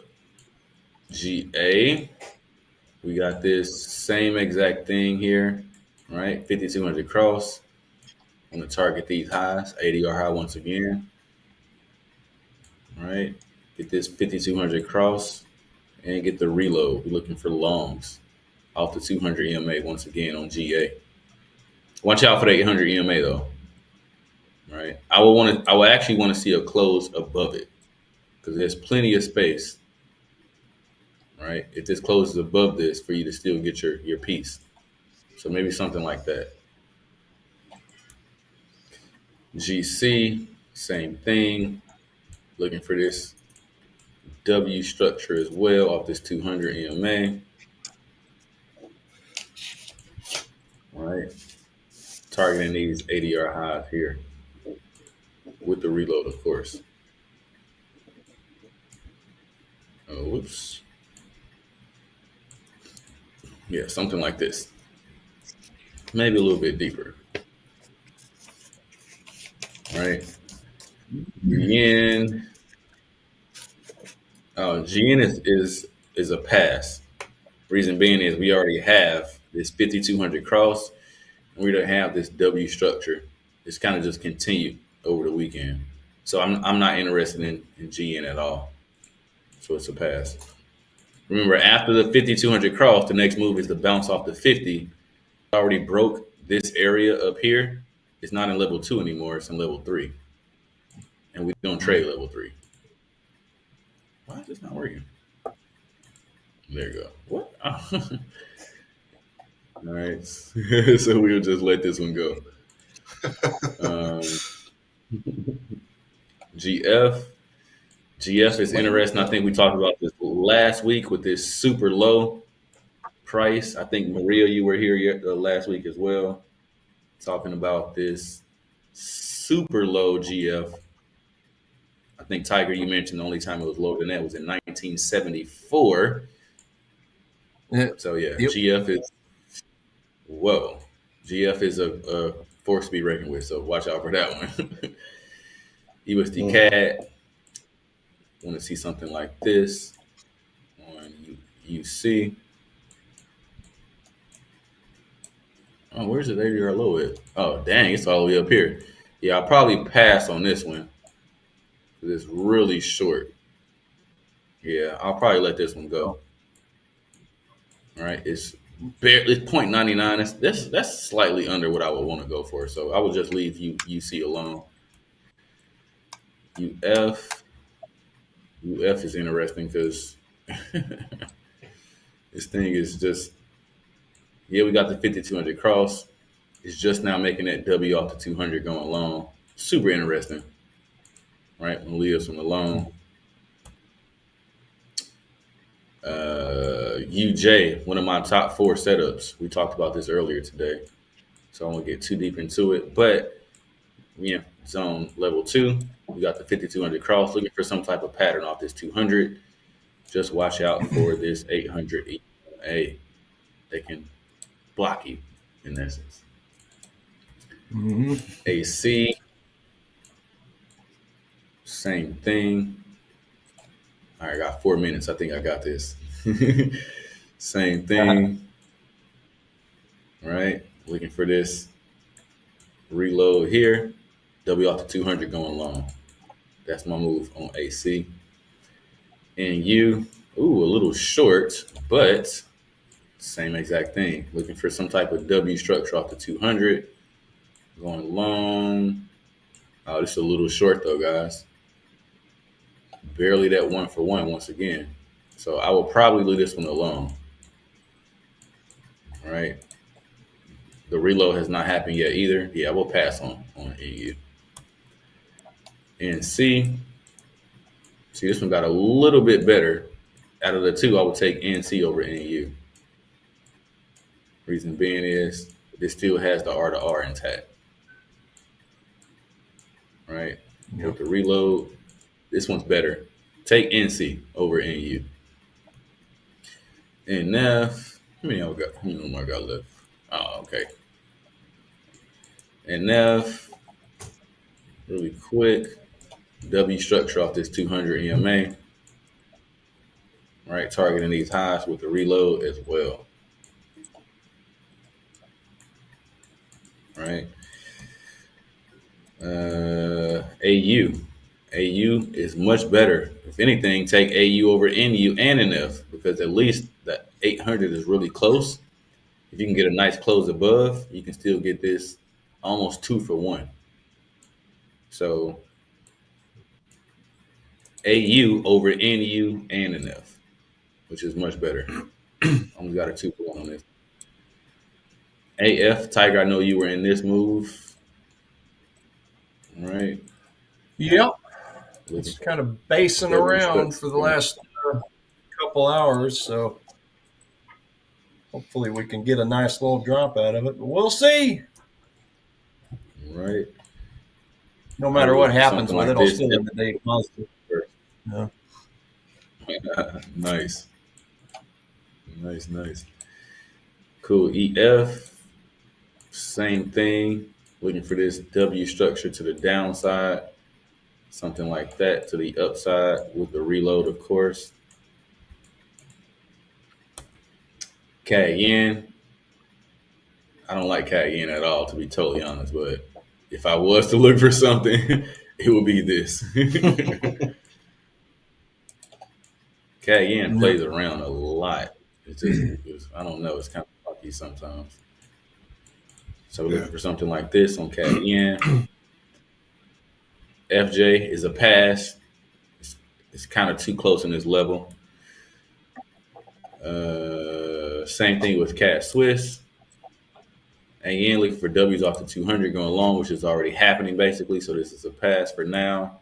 S4: GA. We got this same exact thing here, right? 5200 cross. I'm going to target these highs, ADR high once again. All right, get this 5200 cross and get the reload. We're looking for longs off the 200 EMA once again on GA. Watch out for the 800 EMA though. All right, I will actually want to see a close above it because there's plenty of space. All right, if this closes above this for you to still get your piece. So maybe something like that. GC, same thing. Looking for this W structure as well off this 200 EMA. All right. Targeting these ADR highs here with the reload, of course. Oh, whoops. Yeah, something like this. Maybe a little bit deeper. All right. GN. GN is a pass. Reason being is we already have this 5200 cross, and we don't have this W structure. it's kind of just continued over the weekend. So I'm not interested in GN at all. So it's a pass. Remember, after the 5,200 cross, the next move is to bounce off the 50. Already broke this area up here. It's not in level 2 anymore. It's in level 3. And we don't trade level 3. Why is this not working? There you go. What? Oh. All right. So we'll just let this one go. GF. GF is interesting. I think we talked about this last week with this super low price. I think, Maria, you were here last week as well, talking about this super low GF. I think, Tiger, you mentioned the only time it was lower than that was in 1974. So, yeah, yep. GF is, whoa. GF is a force to be reckoned with, so watch out for that one. USD CAD. Want to see something like this on UC. Oh, where's the 80-yard low at? Oh, dang, it's all the way up here. Yeah, I'll probably pass on this one. It's really short. Yeah, I'll probably let this one go. All right, it's 0.99. That's slightly under what I would want to go for. So I would just leave UC alone. UF is interesting because this thing is just, yeah, we got the 5,200 cross. It's just now making that W off the 200 going long. Super interesting, right? We'll leave this one alone. UJ, one of my top 4 setups. We talked about this earlier today, so I won't get too deep into it. But yeah, zone level 2. We got the 5,200 cross, looking for some type of pattern off this 200. Just watch out for this 800 EMA. They can block you in essence. AC, same thing. All right, I got 4 minutes. I think I got this. Same thing. All right, looking for this reload here. W off the 200 going long. That's my move on AC. And U, a little short, but same exact thing. Looking for some type of W structure off the 200. Going long. Oh, this is a little short though, guys. Barely that 1 for 1 once again. So I will probably leave this one alone. All right. The reload has not happened yet either. Yeah, I will pass on EU. And C, this one got a little bit better. Out of the 2, I would take NC over NU. Reason being is this still has the R to R intact. Right? Yep. With the reload, this one's better. Take NC over NU. And F, how many more I got left? Oh, okay. And F, really quick. W structure off this 200 EMA. Right, targeting these highs with the reload as well. Right. AU. AU is much better. If anything, take AU over NU and NF because at least the 800 is really close. If you can get a nice close above, you can still get this almost 2 for 1. So AU over NU and NF, which is much better. Only got a 2 for 1 on this. AF, Tiger, I know you were in this move. All right.
S3: Yep. It's kind of basing around for the last couple hours, so hopefully we can get a nice little drop out of it, but we'll see.
S4: Right.
S3: No matter what happens with it, I'll still end the day positive. Yeah.
S4: Nice. Nice. Cool. EF, same thing. Looking for this W structure to the downside. Something like that to the upside with the reload, of course. CAD Yen. I don't like CAD Yen at all, to be totally honest, but if I was to look for something, it would be this. Cayenne plays around a lot. It's just, I don't know. It's kind of lucky sometimes. So we're looking for something like this on Cayenne. FJ is a pass. It's kind of too close in this level. Same thing with Cat Swiss. Again, looking for W's off the 200 going long, which is already happening basically. So this is a pass for now.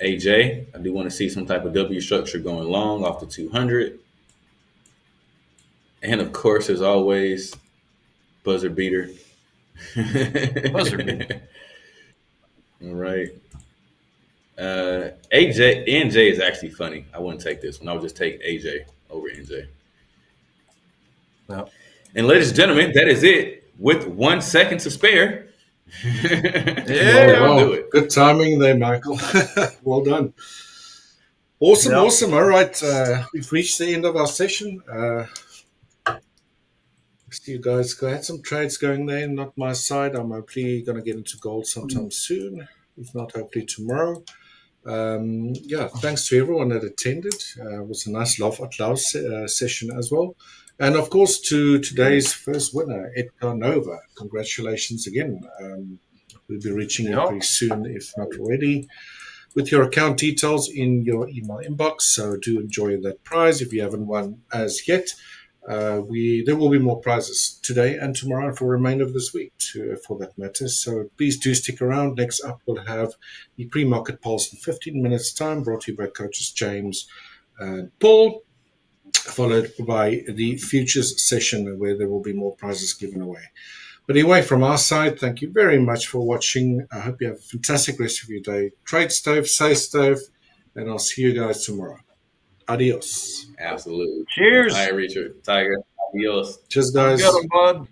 S4: AJ, I do want to see some type of W structure going long off the 200. And of course, as always, buzzer beater.
S3: Buzzer beater.
S4: All right. AJ, NJ is actually funny. I wouldn't take this one. I would just take AJ over NJ.
S3: No.
S4: And ladies and gentlemen, that is it with 1 second to spare.
S2: I'll do it. Good timing there, Michael. Well done. Awesome, awesome. All right, we've reached the end of our session. You guys had some trades going there, not my side. I'm hopefully going to get into gold sometime soon, if not hopefully tomorrow. Thanks to everyone that attended. It was a nice laugh out loud session as well. And of course, to today's first winner, Edgar Nova. Congratulations again. We'll be reaching you pretty soon, if not already, with your account details in your email inbox. So do enjoy that prize if you haven't won as yet. There will be more prizes today and tomorrow and for the remainder of this week, for that matter. So please do stick around. Next up, we'll have the pre-market pulse in 15 minutes' time, brought to you by coaches James and Paul, followed by the futures session where there will be more prizes given away. But anyway, from our side, thank you very much for watching. I hope you have a fantastic rest of your day. Trade safe, stay safe, and I'll see you guys tomorrow. Adios.
S4: Absolutely.
S3: Cheers.
S4: Hi, Richard. Tiger. Adios.
S2: Cheers, guys.
S3: Good one, bud.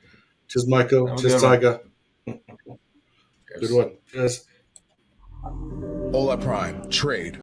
S2: Cheers, Michael. Cheers, Tiger. Good one. Cheers.
S8: Ola Prime. Trade